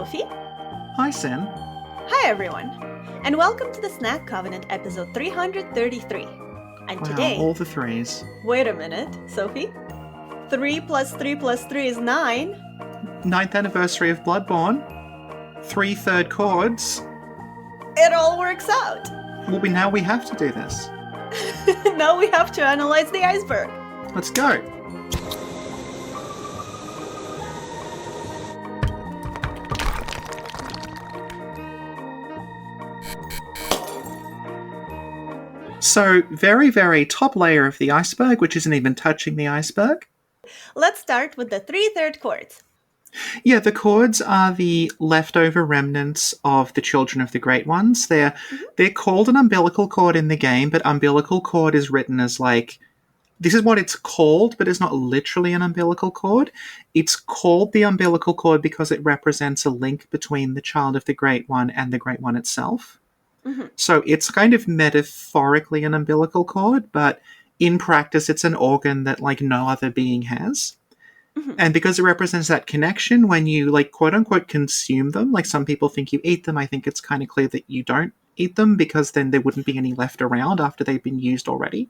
Sophie. Hi, Sin. Hi, everyone. And welcome to the Snack Covenant episode 333. And Wow, today... all the threes. Wait a minute, Sophie. 3 plus 3 plus 3 is 9. 9th anniversary of Bloodborne. 3 third chords. It all works out. Well, now we have to do this. Now we have to analyze the iceberg. Let's go. So, very, very top layer of the iceberg, which isn't even touching the iceberg. Let's start with the 3/3 chords. Yeah, the chords are the leftover remnants of the children of the Great Ones. They're called an umbilical cord in the game, but umbilical cord is written as like... This is what it's called, but it's not literally an umbilical cord. It's called the umbilical cord because it represents a link between the child of the Great One and the Great One itself. Mm-hmm. So it's kind of metaphorically an umbilical cord, but in practice it's an organ that like no other being has. Mm-hmm. And because it represents that connection, when you like quote unquote consume them, like some people think you eat them, I think it's kind of clear that you don't eat them because then there wouldn't be any left around after they've been used already.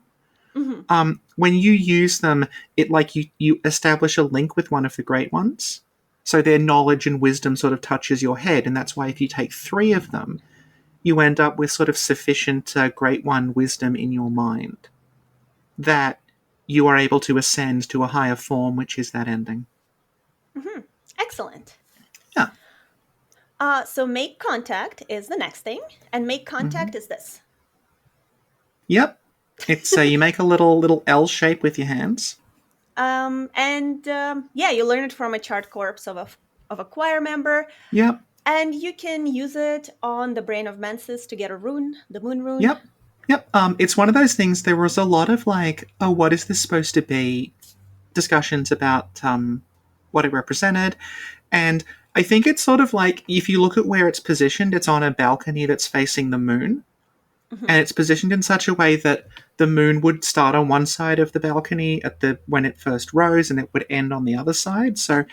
Mm-hmm. When you use them, it like you establish a link with one of the Great Ones. So their knowledge and wisdom sort of touches your head, and that's why if you take 3 of them, you end up with sort of sufficient Great One wisdom in your mind that you are able to ascend to a higher form, which is that ending. Mm-hmm. Excellent. Yeah. So make contact is the next thing, and make contact is this. Yep. It's you make a little L shape with your hands. You learn it from a chart corpse of a choir member. Yep. And you can use it on the Brain of Mensis to get a rune, the moon rune. Yep. It's one of those things, there was a lot of like, oh, what is this supposed to be? Discussions about what it represented. And I think it's sort of like, if you look at where it's positioned, it's on a balcony that's facing the moon. Mm-hmm. And it's positioned in such a way that the moon would start on one side of the balcony when it first rose, and it would end on the other side. So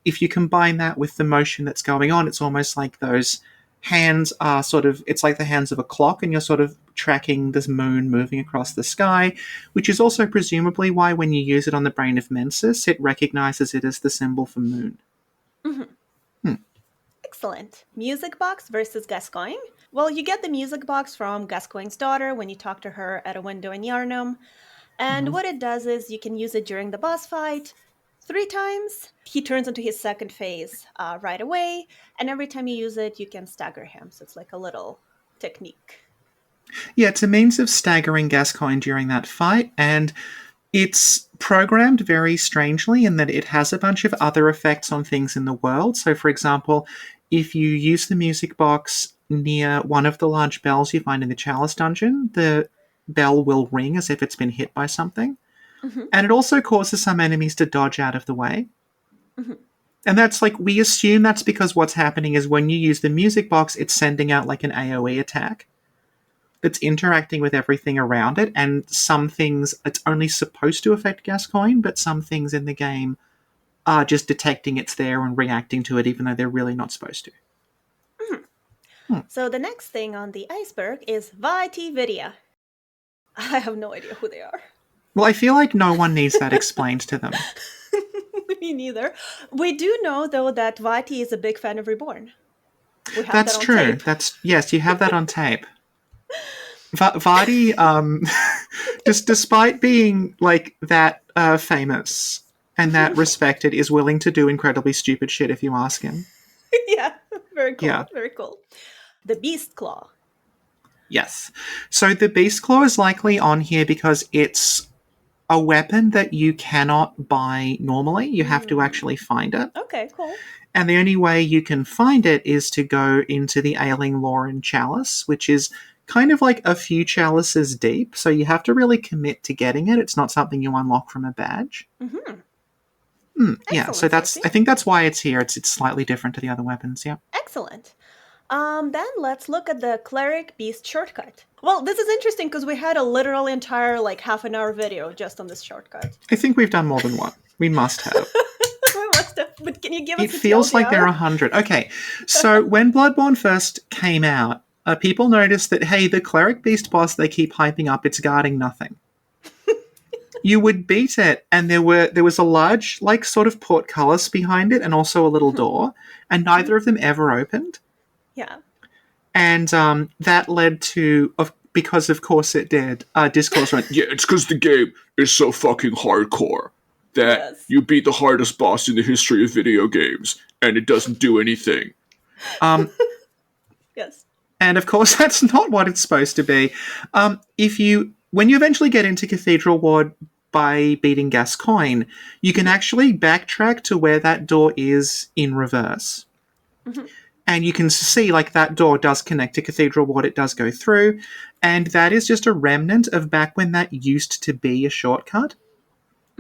if you combine that with the motion that's going on, it's almost like those hands are it's like the hands of a clock, and you're sort of tracking this moon moving across the sky, which is also presumably why when you use it on the Brain of Mensis, it recognizes it as the symbol for moon. Mm-hmm. Excellent. Music box versus Gascoigne. Well, you get the music box from Gascoigne's daughter when you talk to her at a window in Yharnam. And what it does is you can use it during the boss fight 3 times. He turns into his second phase right away. And every time you use it, you can stagger him. So it's like a little technique. Yeah, it's a means of staggering Gascoigne during that fight. And it's programmed very strangely in that it has a bunch of other effects on things in the world. So, for example, if you use the music box near one of the large bells you find in the Chalice Dungeon, the bell will ring as if it's been hit by something. Mm-hmm. And it also causes some enemies to dodge out of the way. Mm-hmm. And that's like, we assume that's because what's happening is when you use the music box, it's sending out like an AoE attack that's interacting with everything around it, and some things it's only supposed to affect Gascoigne, but some things in the game are just detecting it's there and reacting to it even though they're really not supposed to. Mm-hmm. So the next thing on the iceberg is Viti-Vidia. I have no idea who they are. Well, I feel like no one needs that explained to them. Me neither. We do know, though, that Vati is a big fan of Reborn. We have That's that on true. tape. Yes, you have that on tape. Vati, just despite being like that famous and that respected, is willing to do incredibly stupid shit if you ask him. Yeah, very cool. Yeah. Very cool. The Beast Claw. Yes. So the Beast Claw is likely on here because it's a weapon that you cannot buy normally. You have to actually find it. Okay, cool. And the only way you can find it is to go into the Ailing Lauren Chalice, which is kind of like a few chalices deep. So you have to really commit to getting it. It's not something you unlock from a badge. Mm-hmm. Yeah, so I think that's why it's here. It's slightly different to the other weapons, yeah. Excellent. Then let's look at the Cleric Beast shortcut. Well, this is interesting because we had a literal entire half-an-hour video just on this shortcut. I think we've done more than one. We must have. We must have. But can you give It us a feels like there are TLDR? 100. Okay, so when Bloodborne first came out, people noticed that, hey, the cleric beast boss they keep hyping up, it's guarding nothing. You would beat it, and there was a large, like, sort of portcullis behind it, and also a little door, and neither of them ever opened. Yeah. And that led to, because of course it did, Discourse went, yeah, it's because the game is so fucking hardcore that Yes. you beat the hardest boss in the history of video games, and it doesn't do anything. Um, Yes. and of course, that's not what it's supposed to be. When you eventually get into Cathedral Ward by beating Gascoigne, you can actually backtrack to where that door is in reverse. Mhm. And you can see, like, that door does connect to Cathedral Ward, it does go through, and that is just a remnant of back when that used to be a shortcut.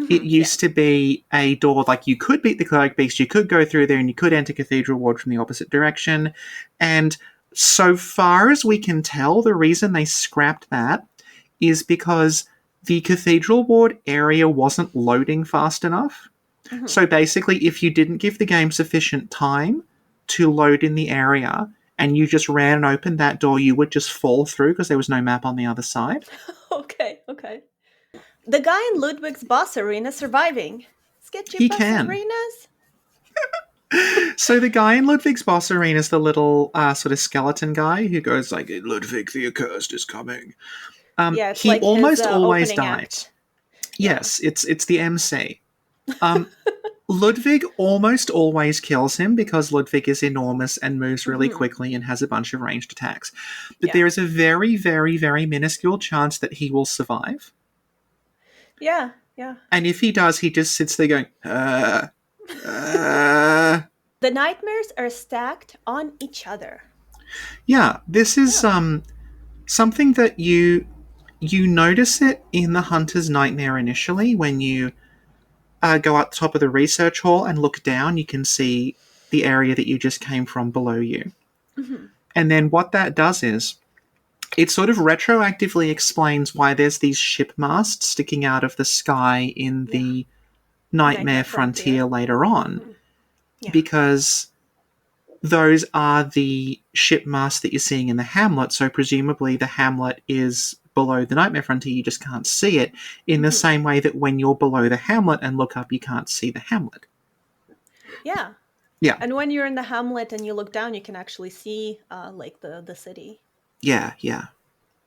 It Yeah. used to be a door, like, you could beat the Cleric Beast, you could go through there, and you could enter Cathedral Ward from the opposite direction. And so far as we can tell, the reason they scrapped that is because the Cathedral Ward area wasn't loading fast enough. Mhm. So basically, if you didn't give the game sufficient time to load in the area and you just ran and opened that door, you would just fall through because there was no map on the other side. Okay. Okay. The guy in Ludwig's boss arena surviving. Sketchy He boss can. arenas? So the guy in Ludwig's boss arena is the little sort of skeleton guy who goes like, Ludwig the Accursed is coming. Yeah, it's He like his almost always opening dies. act. Yeah. Yes, it's the MC. Um, Ludwig almost always kills him because Ludwig is enormous and moves really Hmm. quickly and has a bunch of ranged attacks. But Yeah. there is a very, very, very minuscule chance that he will survive. Yeah. Yeah. And if he does, he just sits there going, uh. The nightmares are stacked on each other. Yeah, this is Yeah. something that you notice it in the Hunter's Nightmare initially when you go up the top of the research hall and look down. You can see the area that you just came from below you. Hmm. And then what that does is it sort of retroactively explains why there's these ship masts sticking out of the sky in Yeah. the Nightmare Nightmare Frontier Frontier. later on, Hmm. Yeah. because those are the ship masts that you're seeing in the hamlet, so presumably the hamlet is below the Nightmare Frontier, you just can't see it, in the Hmm. same way that when you're below the hamlet and look up, you can't see the hamlet. Yeah. Yeah, And when you're in the hamlet and you look down, you can actually see like the city. yeah, yeah.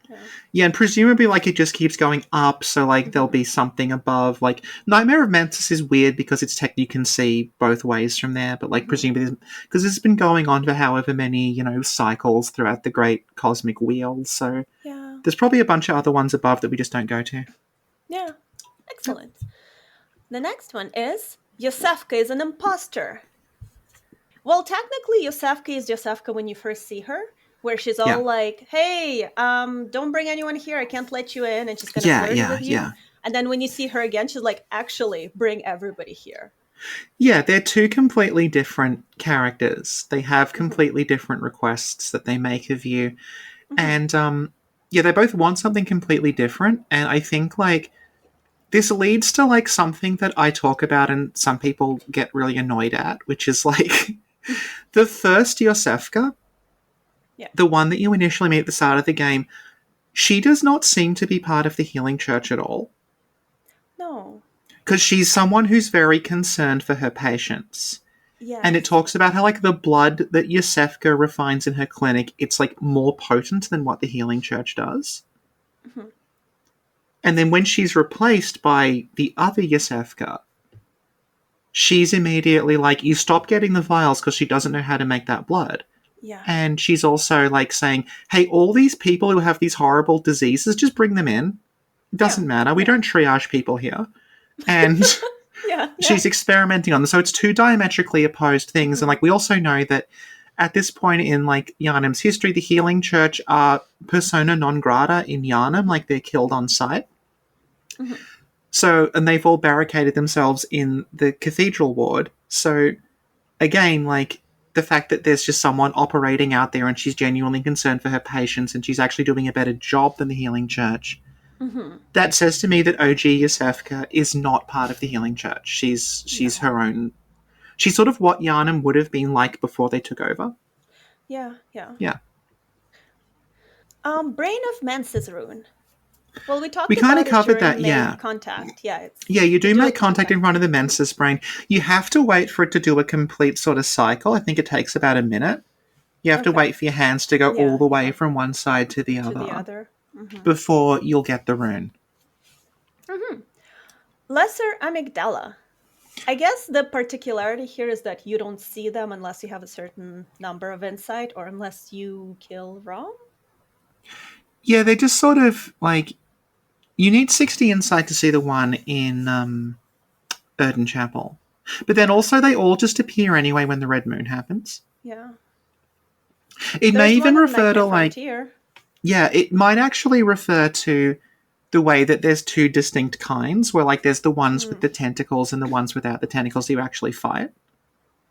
Yeah. Yeah, and presumably, like, it just keeps going up, so, like, there'll Hmm. be something above. Like, Nightmare of Mantis is weird because it's tech you can see both ways from there, but, like, Hmm. presumably, because it's been going on for however many, cycles throughout the Great Cosmic Wheel, so Yeah. there's probably a bunch of other ones above that we just don't go to. Yeah. Yep. Excellent. The next one is Yosefka is an imposter. Well, technically, Yosefka is Yosefka when you first see her, where she's all Yeah. like, "Hey, don't bring anyone here. I can't let you in," and she's kind of Yeah, flirty yeah, with you. yeah. And then when you see her again, she's like, "Actually, bring everybody here." Yeah, they're two completely different characters. They have Hmm. completely different requests that they make of you. Hmm. And, yeah, they both want something completely different. And I think, like, this leads to, like, something that I talk about and some people get really annoyed at, which is, like, the first Yosefka, Yeah. the one that you initially meet at the start of the game, she does not seem to be part of the Healing Church at all. No. Because she's someone who's very concerned for her patients. And it Yes. talks about how, like, the blood that Yosefka refines in her clinic, it's, like, more potent than what the Healing Church does. Hmm. And then when she's replaced by the other Yosefka, she's immediately like, you stop getting the vials because she doesn't know how to make that blood. Yeah. And she's also, like, saying, hey, all these people who have these horrible diseases, just bring them in. It Yeah. doesn't matter. We Yeah. don't triage people here. And Yeah. Yeah. she's experimenting on them. So it's two diametrically opposed things. And, Hmm. like, we also know that at this point in, like, Yharnam's history, the Healing Church are persona non grata in Yharnam, like, they're killed on sight. Hmm. So, and they've all barricaded themselves in the cathedral ward. So, again, like, the fact that there's just someone operating out there and she's genuinely concerned for her patients and she's actually doing a better job than the Healing Church, Hmm. that says to me that OG Yosefka is not part of the Healing Church. She's No. her own. She's sort of what Yharnam would have been like before they took over. Yeah, yeah. Yeah. Brain of Mensis rune. Well, we We talked kind of about it covered that, during yeah. make contact. Yeah, Yeah, you you do do a make contact in contact. front of the Mensis brain. You have to wait for it to do a complete sort of cycle. I think it takes about a minute. You have to Okay. wait for your hands to go all Yeah, the way yeah. from one side to the To the other other. Mm-hmm. before you'll get the rune. Mm-hmm. Lesser amygdala. I guess the particularity here is that you don't see them unless you have a certain number of insight or unless you kill Rom. Yeah, they're just sort of like you need 60 insight to see the one in Erden Chapel. But then Yeah, also they all just appear anyway when the red moon happens. yeah. It may There's even one on refer to Nightmare like Frontier. yeah, it might actually refer to the way that there's two distinct kinds, where like there's the ones with Mm. the tentacles and the ones without the tentacles you actually fight.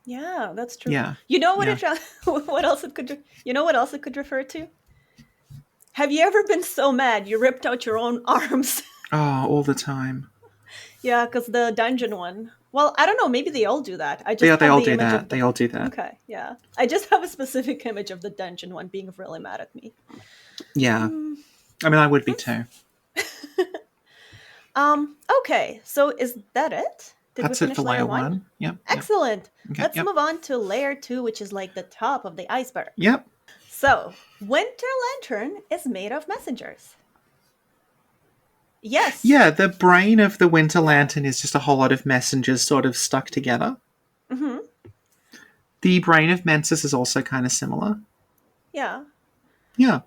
Yeah, that's true. Yeah, You know what yeah. it what else it could you know what else it could refer to? Have you ever been so mad you ripped out your own arms? Oh, all the time. Yeah, because the dungeon one. Well, I don't know. Maybe they all do that. I Yeah, just they have all the do image of that. the. They all do that. Okay, yeah. I just have a specific image of the dungeon one being really mad at me. Yeah. Mm. I mean, I would be too. Okay, so is that it? Did we That's it finish for layer layer one? one. Yep, yep. Excellent. Okay, Let's yep. move on to layer two, which is like the top of the iceberg. Yep. So, Winter Lantern is made of messengers. Yes. Yeah, the brain of the Winter Lantern is just a whole lot of messengers sort of stuck together. Mm-hmm. The brain of Mensis is also kind of similar. Yeah. Yeah.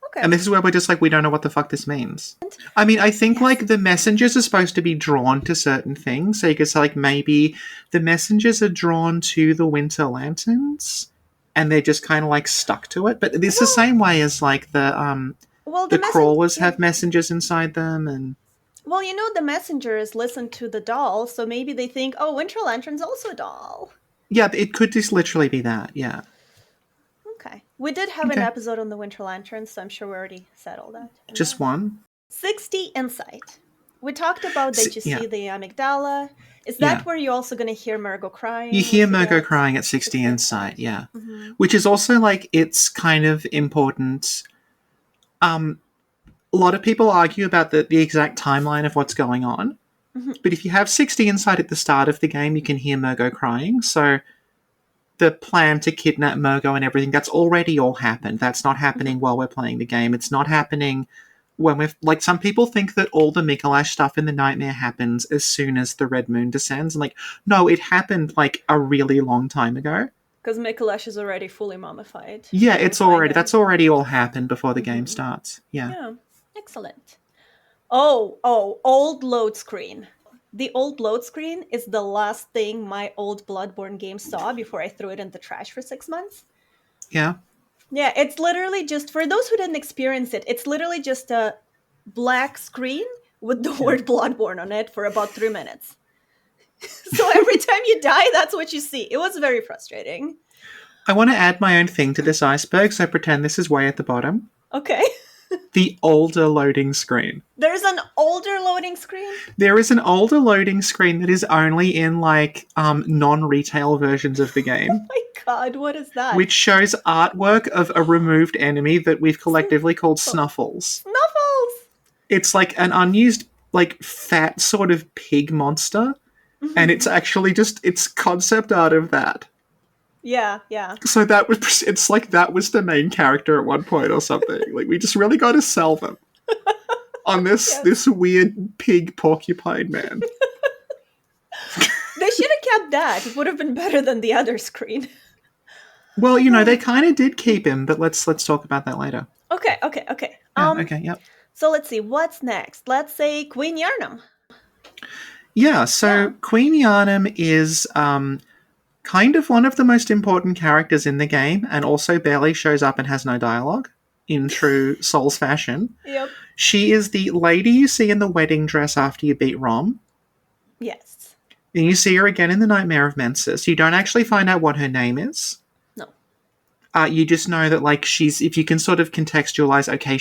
Okay. And this is where we're just like, we don't know what the fuck this means. I mean, I think Yes. like the messengers are supposed to be drawn to certain things. So you could say like maybe the messengers are drawn to the Winter Lanterns and they're just kind of like stuck to it. But it's the same way as like Well, the the messenger. crawlers Yeah. have messengers inside them and Well, you know, the messengers listen to the doll, so maybe they think, oh, Winter Lantern's also a doll. yeah, it could just literally be that. Yeah. Okay. We did have an Okay. episode on the Winter Lanterns, so I'm sure we already said all that. Just one. 60 insight. We talked about that you Yeah. see the amygdala. Is that Yeah. where you're also going to hear Murgo crying? You hear once Murgo get crying at 60 60 insight, yeah. Mm-hmm. Which is also like, it's kind of important. A lot of people argue about the exact timeline of what's going on. Mm-hmm. But if you have 60 insight at the start of the game, you can hear Murgo crying. So the plan to kidnap Murgo and everything, that's already all happened. That's not happening while we're playing the game. It's not happening when we're like, some people think that all the Mikolash stuff in the nightmare happens as soon as the red moon descends. And like, no, it happened like a really long time ago. Because Mikolash is already fully mummified. Yeah, when we it's find already him. that's already all happened before the game starts. Yeah. Yeah, excellent. Oh, old load screen. The old load screen is the last thing my old Bloodborne game saw before I threw it in the trash for 6 months. Yeah. Yeah, it's literally just, for those who didn't experience it, it's literally just a black screen with the word Bloodborne on it for about 3 minutes. So every time you die, that's what you see. It was very frustrating. I want to add my own thing to this iceberg, so pretend this is way at the bottom. Okay. The older loading screen. There's an older loading screen? There is an older loading screen that is only in like non-retail versions of the game. Oh my god, what is that? Which shows artwork of a removed enemy that we've collectively called Snuffles. Snuffles! It's like an unused, like fat sort of pig monster, and it's actually just it's concept art of that. Yeah, yeah. So that was it's like that was the main character at one point or something. Like we just really got to sell them on this weird pig porcupine man. They should have kept that. It would have been better than the other screen. Well, you know, they kind of did keep him, but let's talk about that later. Okay. Yeah, okay, yep. So let's see, what's next? Let's say Queen Yharnam. Yeah, so Queen Yharnam is kind of one of the most important characters in the game, and also barely shows up and has no dialogue, in true Souls fashion. Yep. She is the lady you see in the wedding dress after you beat Rom. Yes. And you see her again in the Nightmare of Mensis. You don't actually find out what her name is. No. You just know that, like, she's, if you can sort of contextualize, okay,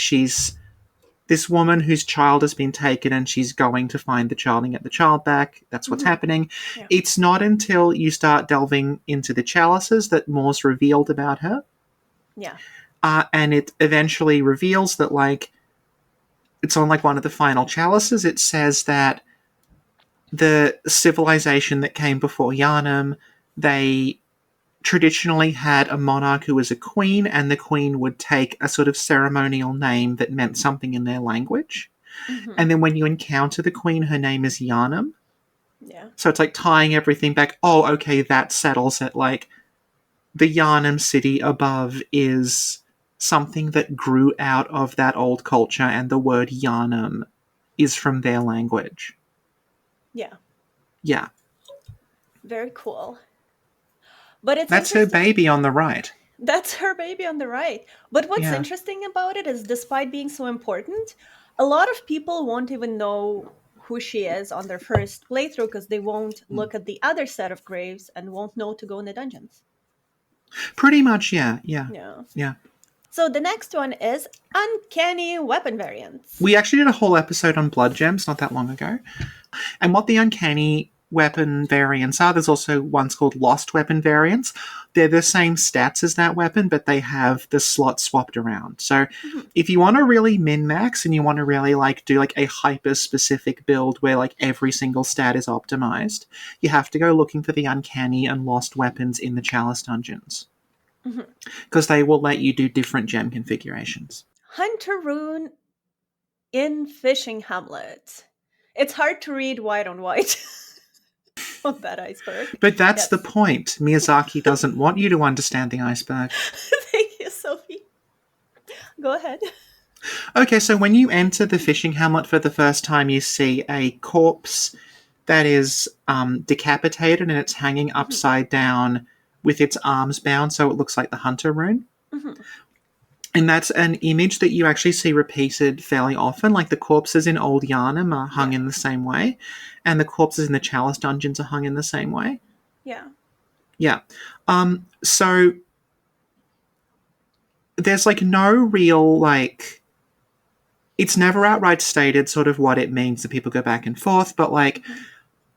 this woman whose child has been taken and she's going to find the child and get the child back. That's what's happening. Yeah. It's not until you start delving into the chalices that more's revealed about her. Yeah. And it eventually reveals that, like, it's on, like, one of the final chalices. It says that the civilization that came before Yharnam, they traditionally had a monarch who was a queen, and the queen would take a sort of ceremonial name that meant something in their language. And then when you encounter the queen, her name is Yharnam. Yeah. So it's like tying everything back. Oh, okay, that settles it. Like, the Yharnam city above is something that grew out of that old culture, and the word Yharnam is from their language. Yeah. Yeah. Very cool. But it's That's her interesting. baby on the right. That's her baby on the right. But what's Yeah. interesting about it is, despite being so important, a lot of people won't even know who she is on their first playthrough because they won't look at the other set of graves and won't know to go in the dungeons. Pretty much, yeah. Yeah. Yeah. So the next one is uncanny weapon variants. We actually did a whole episode on blood gems not that long ago. And what the uncanny weapon variants are, there's also ones called lost weapon variants. They're the same stats as that weapon, but they have the slots swapped around. So if you want to really min-max and you want to really, like, do, like, a hyper-specific build where, like, every single stat is optimized, you have to go looking for the uncanny and lost weapons in the chalice dungeons. Because they will let you do different gem configurations. Hunter Rune in Fishing Hamlet. It's hard to read white on white on that iceberg. But that's Yes. the point. Miyazaki doesn't want you to understand the iceberg. Thank you, Sophie. Go ahead. Okay, so when you enter the fishing hamlet for the first time, you see a corpse that is decapitated and it's hanging upside down with its arms bound, so it looks like the hunter rune. And that's an image that you actually see repeated fairly often. Like, the corpses in Old Yharnam are hung in the same way, and the corpses in the Chalice dungeons are hung in the same way. Yeah. Yeah. So there's, like, no real, like, it's never outright stated sort of what it means that people go back and forth, but, like,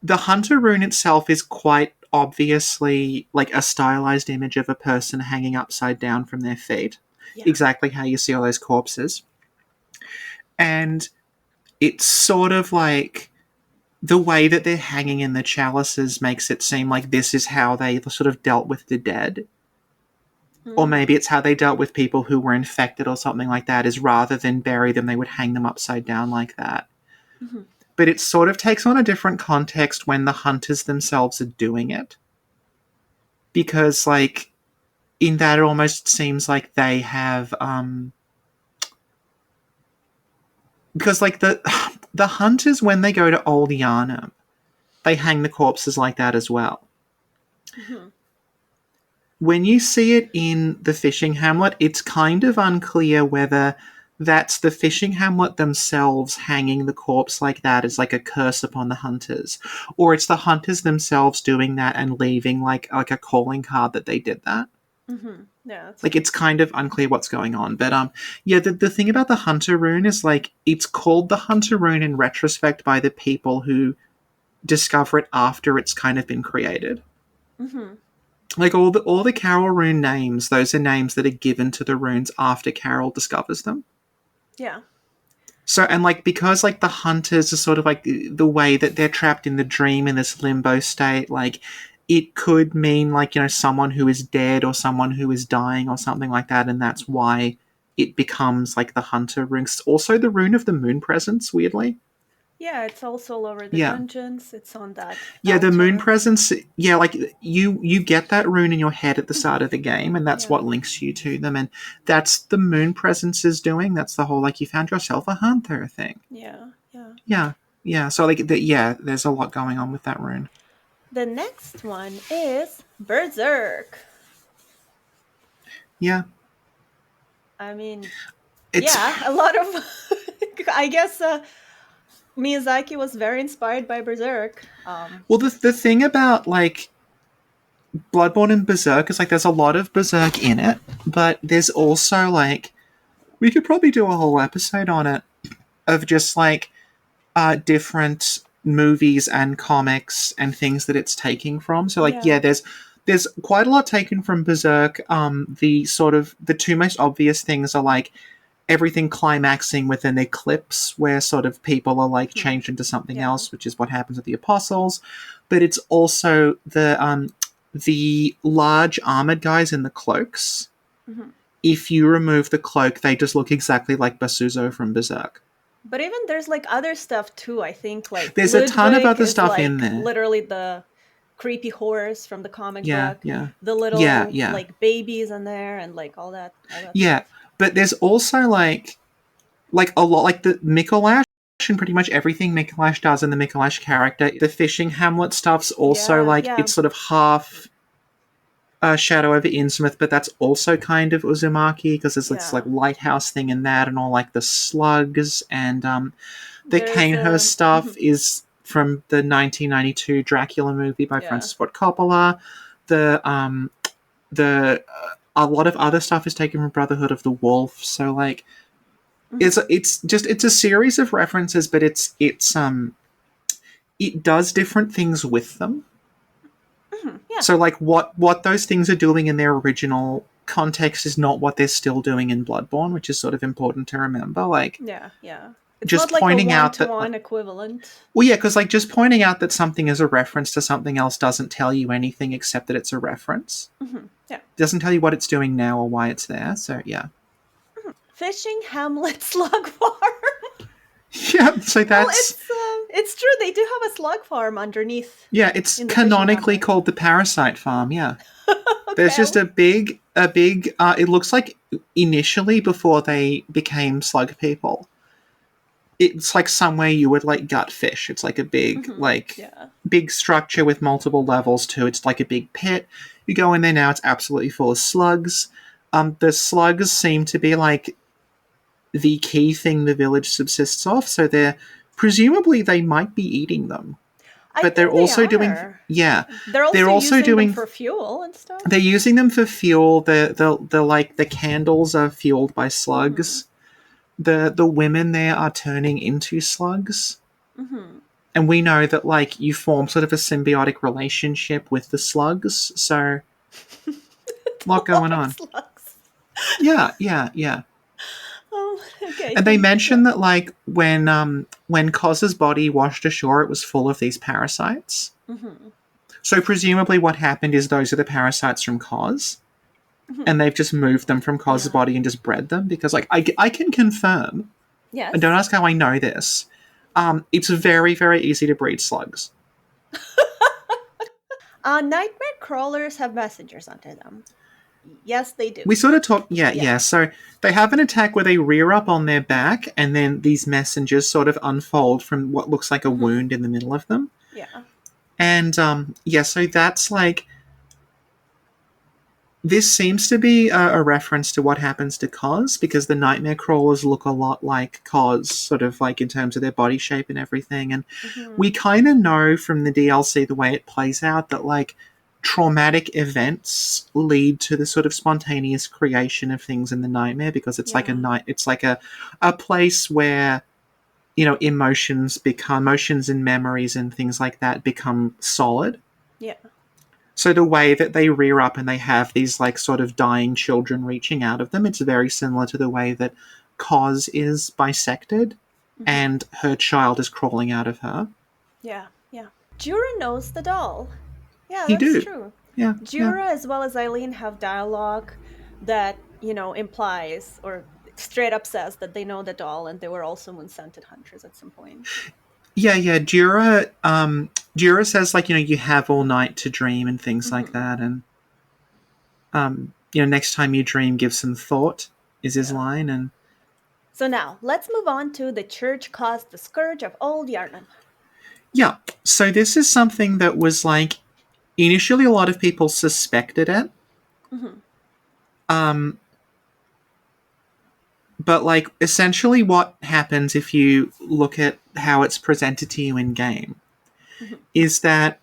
the hunter rune itself is quite obviously, like, a stylized image of a person hanging upside down from their feet. Yeah. Exactly how you see all those corpses. And it's sort of like the way that they're hanging in the chalices makes it seem like this is how they sort of dealt with the dead. Or maybe it's how they dealt with people who were infected or something like that, is rather than bury them, they would hang them upside down like that. But it sort of takes on a different context when the hunters themselves are doing it. Because, like, in that it almost seems like they have because, like, the hunters, when they go to Old Yharnam, they hang the corpses like that as well. When you see it in the fishing hamlet, it's kind of unclear whether that's the fishing hamlet themselves hanging the corpse like that as, like, a curse upon the hunters, or it's the hunters themselves doing that and leaving like a calling card that they did that. Yeah. Like, it's kind of unclear what's going on. But yeah, the thing about the hunter rune is, like, it's called the hunter rune in retrospect by the people who discover it after it's kind of been created. Like, all the Carol rune names, those are names that are given to the runes after Carol discovers them. Yeah. So, and, like, because, like, the hunters are sort of like the way that they're trapped in the dream in this limbo state, like, it could mean, like, you know, someone who is dead or someone who is dying or something like that, and that's why it becomes, like, the hunter rune. It's also the rune of the moon presence, weirdly. Yeah, it's also all over the dungeons. It's on that. Yeah, the moon altar. presence, yeah, like, you get that rune in your head at the start of the game, and that's what links you to them, and that's the moon presence is doing. That's the whole, like, you found yourself a hunter thing. Yeah. So, like, there's a lot going on with that rune. The next one is Berserk. Yeah. I mean, It's, a lot of I guess Miyazaki was very inspired by Berserk. well, the thing about, like, Bloodborne and Berserk is, like, there's a lot of Berserk in it, but there's also, like, we could probably do a whole episode on it. of just like different movies and comics and things that it's taking from. So like Yeah. yeah, there's quite a lot taken from Berserk. The sort of the two most obvious things are like everything climaxing with an eclipse where sort of people are like Hmm. changed into something Yeah. else, which is what happens with the apostles. But it's also the large armored guys in the cloaks. Hmm. If you remove the cloak, they just look exactly like Basuzo from Berserk. But even there's like other stuff too. I think like There's a ton of Ludwig other is stuff in like there. literally the creepy horse from the comic Yeah, book. yeah. The Yeah, little yeah. like babies in there and like all that Yeah. stuff. But there's also like a lot like the Mikolash and pretty much everything Mikolash does in the Mikolash character. The fishing hamlet stuff's also Yeah, like yeah, it's sort of half Shadow over Innsmouth, but that's also kind of Uzumaki because there's this like yeah. lighthouse thing in that, and all like the slugs and the There's Kanehurst stuff mhm, is from the 1992 Dracula movie by yeah. Francis Ford Coppola. The a lot of other stuff is taken from Brotherhood of the Wolf. So like Mhm, it's a series of references, but it does different things with them. mhm, yeah, So like what those things are doing in their original context is not what they're still doing in Bloodborne, which is sort of important to remember. Like yeah, yeah. It's not just like a pointing one out to that one equivalent. well yeah, because like just pointing out that something is a reference to something else doesn't tell you anything except that it's a reference. Yeah. It doesn't tell you what it's doing now or why it's there. So yeah. Fishing Hamlet slug farm. Yeah, so Well, that's it's true. They do have a slug farm underneath yeah, it's in the fishing canonically hamlet. called the Parasite Farm, yeah. There's Okay. just a big. It looks like initially before they became slug people, it's like somewhere you would like gut fish. It's like a big Yeah. big structure with multiple levels too. It's like a big pit. You go in there now. It's absolutely full of slugs. The slugs seem to be like the key thing the village subsists off. So they're presumably they might be eating them, I but they're think they also doing are. yeah. They're They're also also using them doing for fuel and they're stuff. using them for fuel. The like the candles are fueled by Hmm. slugs. The women there are turning into slugs. Hmm. And we know that like you form sort of a symbiotic relationship with the slugs, so a lot A lot going of on. slugs. Yeah, yeah, yeah. Okay. And they Can yeah. mention that like when Koz's body washed ashore, it was full of these parasites. Hmm. So presumably, what happened is those are the parasites from Koz, Hmm. and they've just moved them from Koz's Yeah. body and just bred them because like I can confirm, and don't Yes. ask how I know this. It's very very easy to breed slugs. Nightmare crawlers have messengers under them. Yes, they do. We sort of talk, yeah, Yeah. yeah. So they have an attack where they rear up on their back, and then these messengers sort of unfold from what looks like a Hmm. wound in the middle of them. Yeah. And yeah, so that's like this seems to be a reference to what happens to Koz because the nightmare crawlers look a lot like Koz, sort of like in terms of their body shape and everything. And we Hmm. kind of know from the DLC the way it plays out that like traumatic events lead to the sort of spontaneous creation of things in the nightmare because it's like a Yeah. night it's like a place where you know emotions and memories and things like that become solid. Yeah. So the way that they rear up and they have these like sort of dying children reaching out of them, it's very similar to the way that Kos is bisected Hmm. and her child is crawling out of her. Yeah. Yeah. Jura knows the doll. Yeah, He that's do. true. Yeah, yeah. Jura as well as Eileen have dialogue that, implies or straight up says that they know the doll and they were also moon-scented hunters at some point. Yeah, yeah. Jura says like, you know, you have all night to dream and things like Hmm. that and you know, next time you dream give some thought is his Yeah. line and So now, let's move on to the church caused the scourge of old Yharnam. yeah. So this is something that was like initially a lot of people suspected it. Hmm. Um But like essentially what happens if you look at how it's presented to you in game Hmm. is that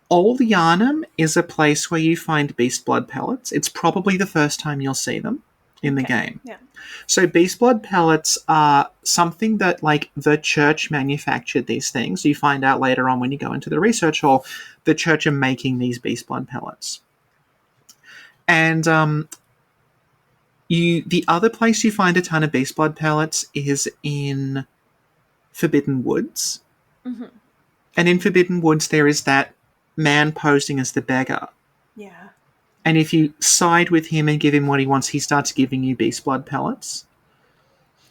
Old Yharnam is a place where you find beast blood pellets. It's probably the first time you'll see them in the Okay. game. Yeah. So beast blood pellets are something that like the church manufactured these things. You find out later on when you go into the research hall, the church are making these beast blood pellets. And the other place you find a ton of beast blood pellets is in Forbidden Woods. Hmm. And in Forbidden Woods there is that man posing as the beggar. Yeah. And if you side with him and give him what he wants, he starts giving you beast blood pellets.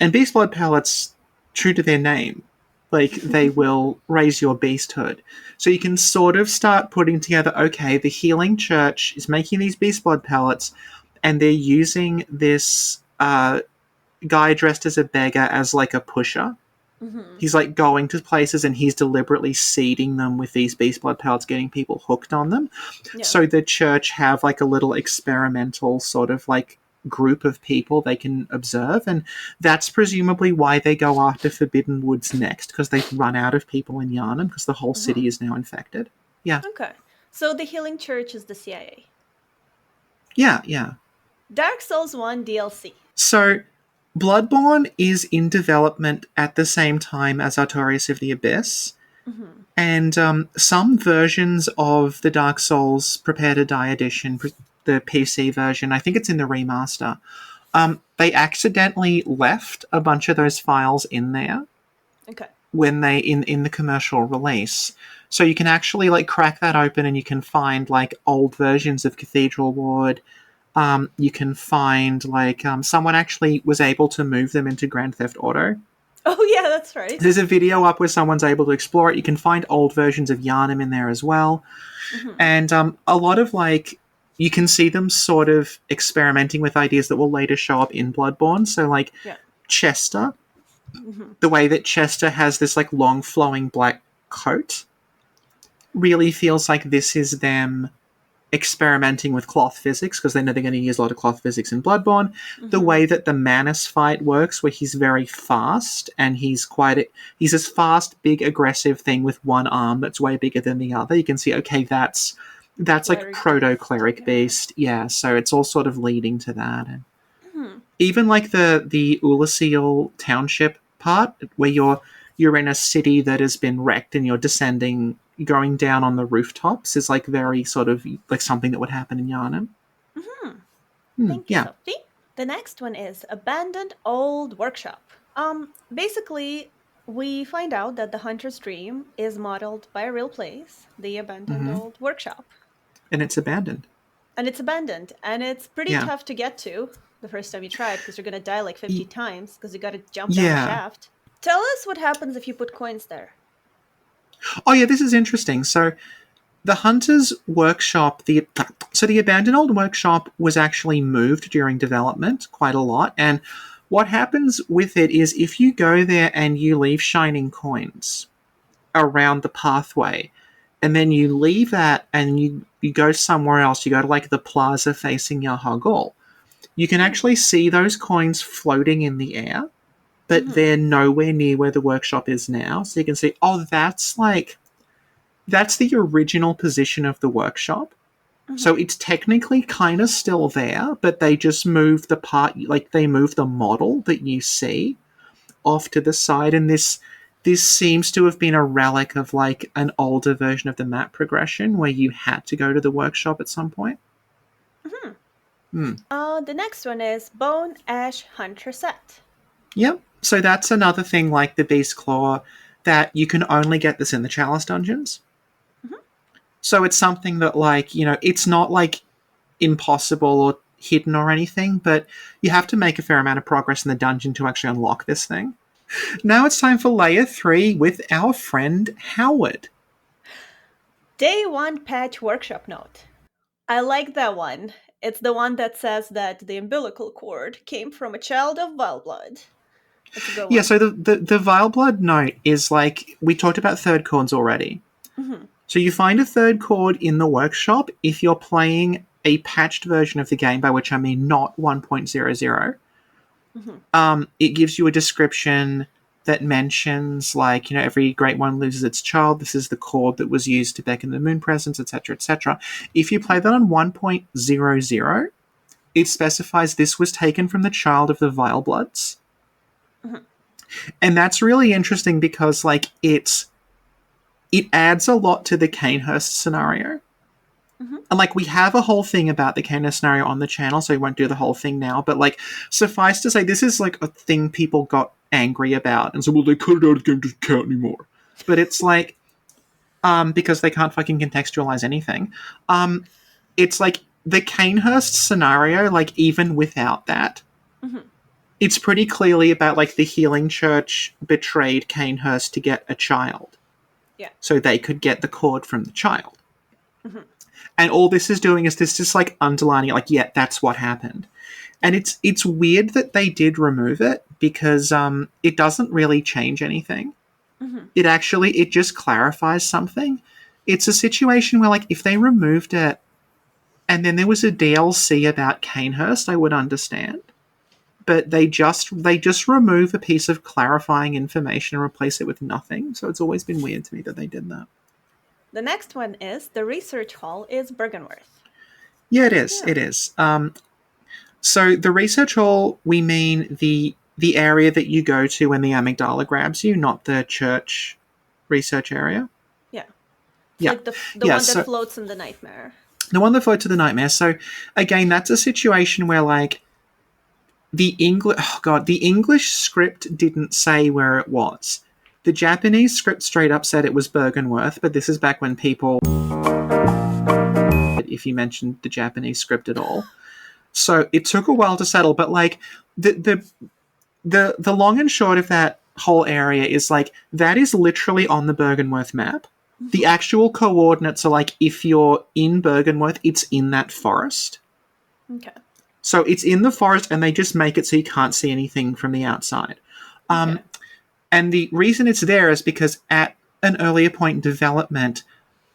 And beast blood pellets, true to their name, like they will raise your beasthood. So you can sort of start putting together, okay, the healing church is making these beast blood pellets, and they're using this guy dressed as a beggar as like a pusher. Hmm. He's like going to places and he's deliberately seeding them with these beast blood pellets, getting people hooked on them. Yeah. So the church have like a little experimental sort of like group of people they can observe, and that's presumably why they go after Forbidden Woods next, because they've run out of people in Yharnam because the whole Hmm. city is now infected. Yeah, Okay. So the Healing Church is the CIA. yeah, yeah. Dark Souls 1 DLC. So Bloodborne is in development at the same time as Artorias of the Abyss. Hmm. And some versions of the Dark Souls Prepare to Die edition, the PC version, I think it's in the remaster, they accidentally left a bunch of those files in there Okay. when they in the commercial release. So you can actually like crack that open and you can find like old versions of Cathedral Ward. You can find like someone actually was able to move them into Grand Theft Auto. Oh, yeah, that's right. There's a video up where someone's able to explore it. You can find old versions of Yharnam in there as well. Hmm. And a lot of like, you can see them sort of experimenting with ideas that will later show up in Bloodborne. So, like, Yeah. Chester, Hmm. the way that Chester has this like long flowing black coat really feels like this is them experimenting with cloth physics because they know they're going to use a lot of cloth physics in Bloodborne. The Hmm. way that the Manus fight works, where he's very fast and he's this fast, big, aggressive thing with one arm that's way bigger than the other. You can see, okay, that's like Cleric proto based. cleric Yeah. beast, yeah. So it's all sort of leading to that, and Hmm. even like the Ulasil township part where you're in a city that has been wrecked and you're descending going down on the rooftops is like very sort of like something that would happen in Yharnam. Hmm. Thank you, Yeah. Sophie. The next one is Abandoned Old Workshop. Basically, we find out that the Hunter's Dream is modeled by a real place, the Abandoned Hmm. Old Workshop. And it's abandoned. And it's abandoned, and it's pretty Yeah. tough to get to the first time you try it because you're gonna die like 50 Y- times because you gotta jump down a yeah. shaft. Tell us what happens if you put coins there. Oh yeah, this is interesting. So the Hunter's Workshop, the abandoned old workshop was actually moved during development quite a lot, and what happens with it is if you go there and you leave shining coins around the pathway, and then you leave that and you go somewhere else, you go to like the plaza facing Yahagol, you can Hmm. actually see those coins floating in the air, but Hmm. they're nowhere near where the workshop is now. So you can see, oh, that's the original position of the workshop. So Hmm. it's technically kind of still there, but they just move the part, like they move the model that you see off to the side, and this seems to have been a relic of like an older version of the map progression where you had to go to the workshop at some point. Hmm. Hmm. The next one is Bone Ash Hunter Set. Yep. So that's another thing like the Beast Claw that you can only get this in the Chalice dungeons. Hmm. So it's something that like, it's not like impossible or hidden or anything, but you have to make a fair amount of progress in the dungeon to actually unlock this thing. Now it's time for layer 3 with our friend Howard. Day 1 Patch Workshop Note. I like that one. It's the one that says that the umbilical cord came from a child of vile blood. That's a good Yeah, one. so the Vile Blood note is like, we talked about third chords already. Hmm. So you find a third chord in the workshop if you're playing a patched version of the game, by which I mean not 1.00. Hmm. It gives you a description that mentions, like, every great one loses its child. This is the chord that was used to beckon the moon presence, etc., etc. If you play that on 1.00, it specifies this was taken from the child of the Vile Bloods. Mhm. And that's really interesting because, like, it adds a lot to the Canehurst scenario. Mhm. And, like, we have a whole thing about the Canehurst scenario on the channel, so we won't do the whole thing now. But, like, suffice to say, this is, like, a thing people got angry about. And so, well, they cut it out of the game, doesn't count anymore. But it's like, because they can't fucking contextualize anything. It's like the Canehurst scenario, like, even without that, Mhm. it's pretty clearly about, like, the Healing Church betrayed Canehurst to get a child. Yeah. So they could get the cord from the child. Mhm. And all this is doing is this just, like, underlining it, like, yeah, that's what happened. And it's weird that they did remove it because it doesn't really change anything. Mhm. It just clarifies something. It's a situation where, like, if they removed it and then there was a DLC about Canehurst, I would understand. But they just remove a piece of clarifying information and replace it with nothing. So it's always been weird to me that they did that. The next one is the research hall is Bergenworth. Yeah, it is. Yeah. It is. So the research hall, we mean the area that you go to when the amygdala grabs you, not the church research area. Yeah. It's Yeah, like the yeah. one that So floats in the nightmare. the one that floats to the nightmare. So again, that's a situation where, like, the English script didn't say where it was. The Japanese script straight up said it was Bergenworth, but this is back when people, if you mentioned the Japanese script at all. So it took a while to settle, but, like, the long and short of that whole area is, like, that is literally on the Bergenworth map. The Mhm. actual coordinates are, like, if you're in Bergenworth, it's in that forest. Okay. So it's in the forest, and they just make it so you can't see anything from the outside. Okay. And the reason it's there is because at an earlier point in development,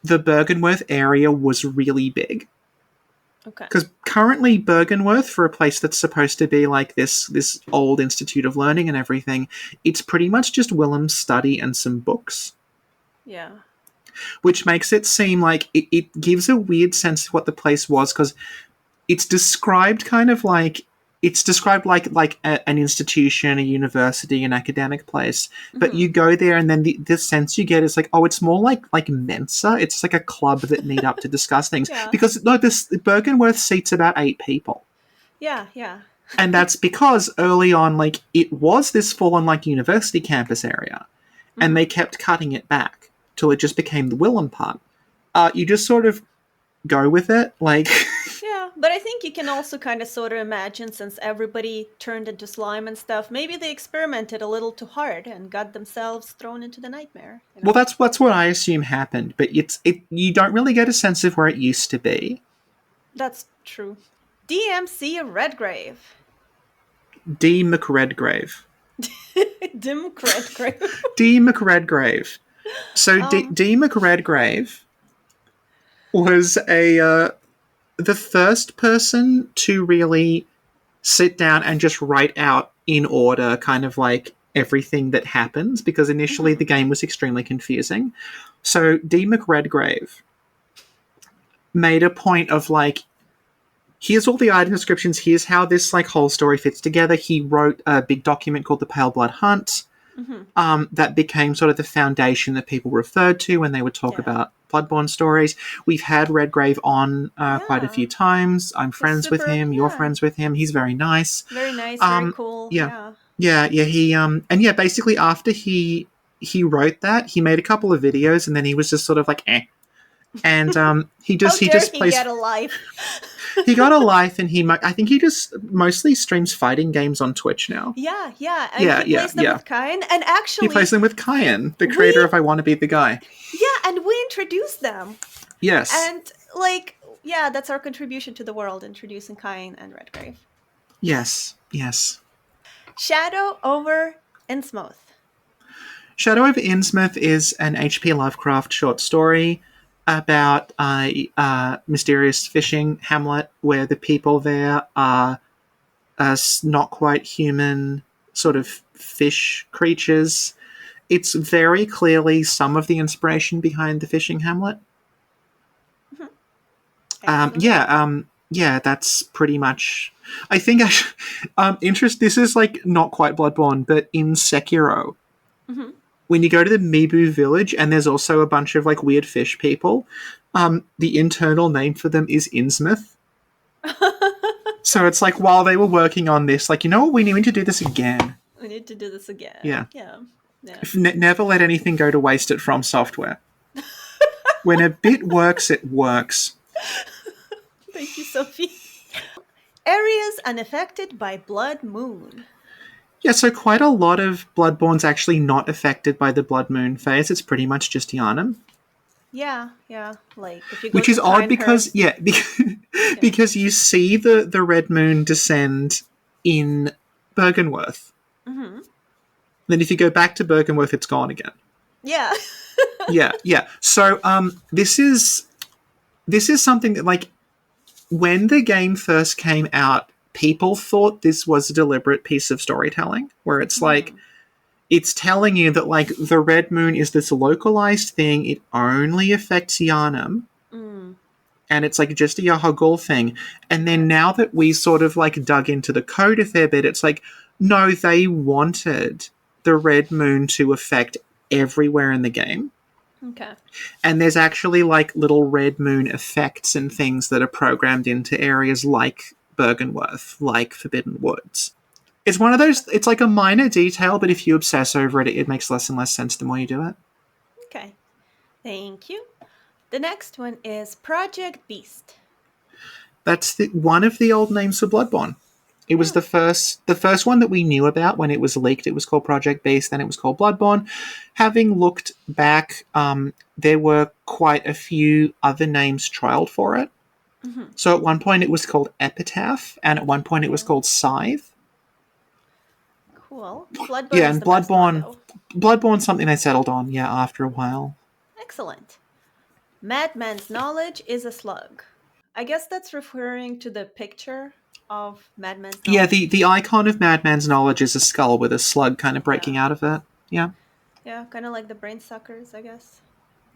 the Bergenworth area was really big. Okay. Because currently, Bergenworth, for a place that's supposed to be like this old institute of learning and everything, it's pretty much just Willem's study and some books, Yeah. which makes it seem like it gives a weird sense of what the place was, because it's described kind of like it's described like an institution, a university, an academic place. But Mhm. you go there, and then the sense you get is like, oh, it's more like Mensa. It's like a club that meet up to discuss things. Yeah. Because no, this Bergenworth seats about 8 people. Yeah. Yeah. And that's because early on, like, it was this full-on, like, university campus area, and they Mhm. kept cutting it back till it just became the Willem part. You just sort of go with it, like. Yeah, but I think you can also kind of sort of imagine, since everybody turned into slime and stuff, maybe they experimented a little too hard and got themselves thrown into the nightmare, you Well, know? that's what I assume happened, but it you don't really get a sense of where it used to be. That's true. DMC Redgrave. D. McRedgrave. Dim Redgrave. D. McRedgrave. So um, D. McRedgrave was the first person to really sit down and just write out in order, kind of like everything that happens, because initially mhm. the game was extremely confusing. So D. McRedgrave made a point of, like, here's all the item descriptions, here's how this, like, whole story fits together. He wrote a big document called the Pale Blood Hunt, Mhm. that became sort of the foundation that people referred to when they would talk Yeah. about Bloodborne stories. We've had Redgrave on quite a Yeah. few times. I'm He's friends with super, him. You're yeah. friends with him. He's very nice. Very nice, very Um, cool. yeah, Yeah. yeah. He and yeah, basically after he wrote that, he made a couple of videos, and then he was just sort of like, eh. And he How just he dare just he get plays. a life? He got a life, and I think he just mostly streams fighting games on Twitch now. Yeah, yeah. And Yeah, he yeah, plays them yeah. with Kain. And He plays actually, them with Kyan, the creator we, of I Want to Be the Guy. yeah, and we introduced them. Yes, And, like, yeah, that's our contribution to the world, introducing Kain and Redgrave. yes, yes. Shadow over Innsmouth. Shadow over Innsmouth is an H.P. Lovecraft short story about a mysterious fishing hamlet where the people there are not quite human, sort of fish creatures. It's very clearly some of the inspiration behind the fishing hamlet. Mhm. Excellent. Yeah. yeah, that's pretty much. I think actually, This is like not quite Bloodborne, but in Sekiro, Hmm. when you go to the Mibu village, and there's also a bunch of like weird fish people. The internal name for them is Innsmouth. So it's like while they were working on this, like, you know what, we need to do this again. We need to do this again. Yeah. Yeah. Yeah. Never let anything go to waste at From Software. When a bit works, it works. Thank you, Sophie. Areas unaffected by blood moon. Yeah, so quite a lot of Bloodborne's actually not affected by the Blood Moon phase. It's pretty much just Yharnam. Yeah, yeah. Like if you go Which to is odd because, Pinehurst. yeah, Yeah. because you see the Red Moon descend in Bergenworth. Hmm. Then if you go back to Bergenworth, it's gone again. Yeah. Yeah, yeah. So this is something that, like, when the game first came out, people thought this was a deliberate piece of storytelling, where it's like, Mm, it's telling you that, like, the Red Moon is this localized thing, it only affects Yharnam, mm, and it's like just a Yahagul thing. And then yeah. now that we sort of like dug into the code a fair bit, it's like, no, they wanted the Red Moon to affect everywhere in the game. Okay. And there's actually like little red moon effects and things that are programmed into areas like Bergenworth, like Forbidden Woods. It's one of those, it's like a minor detail, but if you obsess over it, it makes less and less sense the more you do it. Okay. Thank you. The next one is Project Beast. That's one of the old names for Bloodborne. It was Yeah. the first one that we knew about when it was leaked. It was called Project Beast, then it was called Bloodborne. Having looked back, there were quite a few other names trialed for it. Hmm. So at one point it was called Epitaph, and at one point it was Cool. called Scythe. Cool. Bloodborne Yeah, is and the best one, though. Bloodborne's something they settled on, yeah, after a while. Excellent. Madman's knowledge is a slug. I guess that's referring to the picture of Madman's Yeah, knowledge. the icon of Madman's knowledge is a skull with a slug kind of breaking Yeah. out of it. Yeah, Yeah, kind of like the brain suckers, I guess.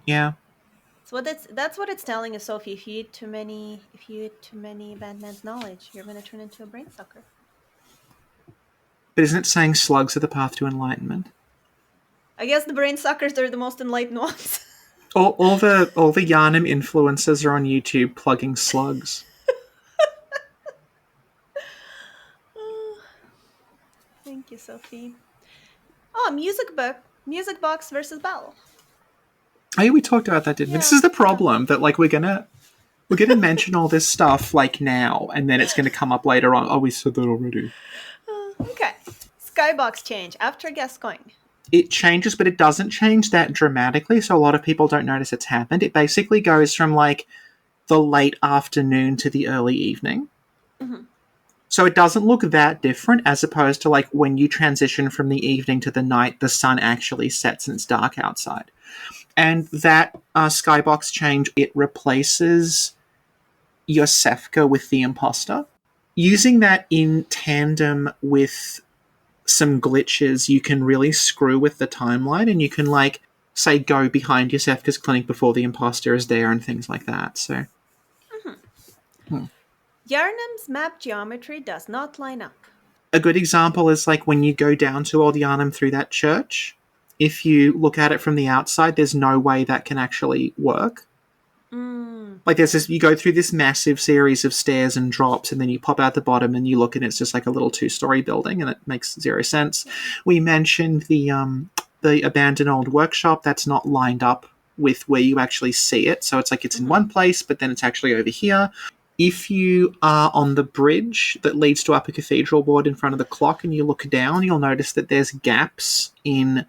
yeah. So that's what it's telling us, Sophie. If you eat too many Madman's knowledge, you're gonna turn into a brain sucker. But isn't it saying slugs are the path to enlightenment? I guess the brain suckers are the most enlightened ones. All the Yharnam influencers are on YouTube plugging slugs. Oh, thank you, Sophie. Oh, music box versus bell. Oh, yeah, we talked about that, didn't we? This Yeah, is the yeah. problem that, like, we're gonna mention all this stuff like now, and then it's gonna come up later on. Oh, we said that already. Okay. Skybox change after guest going. It changes, but it doesn't change that dramatically, so a lot of people don't notice it's happened. It basically goes from like the late afternoon to the early evening. Hmm. So it doesn't look that different as opposed to like when you transition from the evening to the night, the sun actually sets and it's dark outside. And that skybox change, it replaces your Sefka with the imposter. Using that in tandem with some glitches, you can really screw with the timeline, and you can, like, say, go behind your Sefka's clinic before the imposter is there and things like that. So, Hmm. hmm. Yharnam's map geometry does not line up. A good example is like when you go down to Old Yharnam through that church. If you look at it from the outside, there's no way that can actually work. Like there's Yeah. this, you go through this massive series of stairs and drops, and then you pop out the bottom and you look, and it's just like a little two-story building, and it makes zero sense. Yeah. We mentioned the abandoned old workshop that's not lined up with where you actually see it, so it's like it's in Hmm. one place, but then it's actually over here. If you are on the bridge that leads to Upper Cathedral Ward in front of the clock and you look down, you'll notice that there's gaps in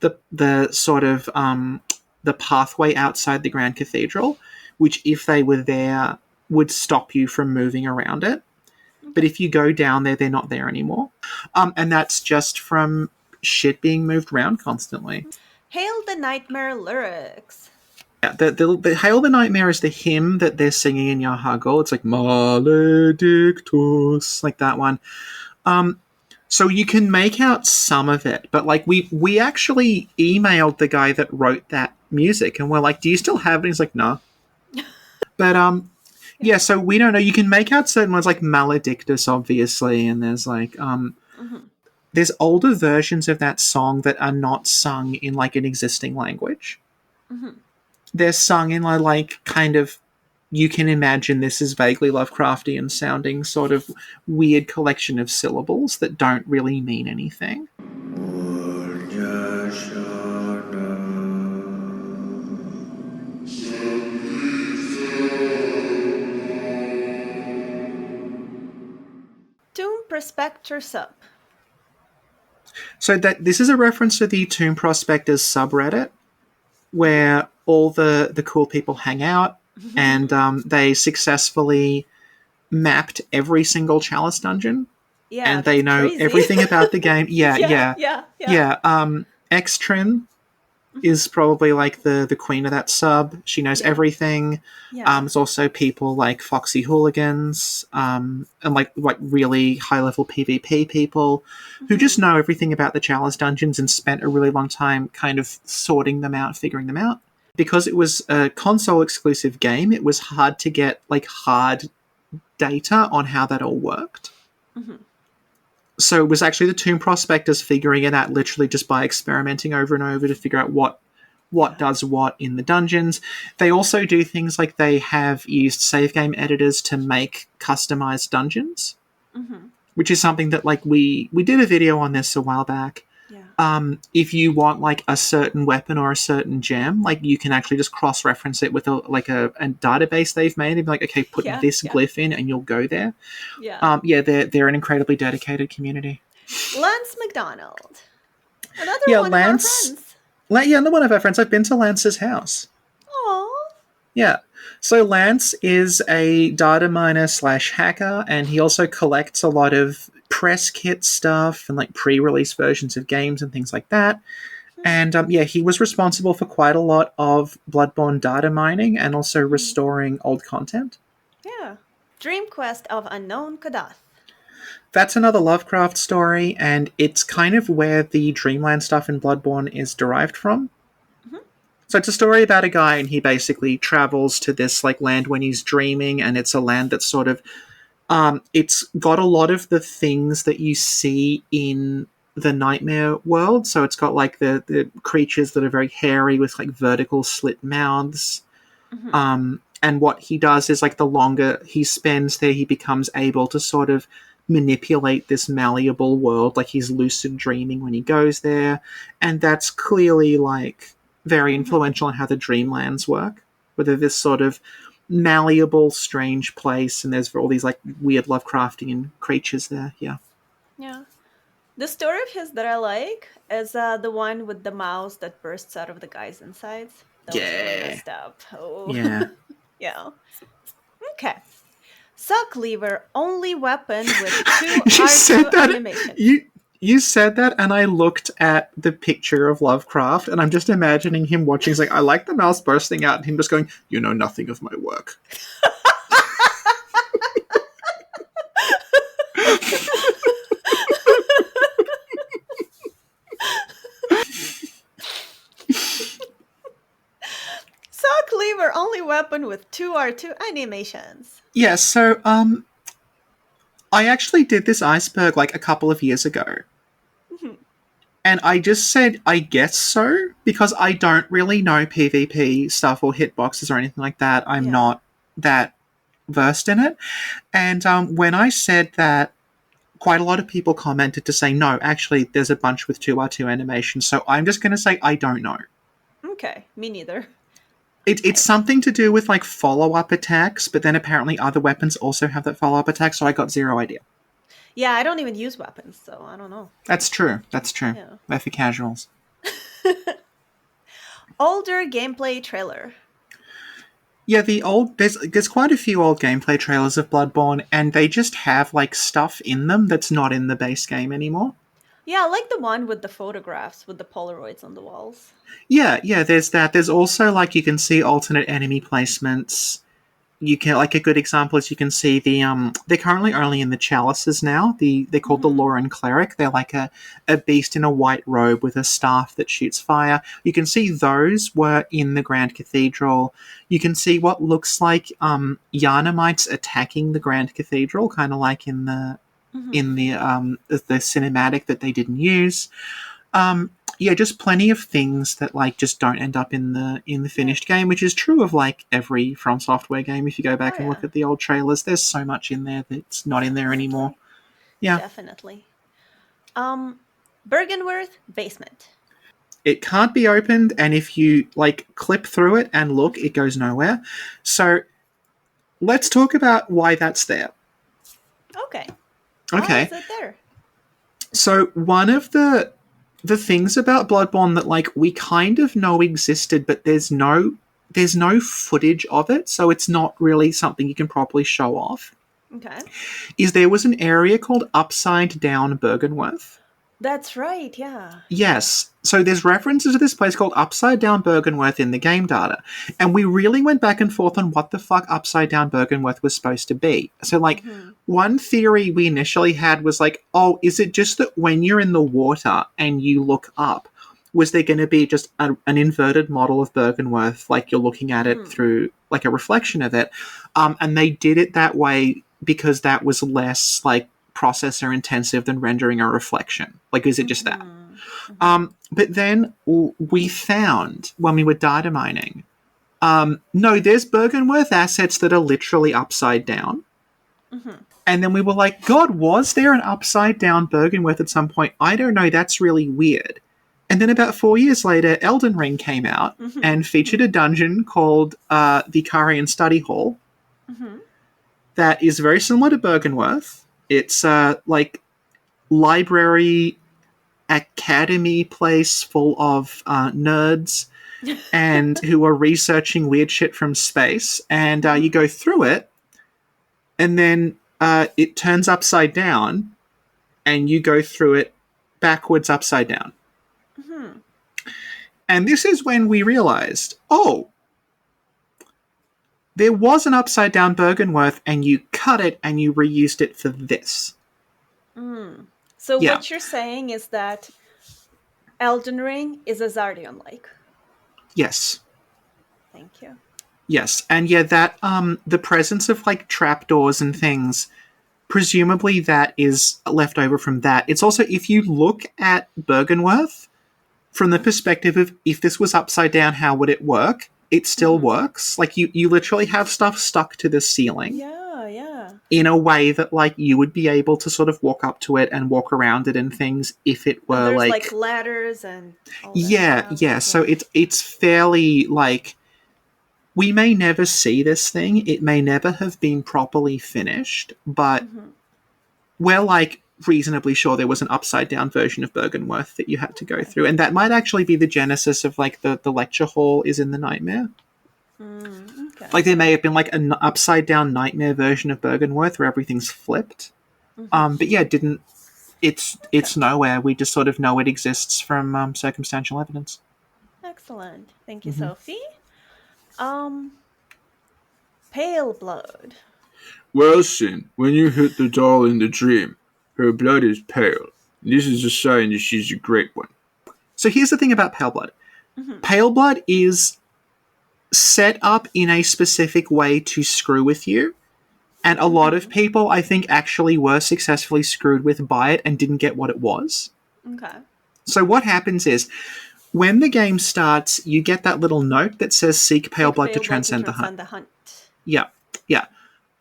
the sort of the pathway outside the Grand Cathedral, which if they were there would stop you from moving around it. But Okay. if you go down there, they're not there anymore, and that's just from shit being moved around constantly. Hail the Nightmare lyrics. Yeah, the Hail the Nightmare is the hymn that they're singing in Yahagul. It's like Maledictus, like that one. Um, so you can make out some of it, but like we actually emailed the guy that wrote that music, and we're like, "Do you still have it?" He's like, "No." But Yeah, so we don't know. You can make out certain ones like Maledictus, obviously, and Hmm. there's older versions of that song that are not sung in like an existing language. Hmm. They're sung in like kind of, you can imagine this is vaguely Lovecraftian sounding sort of weird collection of syllables that don't really mean anything. Tomb Prospector Sub. So that this is a reference to the Tomb Prospectors subreddit, Hmm. where all the cool people hang out, and they successfully mapped every single Chalice dungeon, Yeah, and they that's know crazy. everything about the game. Yeah, Yeah, yeah, yeah, yeah. yeah. Extrin Hmm. is probably like the queen of that sub. She knows Yeah, everything. yeah. There's also people like Foxy Hooligans, and like really high level PvP people who just Hmm. know everything about the Chalice dungeons and spent a really long time kind of sorting them out, figuring them out. Because it was a console exclusive game, it was hard to get like hard data on how that all worked. Hmm. So it was actually the Tomb Prospectors figuring it out literally just by experimenting over and over to figure out what Yeah. does what in the dungeons. They also do things like they have used save game editors to make customized dungeons, Hmm. which is something that like we did a video on this a while back. Yeah. If you want like a certain weapon or a certain gem, like you can actually just cross-reference it with a database they've made and be like, okay, put Yeah, this yeah, glyph in and you'll go there. yeah. Yeah, they're an incredibly dedicated community. Lance McDonald. Another Yeah, one of our Lance. friends. Yeah, another one of our friends. I've been to Lance's house. Oh. Yeah. So Lance is a data miner slash hacker, and he also collects a lot of press kit stuff and like pre-release versions of games and things like that. And yeah, he was responsible for quite a lot of Bloodborne data mining and also Mm-hmm. restoring old content. Yeah. Dream Quest of Unknown Kadath. That's another Lovecraft story, and it's kind of where the Dreamland stuff in Bloodborne is derived from. Hmm. So it's a story about a guy, and he basically travels to this like land when he's dreaming, and it's a land that's sort of it's got a lot of the things that you see in the nightmare world. So it's got like the creatures that are very hairy with like vertical slit mouths. Hmm. And what he does is like the longer he spends there, he becomes able to sort of manipulate this malleable world. Like he's lucid dreaming when he goes there, and that's clearly like very Hmm. influential on how the dreamlands work. Whether this sort of malleable, strange place, and there's all these like weird Lovecraftian creatures there. Yeah, Yeah. The story of his that I like is the one with the mouse that bursts out of the guy's insides. That was really yeah, messed up. Oh. yeah. Yeah. Okay. Suck lever, only weapon with two You R2 said that. animations. You said that, and I looked at the picture of Lovecraft, and I'm just imagining him watching. He's like, I like the mouse bursting out, and him just going, "You know nothing of my work." Suck lever, only weapon with two R2 animations. Yeah. So, I actually did this iceberg like a couple of years ago, Mhm. and I just said, I guess so, because I don't really know PvP stuff or hitboxes or anything like that. I'm Yeah. not that versed in it. And when I said that, quite a lot of people commented to say, no, actually, there's a bunch with 2R2 animations. So I'm just going to say, I don't know. Okay, me neither. It's something to do with like follow up attacks, but then apparently other weapons also have that follow up attack, so I got zero idea. Yeah, I don't even use weapons, so I don't know. That's true. That's true. Yeah. They're for casuals. Older gameplay trailer. Yeah, there's quite a few old gameplay trailers of Bloodborne, and they just have like stuff in them that's not in the base game anymore. Yeah, I like the one with the photographs with the Polaroids on the walls. Yeah, there's that. There's also like you can see alternate enemy placements. you can, like, a good example is you can see they're currently only in the chalices now. They're called the Mm-hmm. Lauren Cleric. They're like a beast in a white robe with a staff that shoots fire. You can see those were in the Grand Cathedral. You can see what looks like Yharnamites attacking the Grand Cathedral, kind of like in Mm-hmm. the cinematic that they didn't use. Yeah, just plenty of things that like just don't end up in the Yeah. finished game, which is true of like every From Software game. If you go Oh back and look yeah. at the old trailers, there's so much in there that's not in there anymore. Definitely. Yeah, Definitely. Um, Bergenworth basement. it can't be opened, and if you like clip through it and look, it goes nowhere. So let's talk about why that's there. Okay. Why Okay, is it there? so one of the things about Bloodborne that like we kind of know existed, but there's no footage of it, so it's not really something you can properly show off. Okay. Is there was an area called Upside Down Bergenworth. That's right. Yeah. Yes. So there's references to this place called Upside Down Bergenworth in the game data. And we really went back and forth on what the fuck Upside Down Bergenworth was supposed to be. So, like, Mm-hmm. one theory we initially had was like, oh, is it just that when you're in the water and you look up, was there going to be just an inverted model of Bergenworth, like you're looking at it Mm-hmm. through, like, a reflection of it? And they did it that way because that was less, like, processor intensive than rendering a reflection. Like, is it just that? Mm-hmm. Mm-hmm. But then we found when we were data mining, no, there's Bergenworth assets that are literally upside down. Mm-hmm. And then we were like, God, was there an upside down Bergenworth at some point? I don't know. That's really weird. And then about 4 years later, Elden Ring came out Mm-hmm. and featured a dungeon called the Karian Study Hall Mm-hmm. that is very similar to Bergenworth. It's like library academy place full of nerds and who are researching weird shit from space. And you Mm-hmm. go through it, and then it turns upside down, and you go through it backwards upside down. Mm-hmm. And this is when we realized, oh, there was an upside down Bergenworth, and you cut it and you reused it for this. Mm. So Yeah. what you're saying is that Elden Ring is a Zardion like. Yes. Thank you. Yes. And yeah, that the presence of like trapdoors and things, presumably that is left over from that. It's also, if you look at Bergenworth from the perspective of if this was upside down, how would it work? It still Mm-hmm. works. Like you literally have stuff stuck to the ceiling Yeah, yeah. in a way that like you would be able to sort of walk up to it and walk around it and things if it And were there's like like, ladders and all that yeah, stuff. yeah. So Yeah. it's fairly like, we may never see this thing. It may never have been properly finished, but Mm-hmm. we're like reasonably sure there was an upside down version of Bergenworth that you had to go Okay. through. And that might actually be the genesis of like the lecture hall is in the nightmare. Okay. Like there may have been like an upside down nightmare version of Bergenworth where everything's flipped. Mm-hmm. But yeah, it didn't. Okay. It's nowhere. We just sort of know it exists from circumstantial evidence. Excellent. Thank you, Mm-hmm. Sophie. Um, Pale Blood. Well, Sin, when you hit the doll in the dream, her blood is pale. This is a sign that she's a great one. So here's the thing about Pale Blood. Mm-hmm. Pale Blood is set up in a specific way to screw with you. And a lot of people, I think, actually were successfully screwed with by it and didn't get what it was. Okay. So what happens is, when the game starts, you get that little note that says "Seek Pale Blood to transcend the hunt." the hunt. Yeah, yeah.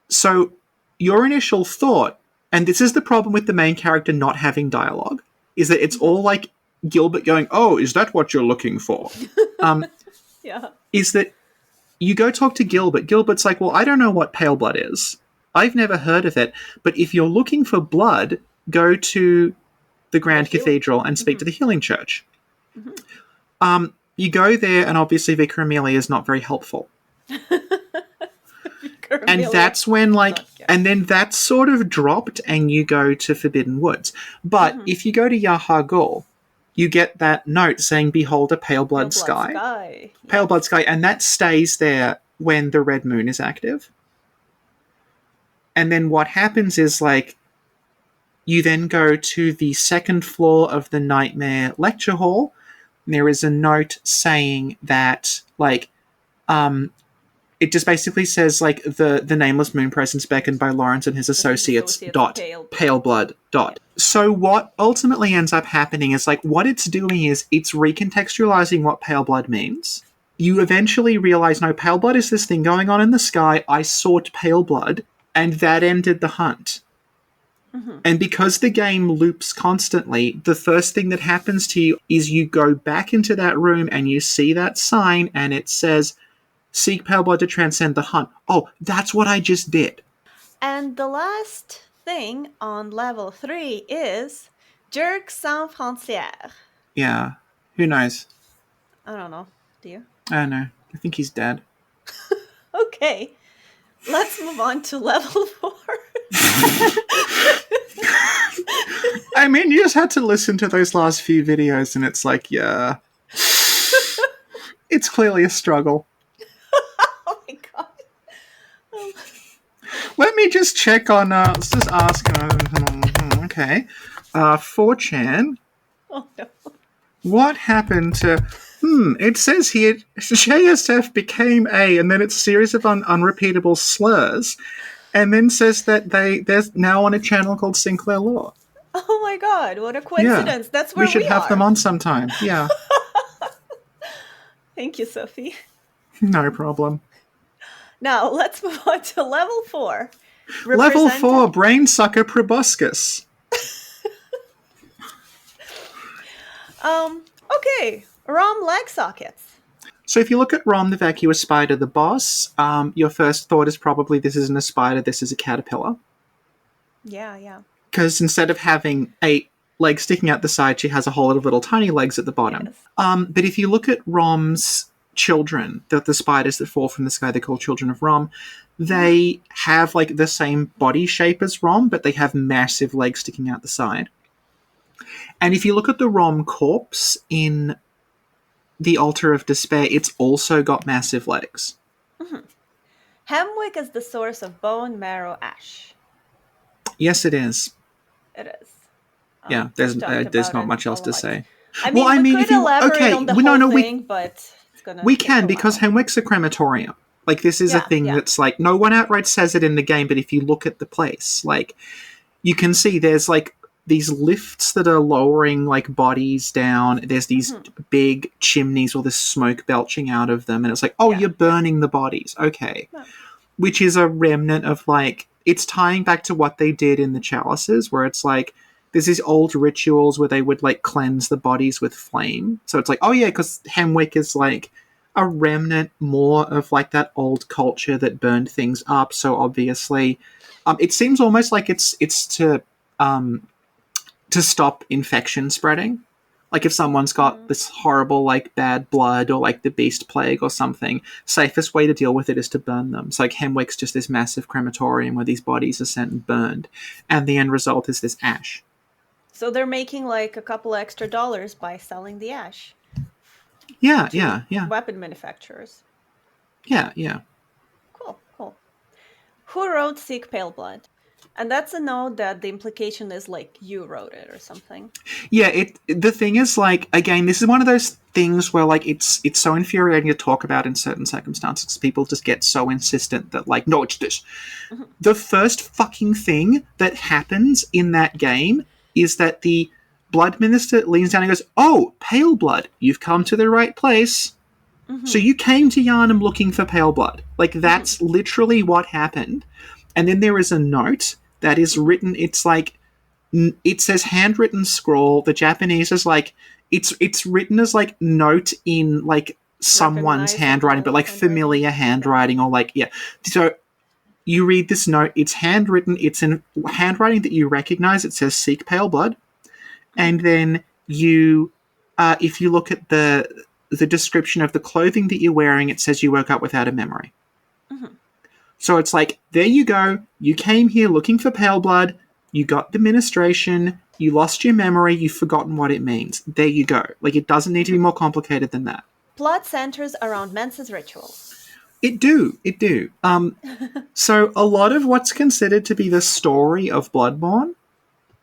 So your initial thought, and this is the problem with the main character not having dialogue, is that it's all like Gilbert going, "Oh, is that what you're looking for?" Yeah. Is that you go talk to Gilbert. Gilbert's like, "Well, I don't know what Pale Blood is. I've never heard of it. But if you're looking for blood, go to the Grand Cathedral and speak to the Healing Church." You go there, and obviously Vicar Amelia is not very helpful. And that's when, like, and then that's sort of dropped, and you go to Forbidden Woods. But if you go to Yahar, you get that note saying, "Behold a pale blood sky." Pale blood sky, and that stays there when the red moon is active. And then what happens is, like, you then go to the second floor of the Nightmare Lecture Hall. And there is a note saying that, like, it just basically says, like, the nameless moon presence beckoned by Lawrence and his associates, dot, pale blood, dot. Yeah. So what ultimately ends up happening is, like, what it's doing is it's recontextualizing what pale blood means. You eventually realize, no, pale blood is this thing going on in the sky. I sought pale blood, and that ended the hunt. Mm-hmm. And because the game loops constantly, the first thing that happens to you is you go back into that room and you see that sign and it says, seek pale blood to transcend the hunt. Oh, that's what I just did. And the last thing on level 3 is Jerk Sans Frontières. Yeah. Who knows? I don't know. Do you? I don't know. I think he's dead. Okay. Let's move on to level 4. I mean, you just had to listen to those last few videos and it's like, yeah. It's clearly a struggle. Oh my god. Let me just check on, let's just ask, okay. 4chan. Oh no. What happened to... it says here, JSF became A, and then it's a series of unrepeatable slurs, and then says that they're now on a channel called Sinclair Law. Oh my god, what a coincidence. Yeah. That's where we should have are. them on sometime. Yeah. Thank you, Sophie. No problem. Now, let's move on to level 4. Level 4, Brainsucker Proboscis. Okay, ROM leg sockets. So if you look at Rom the Vacuous Spider, the boss, your first thought is probably this isn't a spider, this is a caterpillar. Yeah. Because instead of having 8 legs sticking out the side, she has a whole lot of little tiny legs at the bottom. Yes. But if you look at Rom's children, the spiders that fall from the sky, they're called Children of Rom, they have, like, the same body shape as Rom, but they have massive legs sticking out the side. And if you look at the Rom corpse in the Altar of Despair, it's also got massive legs. Mm-hmm. Hemwick is the source of bone marrow ash. Yes, it is. It is. Yeah, there's not much else to say. I mean, we could elaborate on the whole thing, but it's gonna we take can, a because while. Hemwick's a crematorium. Like, this is a thing that's, like, no one outright says it in the game, but if you look at the place, like, you can see there's, like, these lifts that are lowering, like, bodies down. There's these big chimneys or this smoke belching out of them, and it's like, you're burning the bodies. Okay. Yeah. Which is a remnant of, like, it's tying back to what they did in the chalices, where it's like, there's these old rituals where they would, like, cleanse the bodies with flame. So it's like, because Hemwick is, like, a remnant more of, like, that old culture that burned things up. So obviously, it seems almost like it's to stop infection spreading. Like, if someone's got this horrible, like, bad blood or, like, the beast plague or something, safest way to deal with it is to burn them. So, like, Hemwick's just this massive crematorium where these bodies are sent and burned, and the end result is this ash. So they're making, like, a couple extra dollars by selling the ash. Yeah. Weapon manufacturers. Yeah. Cool. Who wrote Seek Pale Blood? And that's a note that the implication is, like, you wrote it or something. Yeah, the thing is, like, again, this is one of those things where, like, it's so infuriating to talk about in certain circumstances. People just get so insistent that, like, no, it's this. Mm-hmm. The first fucking thing that happens in that game is that the blood minister leans down and goes, "Oh, pale blood, you've come to the right place." Mm-hmm. So you came to Yharnam looking for pale blood. Like, that's literally what happened. And then there is a note that is written, it's like, it says handwritten scroll. The Japanese is like, it's written as, like, note in, like, someone's handwriting, but, like, familiar handwriting, or, like, yeah. So you read this note, it's handwritten, it's in handwriting that you recognize, it says seek pale blood. And then you, if you look at the description of the clothing that you're wearing, it says you woke up without a memory. Mm-hmm. So it's like, there you go. You came here looking for pale blood. You got the ministration. You lost your memory. You've forgotten what it means. There you go. Like, it doesn't need to be more complicated than that. Plot centers around Mensa's ritual. It do. So a lot of what's considered to be the story of Bloodborne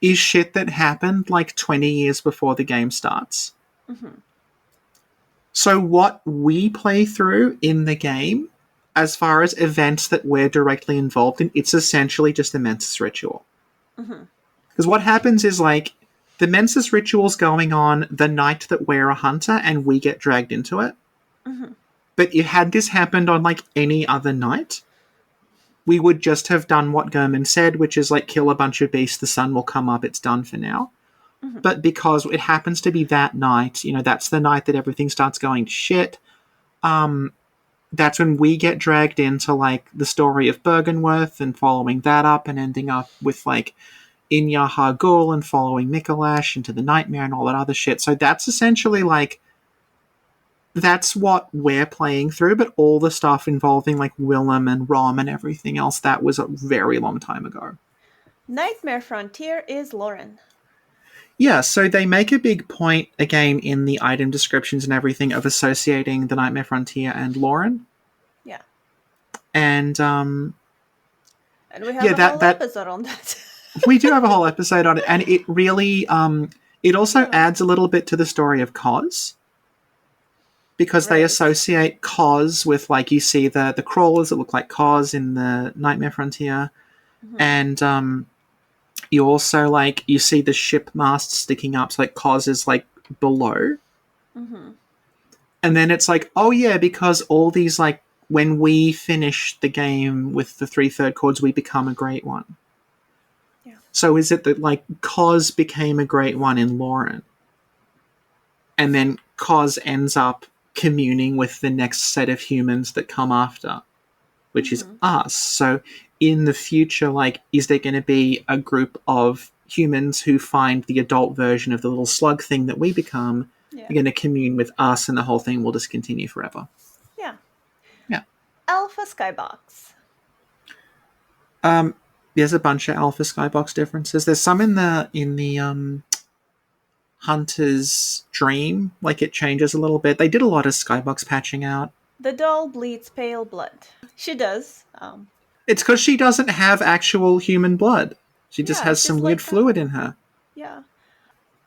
is shit that happened like 20 years before the game starts. Mm-hmm. So what we play through in the game, as far as events that we're directly involved in, it's essentially just the Mensis ritual. Mm-hmm. Because what happens is like the Mensis ritual's going on the night that we're a hunter and we get dragged into it. Mm-hmm. But if had this happened on like any other night, we would just have done what Gurman said, which is like kill a bunch of beasts, the sun will come up, it's done for now. Mm-hmm. But because it happens to be that night, that's the night that everything starts going to shit. That's when we get dragged into like the story of Bergenworth and following that up and ending up with like Inya Hargul and following Mikolash into the Nightmare and all that other shit. So that's essentially like that's what we're playing through, but all the stuff involving like Willem and Rom and everything else, that was a very long time ago. Nightmare Frontier is Lauren. Yeah, so they make a big point, again, in the item descriptions and everything, of associating the Nightmare Frontier and Lauren. Yeah. And, And we have a whole episode on that. We do have a whole episode on it, and it really, it also adds a little bit to the story of Kos. Because they associate Kos with, like, you see the crawlers that look like Kos in the Nightmare Frontier. Mm-hmm. And you also, like, you see the ship mast sticking up, so, like, Kos is, like, below. Mm-hmm. And then it's like, oh, yeah, because all these, like, when we finish the game with the 3/3 chords, we become a Great One. Yeah. So is it that, like, Kos became a Great One in Lauren? And then Kos ends up communing with the next set of humans that come after, which is us. So in the future, like, is there going to be a group of humans who find the adult version of the little slug thing that we become? Yeah. They're going to commune with us, and the whole thing will just continue forever. Yeah. Yeah. Alpha Skybox. There's a bunch of Alpha Skybox differences. There's some in the Hunter's Dream, like it changes a little bit. They did a lot of Skybox patching out. The doll bleeds pale blood. She does. It's because she doesn't have actual human blood. She just has some weird fluid in her. Yeah.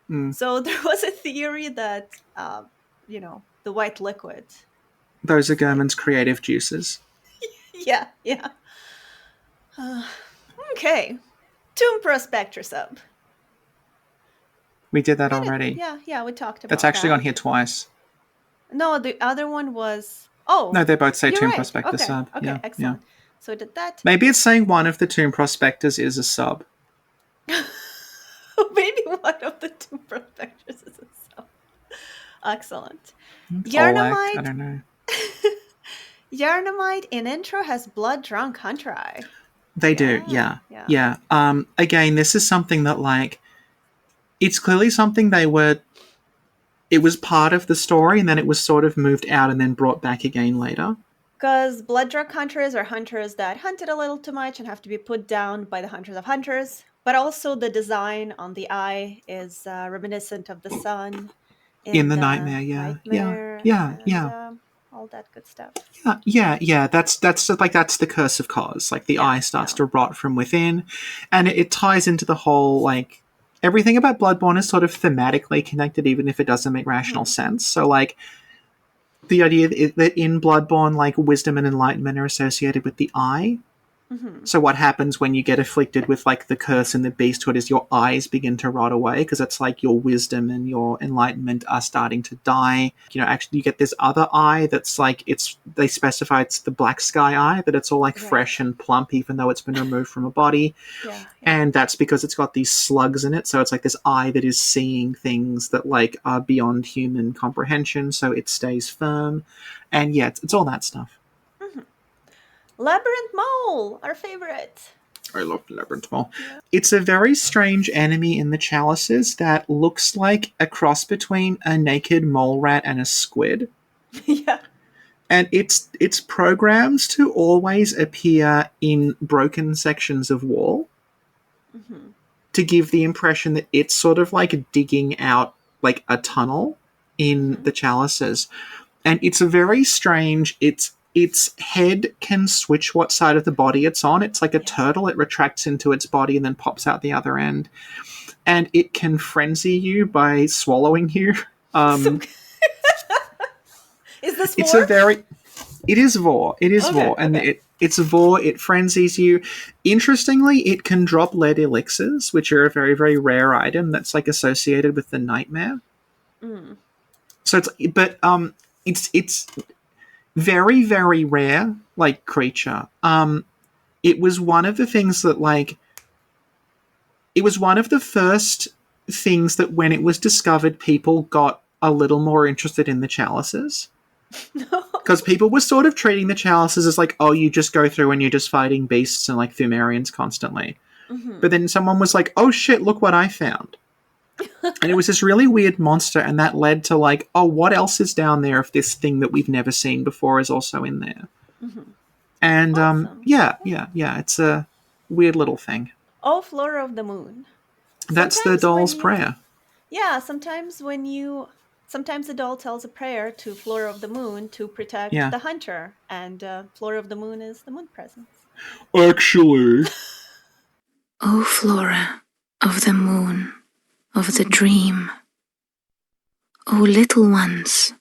Mm. So there was a theory that, the white liquid. Those are Gurman's creative juices. Yeah. Okay. Tomb Prospector sub. We did that already. Yeah, we talked about that. That's actually on here twice. No, the other one was... Oh! No, they both say Tomb right. Prospector sub. Okay, yeah, excellent. Yeah. So we did that. Maybe it's saying one of the Tomb Prospectors is a sub. Maybe one of the Tomb Prospectors is a sub. Excellent. Yharnamite. I don't know. Yharnamite in intro has blood drunk hunter eye. They do, yeah. Again, this is something that, like, it's clearly something it was part of the story, and then it was sort of moved out and then brought back again later. Because blood drunk hunters are hunters that hunted a little too much and have to be put down by the hunters of hunters. But also the design on the eye is reminiscent of the sun. In the Nightmare, yeah. All that good stuff. Yeah. That's the curse of Kos. Like, the eye starts to rot from within, and it ties into the whole, like, everything about Bloodborne is sort of thematically connected, even if it doesn't make rational sense. So, like, the idea that in Bloodborne, like, wisdom and enlightenment are associated with the eye. Mm-hmm. So what happens when you get afflicted with, like, the curse and the beasthood is your eyes begin to rot away, because it's like your wisdom and your enlightenment are starting to die. Actually, you get this other eye that's like, they specify it's the black sky eye, that it's all like fresh and plump, even though it's been removed from a body. Yeah. And that's because it's got these slugs in it. So it's like this eye that is seeing things that, like, are beyond human comprehension. So it stays firm. And yeah, it's all that stuff. Labyrinth Mole, our favorite. I love Labyrinth Mole. Yeah. It's a very strange enemy in the chalices that looks like a cross between a naked mole rat and a squid. Yeah. And it's programmed to always appear in broken sections of wall to give the impression that it's sort of like digging out, like, a tunnel in the chalices. And it's a very strange... its head can switch what side of the body it's on. It's like a turtle. It retracts into its body and then pops out the other end. And it can frenzy you by swallowing you. Is this It's more? It is Vor. It is Vor. And it's Vor. It frenzies you. Interestingly, it can drop lead elixirs, which are a very, very rare item that's like associated with the nightmare. So it's very, very rare, like, creature. It was one of the things that, like, it was one of the first things that when it was discovered, people got a little more interested in the chalices. Because people were sort of treating the chalices as like, oh, you just go through and you're just fighting beasts and like Fumarians constantly. But then someone was like, oh shit, look what I found. And it was this really weird monster, and that led to like, oh, what else is down there if this thing that we've never seen before is also in there? And Awesome. yeah, it's a weird little thing. Oh, Flora of the Moon. That's the doll's prayer. Yeah, sometimes the doll tells a prayer to Flora of the Moon to protect the hunter, and Flora of the Moon is the moon presence. Actually. O Flora of the moon, of the dream, O little ones,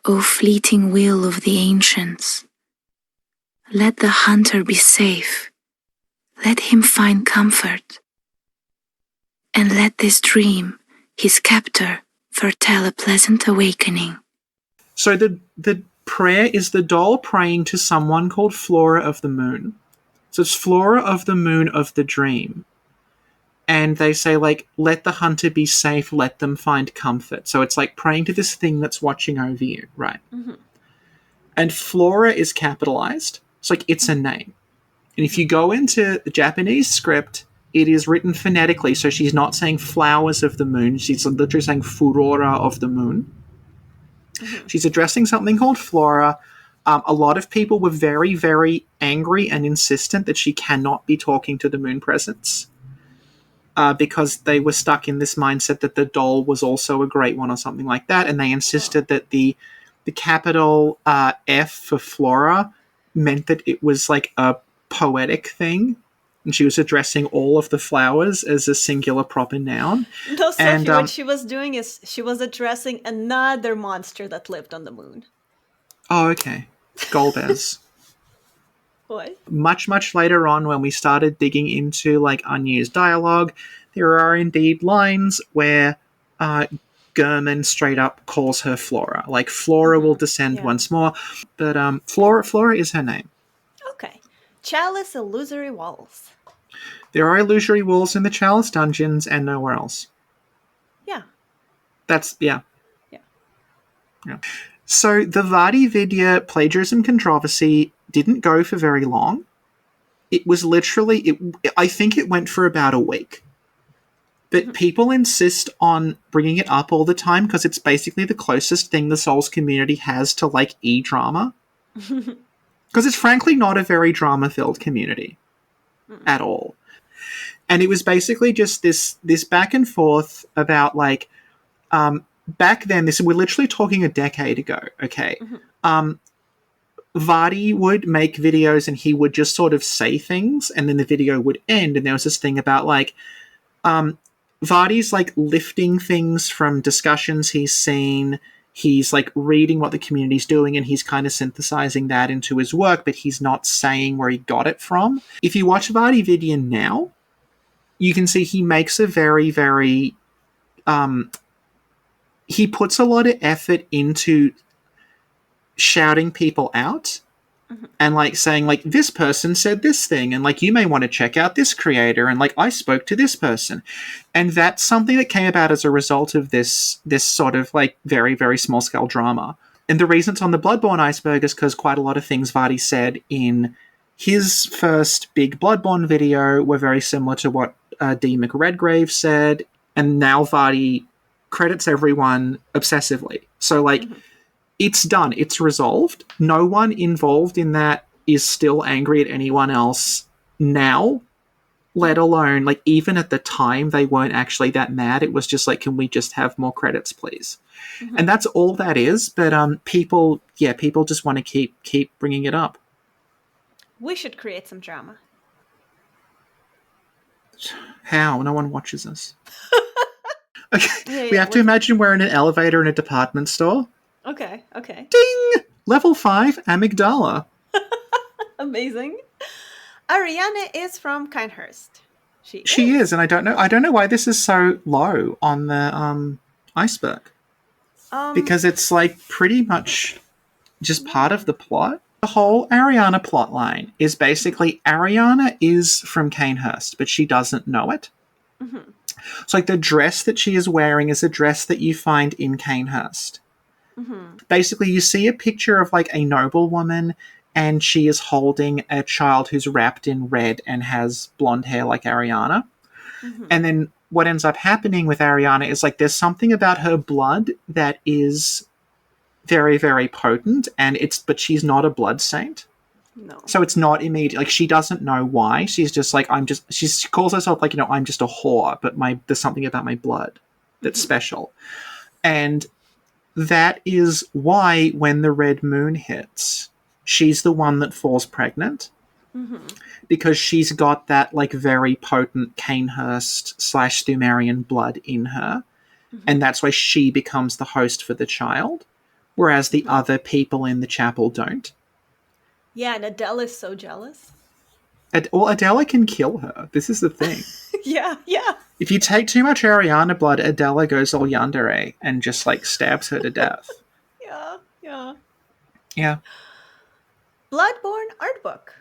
O fleeting will of the ancients, let the hunter be safe, let him find comfort, and let this dream, his captor, foretell a pleasant awakening. So the prayer is the doll praying to someone called Flora of the Moon. So it's Flora of the Moon of the dream. And they say, like, let the hunter be safe, let them find comfort. So it's like praying to this thing that's watching over you, right? And Flora is capitalized. It's like, it's a name. And if you go into the Japanese script, it is written phonetically, so she's not saying flowers of the moon, she's literally saying furora of the moon. She's addressing something called Flora. A lot of people were very, very angry and insistent that she cannot be talking to the moon presence. Because they were stuck in this mindset that the doll was also a great one or something like that, and they insisted that the capital F for Flora meant that it was like a poetic thing, and she was addressing all of the flowers as a singular proper noun. No, Sophie, what she was doing is she was addressing another monster that lived on the moon. Oh, okay. Golbez. What? Much, much later on, when we started digging into like unused dialogue, there are indeed lines where Gurman straight up calls her Flora. Like, Flora will descend once more, but Flora is her name. Okay. Chalice Illusory Walls. There are illusory walls in the Chalice dungeons and nowhere else. Yeah. Yeah. So the Vadi Vidya plagiarism controversy didn't go for very long. It was literally, I think it went for about a week. But people insist on bringing it up all the time because it's basically the closest thing the Souls community has to, like, e-drama. Because it's frankly not a very drama-filled community at all. And it was basically just this back and forth about, like, back then, we're literally talking a decade ago, okay? Vardy would make videos and he would just sort of say things, and then the video would end, and there was this thing about, like, Vardy's, like, lifting things from discussions he's seen. He's, like, reading what the community's doing, and he's kind of synthesizing that into his work, but he's not saying where he got it from. If you watch Vardy video now, you can see he makes a very, very... he puts a lot of effort into shouting people out and, like, saying, like, this person said this thing, and, like, you may want to check out this creator, and, like, I spoke to this person. And that's something that came about as a result of this sort of, like, very, very small-scale drama. And the reason it's on the Bloodborne Iceberg is because quite a lot of things Vardy said in his first big Bloodborne video were very similar to what D. McRedgrave said, and now Vardy credits everyone obsessively. So, like, it's done. It's resolved. No one involved in that is still angry at anyone else now. let alone, like, even at the time, they weren't actually that mad. It was just like, can we just have more credits, please? Mhm. And that's all that is, but people just want to keep bringing it up. We should create some drama. How? No one watches us. Okay, Yeah, we yeah. have to imagine we're in an elevator in a department store. Okay, okay. Ding! Level 5, amygdala. Amazing. Ariana is from Kinehurst. She She is. is, and I don't know why this is so low on the iceberg. Um, Because it's like pretty much just part yeah. of the plot. The whole Ariana plotline is basically Ariana is from Canehurst, but she doesn't know it. Mhm. So, like, the dress that she is wearing is a dress that you find in Canehurst. Mhm. Basically, you see a picture of like a noblewoman, and she is holding a child who's wrapped in red and has blonde hair like Ariana. Mhm. And then what ends up happening with Ariana is like there's something about her blood that is very, very potent, but she's not a blood saint. No. So it's not immediate. Like, she doesn't know why. She's just like, she calls herself like, I'm just a whore, but there's something about my blood that's Mhm. special. And that is why when the red moon hits, she's the one that falls pregnant, Mhm. because she's got that like very potent Canehurst / Thumerian blood in her. And Mhm. that's why she becomes the host for the child, whereas the Mhm. other people in the chapel don't. Yeah, and Adele is so jealous. Well, Adela can kill her. This is the thing. Yeah, yeah. If you take too much Ariana blood, Adela goes all yandere and just like stabs her to death. Yeah, yeah. Yeah. Bloodborne art book.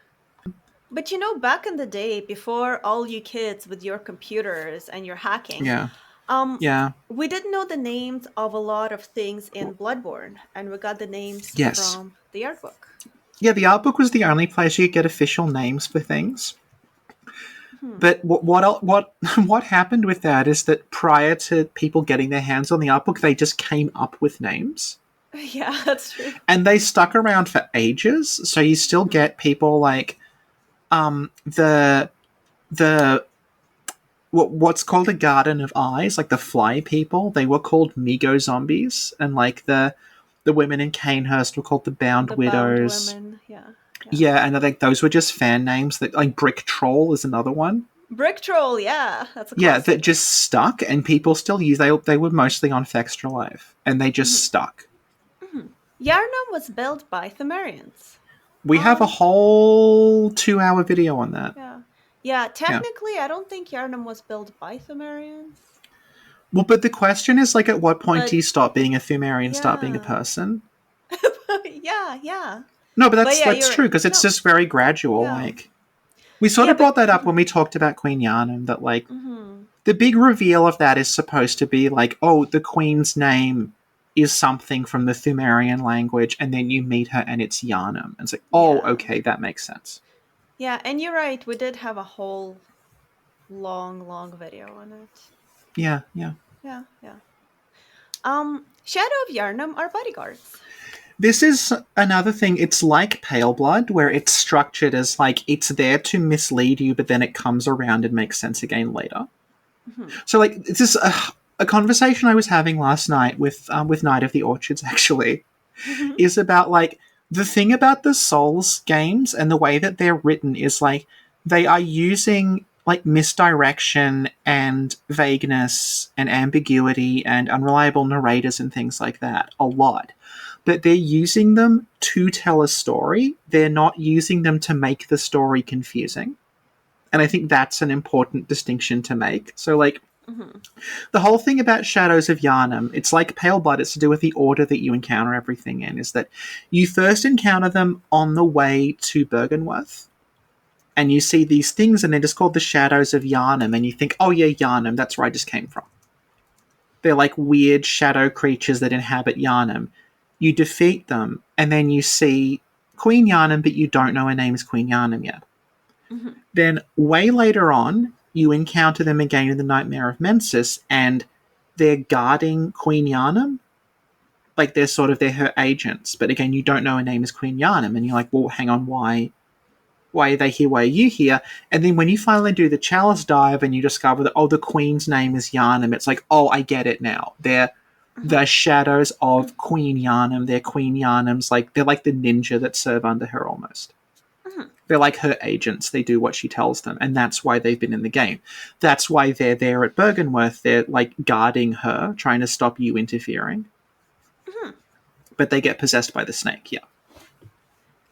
But back in the day, before all you kids with your computers and your hacking, Yeah. um, Yeah. we didn't know the names of a lot of things in Bloodborne, and we got the names Yes. from the art book. Yeah, the art book was the only place you could get official names for things. Hmm. But what happened with that is that prior to people getting their hands on the art book, they just came up with names. Yeah, that's true. And they stuck around for ages. So you still Mhm. get people like the what's called a Garden of Eyes, like the fly people. They were called Migo zombies, and like the women in Canehurst were called the Bound The bound Widows. women. Yeah, yeah. Yeah, and I think those were just fan names. That like Brick Troll is another one. Brick Troll. Yeah, that's a Yeah, that classic. just stuck, and people still use. They were mostly on Fextra Life, and they just Mhm. stuck. Mhm. Yharnam was built by Thumerians. We have a Um, whole 2-hour video on that. yeah. Yeah, Yeah. technically, I don't think Yharnam was built by Thumerians. Well, but the question is like, at what point do But you stop being a Thumerian, start being a yeah. person? Yeah, yeah. No, but But yeah, that's you're true because it's no. just very gradual. Yeah. Like, we sort Yeah, of but brought that up when we talked about Queen Yharnam. That like mhm. the big reveal of that is supposed to be like, oh, the Queen's name is something from the Thumerian language, and then you meet her and it's Yharnam. And it's like, oh, Yeah. okay, that makes sense. Yeah, and you're right. We did have a whole long, long video on it. Yeah, yeah. Yeah, yeah. Shadow of Yharnam are bodyguards. This is another thing. It's like Pale Blood, where it's structured as like it's there to mislead you, but then it comes around and makes sense again later. Mhm. So, like, this is a conversation I was having last night with Night of the Orchards. Actually, Mhm. is about like the thing about the Souls games and the way that they're written is like they are using like misdirection and vagueness and ambiguity and unreliable narrators and things like that a lot. But they're using them to tell a story. They're not using them to make the story confusing. And I think that's an important distinction to make. So, like, Mhm. the whole thing about Shadows of Yharnam, it's like Pale Blood, it's to do with the order that you encounter everything in, is that you first encounter them on the way to Bergenworth, and you see these things, and they're just called the Shadows of Yharnam, and you think, oh yeah, Yharnam, that's where I just came from. They're like weird shadow creatures that inhabit Yharnam. You defeat them, and then you see Queen Yharnam, but you don't know her name is Queen Yharnam yet. Mhm. Then, way later on, you encounter them again in the Nightmare of Mensis, and they're guarding Queen Yharnam. Like, they're her agents. But again, you don't know her name is Queen Yharnam, and you're like, well, hang on, why why are they here? Why are you here? And then when you finally do the chalice dive and you discover that, oh, the queen's name is Yharnam, it's like, oh, I get it now. They're the shadows of Queen Yharnam. They're Queen Yharnam's, like, they're like the ninja that serve under her almost. They're like her agents. They do what she tells them, and that's why they've been in the game. That's why they're there at Bergenworth. They're, like, guarding her, trying to stop you interfering. But they get possessed by the snake, yeah.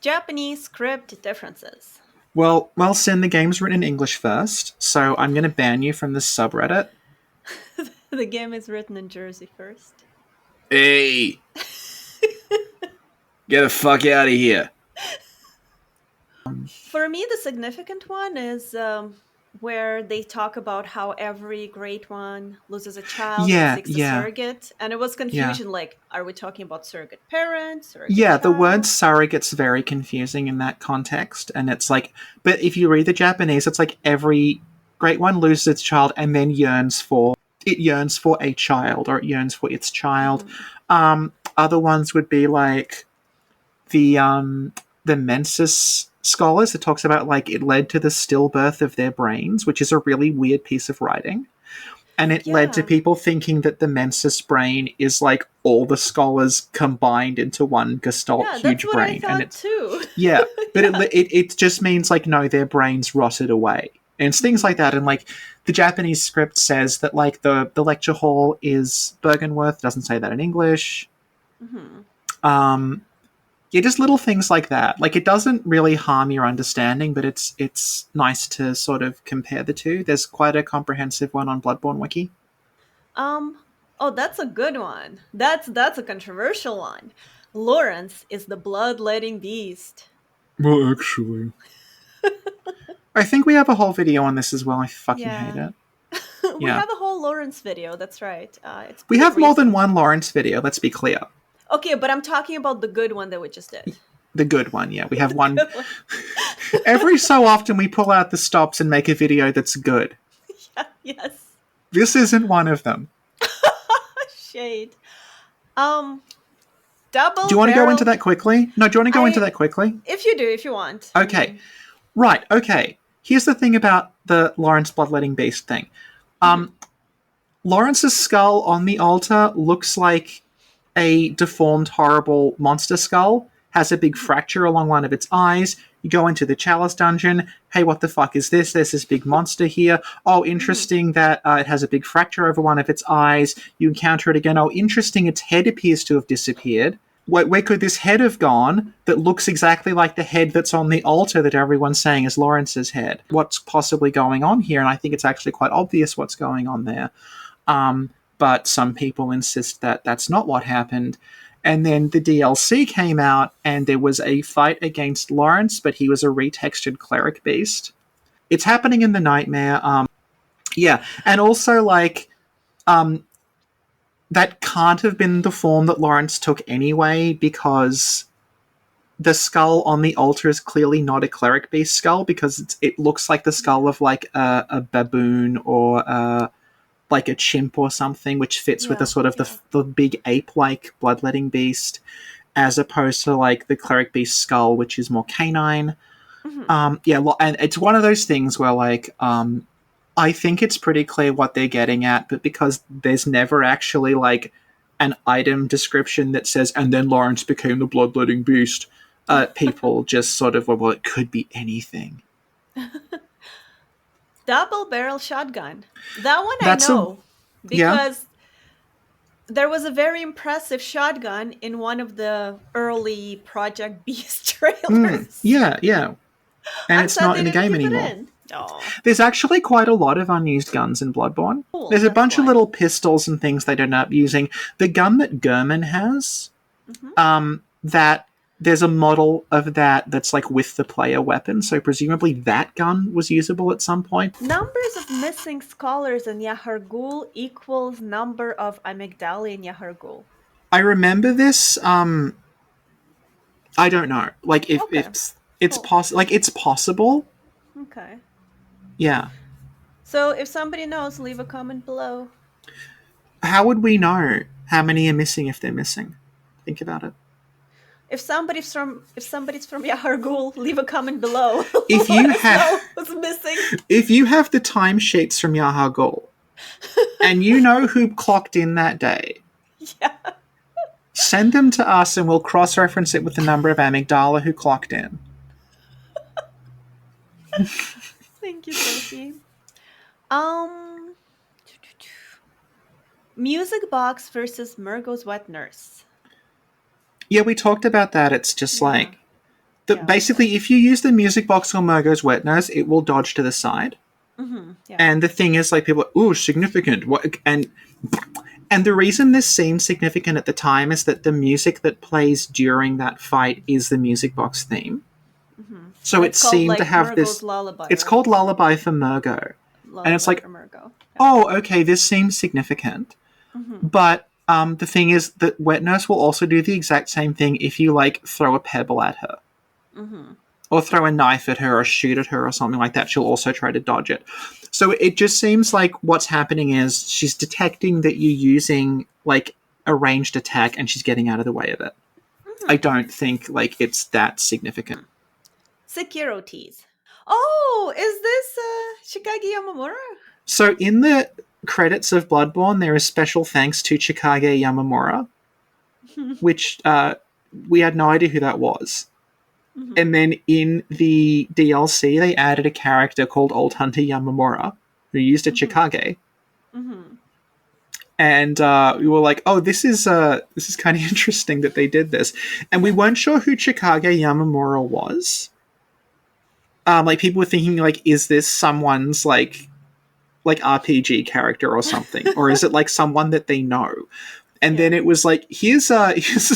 Japanese script differences. Well, Sin, the game's written in English first, so I'm going to ban you from this subreddit. The game is written in Jersey first. Hey! Get the fuck out of here. For me, the significant one is where they talk about how every great one loses a child and seeks a surrogate. And it was confusion, like, are we talking about surrogate parents? Surrogate child? The word surrogate's very confusing in that context. And it's like, but if you read the Japanese, it's like every great one loses its child and then yearns for a child, or it yearns for its child. Other ones would be like the Mensis scholars. It talks about, like, it led to the stillbirth of their brains, which is a really weird piece of writing. And it led to people thinking that the Mensis brain is, like, all the scholars combined into one Gestalt huge brain. What I thought too. But it just means, like, no, their brains rotted away. And it's things like that. And, like, the Japanese script says that, like, the lecture hall is Bergenworth. It doesn't say that in English. Just little things like that. Like, it doesn't really harm your understanding, but it's nice to sort of compare the two. There's quite a comprehensive one on Bloodborne Wiki. Oh, that's a good one. That's a controversial one. Lawrence is the bloodletting beast. Well, actually, I think we have a whole video on this as well. I fucking hate it. We have a whole Lawrence video, that's right. We have more than one Lawrence video, let's be clear. Okay, but I'm talking about the good one that we just did. The good one, yeah. We have one. Every so often we pull out the stops and make a video that's good. Yes. This isn't one of them. Shade. Double Do you want to go into that quickly? No, do you want to go into that quickly? If you do, if you want. Okay. Right, okay. Here's the thing about the Lawrence Bloodletting Beast thing. Lawrence's skull on the altar looks like a deformed, horrible monster skull, has a big fracture along one of its eyes. You go into the Chalice dungeon. Hey, what the fuck is this? There's this big monster here. Oh, interesting that it has a big fracture over one of its eyes. You encounter it again. Oh, interesting, its head appears to have disappeared. Where could this head have gone that looks exactly like the head that's on the altar that everyone's saying is Lawrence's head? What's possibly going on here? And I think it's actually quite obvious what's going on there. But some people insist that that's not what happened. And then the DLC came out, and there was a fight against Lawrence, but he was a retextured cleric beast. It's happening in the Nightmare. And also, like, that can't have been the form that Lawrence took anyway, because the skull on the altar is clearly not a cleric beast skull, because it looks like the skull of, like, a baboon or like a chimp or something, which fits with the sort of the big ape-like bloodletting beast, as opposed to, like, the cleric beast skull, which is more canine. And it's one of those things where, like, I think it's pretty clear what they're getting at, but because there's never actually, like, an item description that says, and then Lawrence became the bloodletting beast, people just sort of, well, it could be anything. Double barrel shotgun. That one I know. Because there was a very impressive shotgun in one of the early Project Beast trailers. And it's not in the game anymore. There's actually quite a lot of unused guns in Bloodborne. Cool, there's a bunch of little pistols and things they don't end up using. The gun that Gurman has, that there's a model of that's, like, with the player weapon, so presumably that gun was usable at some point. Numbers of missing scholars in Yahar'gul equals number of amygdala in Yahar'gul. I remember this. I don't know. Like, if it's possible. Like, it's possible. Okay. Yeah. So if somebody knows, leave a comment below. How would we know how many are missing if they're missing? Think about it. If somebody's from Yahargul, leave a comment below. If Let you us have know who's missing. if you have the timesheets from Yahargul and you know who clocked in that day, Yeah. send them to us and we'll cross-reference it with the number of amygdala who clocked in. Thank you, Sophie. Um, Music box versus Murgo's wet nurse. Yeah, we talked about that. It's just Yeah. like Yeah, we basically, did. if you use the music box on Murgo's wet nurse, it will dodge to the side. Yeah. And the thing is, like, people are, ooh, significant. What? And the reason this seemed significant at the time is that the music that plays during that fight is the music box theme. So And it it's called seemed to like have Murgo's this. lullaby. It's right? called Lullaby for Murgo. And it's Lullaby like, for Murgo. Yeah. oh, okay, this seems significant. But the thing is that Wet Nurse will also do the exact same thing if you, like, throw a pebble at her. Or throw a knife at her or shoot at her or something like that. She'll also try to dodge it. So it just seems like what's happening is she's detecting that you're using, like, a ranged attack and she's getting out of the way of it. I don't think, like, it's that significant. Sekiro tease. Oh, is this Shikage Yamamura? So in the credits of Bloodborne, there is special thanks to Chikage Yamamura, which we had no idea who that was. And then in the DLC, they added a character called Old Hunter Yamamura, who used a Chikage. And we were like, "Oh, this is kind of interesting that they did this." And we weren't sure who Chikage Yamamura was. Like, people were thinking, like, is this someone's like RPG character or something, or is it like someone that they know? And then it was like, here's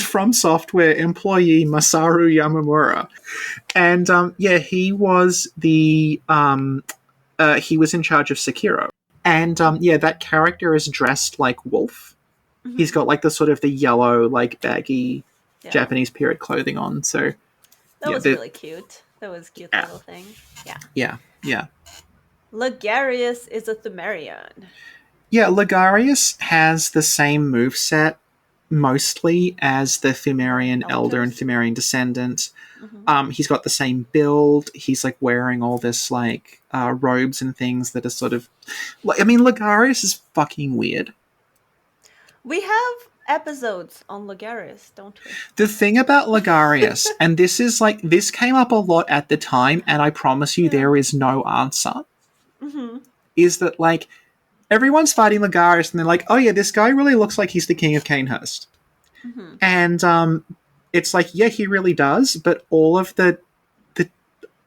From Software employee Masaru Yamamura, and he was he was in charge of Sekiro, and that character is dressed like Wolf. He's got like the sort of the yellow, like baggy Japanese period clothing on. So that was really cute. That was a cute little thing. Yeah. Logarius is a Thumerian. Yeah, Ligarius has the same moveset mostly as the Thumerian Elder and Thumerian Descendant. He's got the same build. He's like wearing all this like robes and things that are sort of. I mean, Ligarius is fucking weird. We have episodes on Logarius, don't we? The thing about Ligarius, and this came up a lot at the time, and I promise you there is no answer, is that like everyone's fighting Ligarius and they're like, oh yeah, this guy really looks like he's the king of Canehurst. And it's like, yeah, he really does, but all of the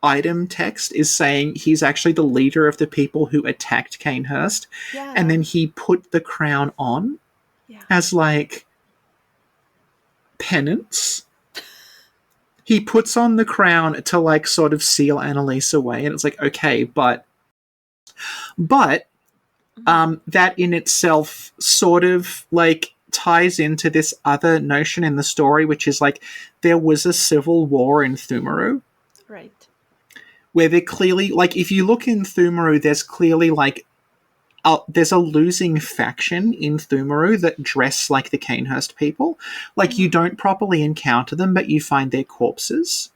item text is saying he's actually the leader of the people who attacked Canehurst. And then he put the crown on as like penance. He puts on the crown to like sort of seal Annalise away, and it's like, okay, but that in itself sort of like ties into this other notion in the story, which is like there was a civil war in Thumaru. Right. Where they're clearly, like, if you look in Thumaru, there's clearly like there's a losing faction in Thumaru that dress like the Canehurst people. Like, you don't properly encounter them, but you find their corpses.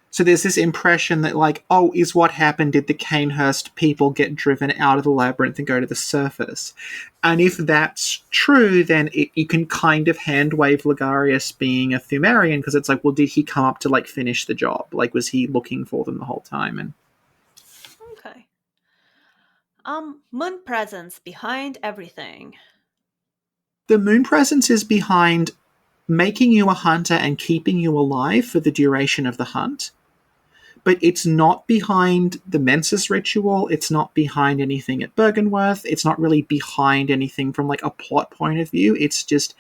So there's this impression that, like, oh, is what happened? Did the Canehurst people get driven out of the labyrinth and go to the surface? And if that's true, then you can kind of hand-wave Ligarius being a Thumerian, because it's like, well, did he come up to, like, finish the job? Like, was he looking for them the whole time? And okay. Moon presence behind everything. the moon presence is behind making you a hunter and keeping you alive for the duration of the hunt. But it's not behind the Mensis ritual, it's not behind anything at Bergenworth, it's not really behind anything from like a plot point of view, it's just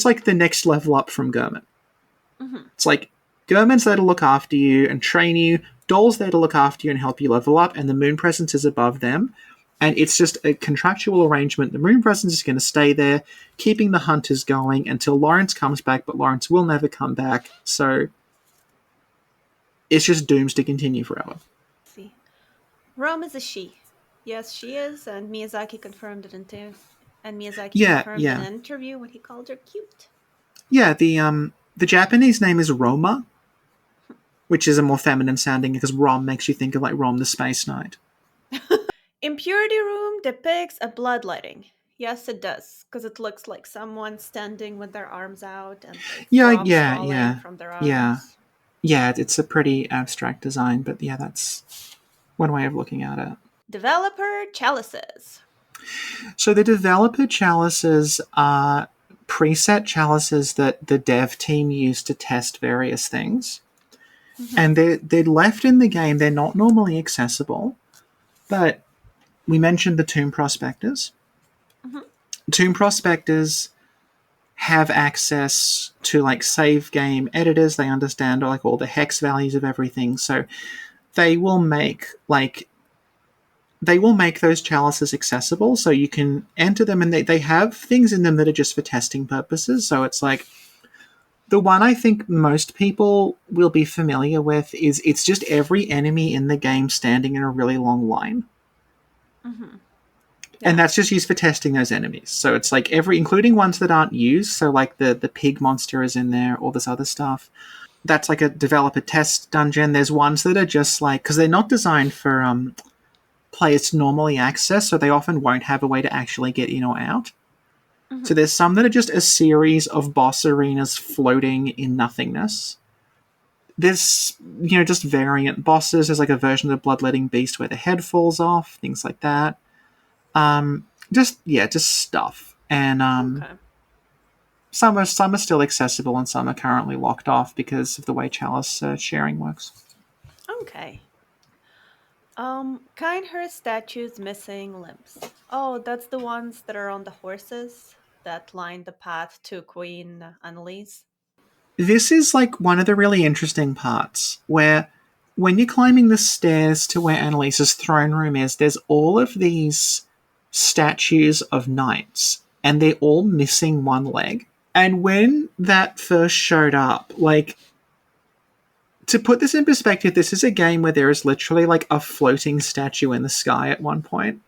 like the next level up from Gurman. It's like, Gurman's there to look after you and train you, Dol's there to look after you and help you level up, and the moon presence is above them. And it's just a contractual arrangement. The moon presence is going to stay there, keeping the hunters going until Lawrence comes back, but Lawrence will never come back, so it's just doomed to continue forever. Let's see. Rome is a she. Yes, she is, and Miyazaki confirmed it confirmed in an interview when he called her cute. Yeah, the The Japanese name is Roma, which is a more feminine sounding because Rom makes you think of like Rom the Space Knight. Impurity Room depicts a bloodletting. Yes, it does, because it looks like someone standing with their arms out and like drops falling from their arms. Yeah, it's a pretty abstract design, but yeah, that's one way of looking at it. Developer chalices. So the developer chalices are preset chalices that the dev team used to test various things. And they're left in the game. They're not normally accessible, but we mentioned the Tomb Prospectors. Tomb Prospectors have access to like save game editors. They understand like all the hex values of everything, so they will make those chalices accessible, so you can enter them, and they have things in them that are just for testing purposes. So it's like the one I think most people will be familiar with is it's just every enemy in the game standing in a really long line. And that's just used for testing those enemies. So it's like including ones that aren't used. So like the pig monster is in there, all this other stuff. That's like a developer test dungeon. There's ones that are just like, because they're not designed for players to normally access, so they often won't have a way to actually get in or out. So there's some that are just a series of boss arenas floating in nothingness. There's, just variant bosses. There's like a version of the Bloodletting Beast where the head falls off, things like that. Just stuff. And some are still accessible and some are currently locked off because of the way Chalice sharing works. Okay. Kindhurst statues missing limbs. Oh, that's the ones that are on the horses that line the path to Queen Annalise. This is like one of the really interesting parts where when you're climbing the stairs to where Annalise's throne room is, there's all of these statues of knights and they're all missing one leg. And when that first showed up, like, to put this in perspective, this is a game where there is literally like a floating statue in the sky at one point.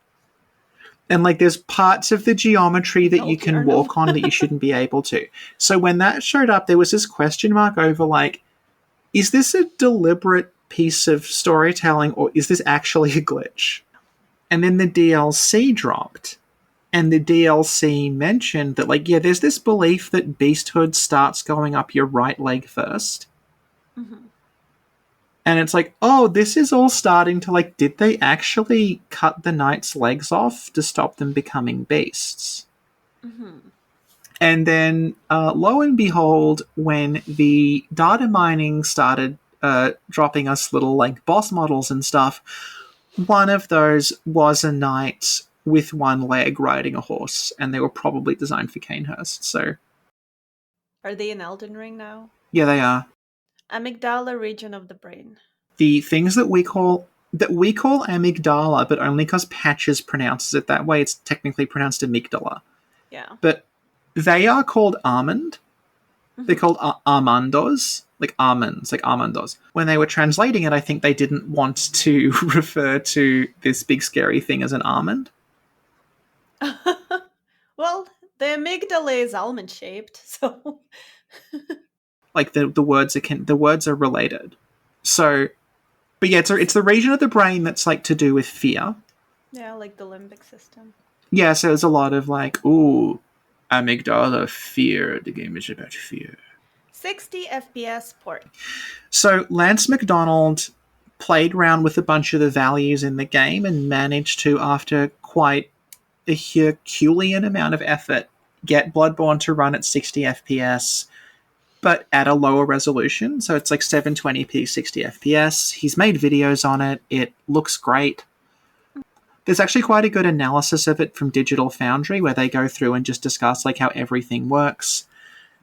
And like there's parts of the geometry that you can walk on that you shouldn't be able to. So when that showed up, there was this question mark over like, is this a deliberate piece of storytelling or is this actually a glitch? And then the DLC dropped. And the DLC mentioned that like, yeah, there's this belief that beasthood starts going up your right leg first. And it's like, oh, this is all starting to like, did they actually cut the knights' legs off to stop them becoming beasts? And then, lo and behold, when the data mining started dropping us little like boss models and stuff, one of those was a knight with one leg riding a horse, and they were probably designed for Canehurst. So, are they in Elden Ring now? Yeah, they are. Amygdala region of the brain. The things that we call amygdala, but only because Patches pronounces it that way, it's technically pronounced amygdala. Yeah. But they are called almond. They're called armandos, like almonds, like armandos. When they were translating it, I think they didn't want to refer to this big scary thing as an almond. Well, the amygdala is almond shaped, so like the words are related. So, but yeah, it's the region of the brain that's like to do with fear. Yeah, like the limbic system. Yeah, so there's a lot of like, ooh, amygdala, fear. The game is about fear. 60 FPS port. So Lance McDonald played around with a bunch of the values in the game and managed to, after quite a Herculean amount of effort, get Bloodborne to run at 60 FPS, but at a lower resolution. So it's like 720p 60 FPS. He's made videos on it. It looks great. There's actually quite a good analysis of it from Digital Foundry where they go through and just discuss like how everything works.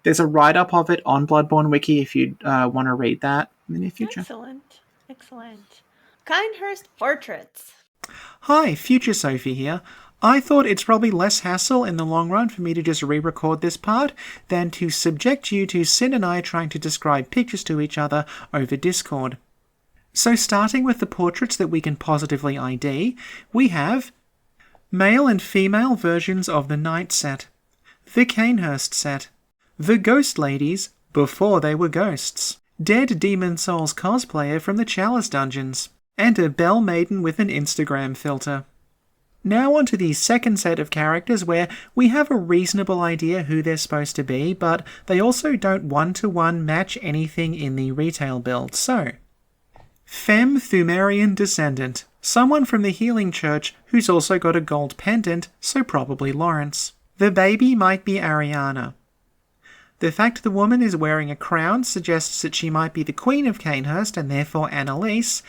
There's a write-up of it on Bloodborne Wiki if you want to read that in the near future. Excellent. Kindhurst portraits. Hi, Future Sophie here. I thought it's probably less hassle in the long run for me to just re-record this part than to subject you to Sin and I trying to describe pictures to each other over Discord. So starting with the portraits that we can positively ID, we have male and female versions of the Knight set, the Canehurst set, the Ghost Ladies, before they were ghosts, dead Demon Souls cosplayer from the Chalice Dungeons, and a Bell Maiden with an Instagram filter. Now on to the second set of characters where we have a reasonable idea who they're supposed to be, but they also don't one-to-one match anything in the retail build, so... Femme Thumerian Descendant, someone from the Healing Church who's also got a gold pendant, so probably Lawrence. The baby might be Ariana. The fact the woman is wearing a crown suggests that she might be the Queen of Canehurst and therefore Annalise,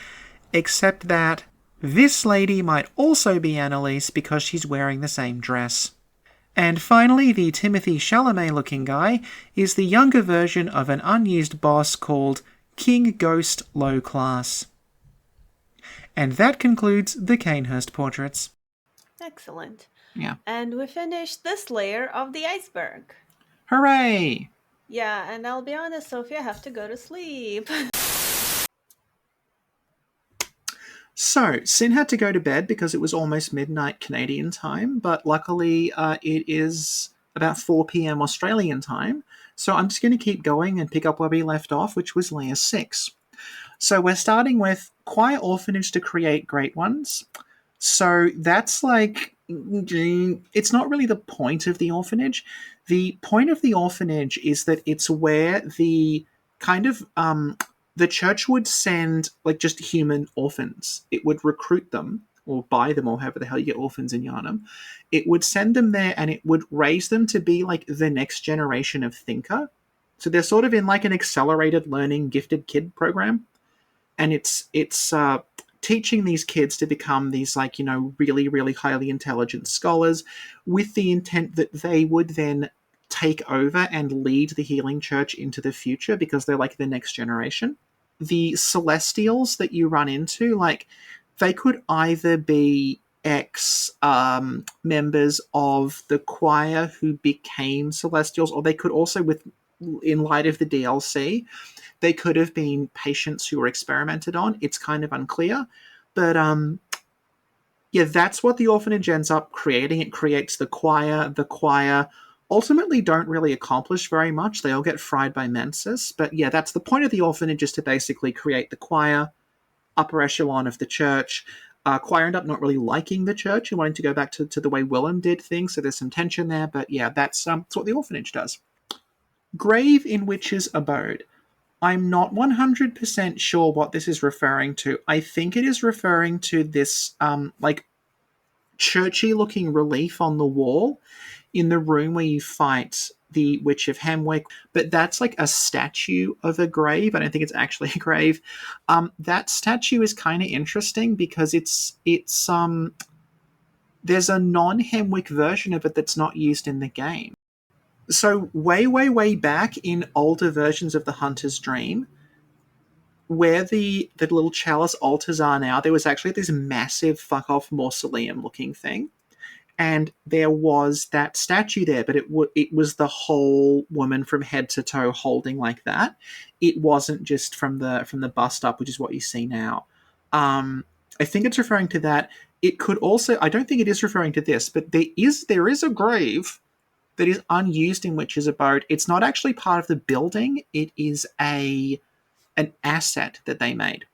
except that this lady might also be Annalise because she's wearing the same dress. And finally, the Timothy Chalamet-looking guy is the younger version of an unused boss called King Ghost Low Class. And that concludes the Canehurst portraits. Excellent. Yeah. And we finished this layer of the iceberg. Hooray! Yeah, and I'll be honest, Sophie, I have to go to sleep. So, Sin had to go to bed because it was almost midnight Canadian time, but luckily it is about 4 p.m. Australian time, so I'm just going to keep going and pick up where we left off, which was layer 6. So we're starting with Choir Orphanage to create great ones. So that's like... it's not really the point of the orphanage. The point of the orphanage is that it's where the kind of... the church would send, like, just human orphans. It would recruit them, or buy them, or however the hell you get orphans in Yharnam. It would send them there, and it would raise them to be, like, the next generation of thinker. So they're sort of in, like, an accelerated learning gifted kid program. And it's teaching these kids to become these, like, you know, really, really highly intelligent scholars with the intent that they would then take over and lead the Healing Church into the future because they're, like, the next generation. The Celestials that you run into, like, they could either be members of the choir who became Celestials, or they could also, in light of the DLC, they could have been patients who were experimented on. It's kind of unclear. But, yeah, that's what the orphanage ends up creating. It creates the choir. The choir ultimately don't really accomplish very much. They all get fried by Mensis. But yeah, that's the point of the orphanage, is to basically create the choir, upper echelon of the church. Choir end up not really liking the church and wanting to go back to the way Willem did things, so there's some tension there. But yeah, that's what the orphanage does. Grave in Witch's Abode. I'm not 100% sure what this is referring to. I think it is referring to this, like, churchy-looking relief on the wall in the room where you fight the Witch of Hemwick, but that's like a statue of a grave. I don't think it's actually a grave. That statue is kind of interesting because it's there's a non-Hemwick version of it that's not used in the game. So way back in older versions of the Hunter's Dream, where the little chalice altars are now, there was actually this massive fuck-off mausoleum-looking thing. And there was that statue there, but it was the whole woman from head to toe holding like that. It wasn't just from the bust up, which is what you see now. I think it's referring to that. It could also, I don't think it is referring to this, but there is a grave that is unused in Witch's Abode. It's not actually part of the building. It is an asset that they made.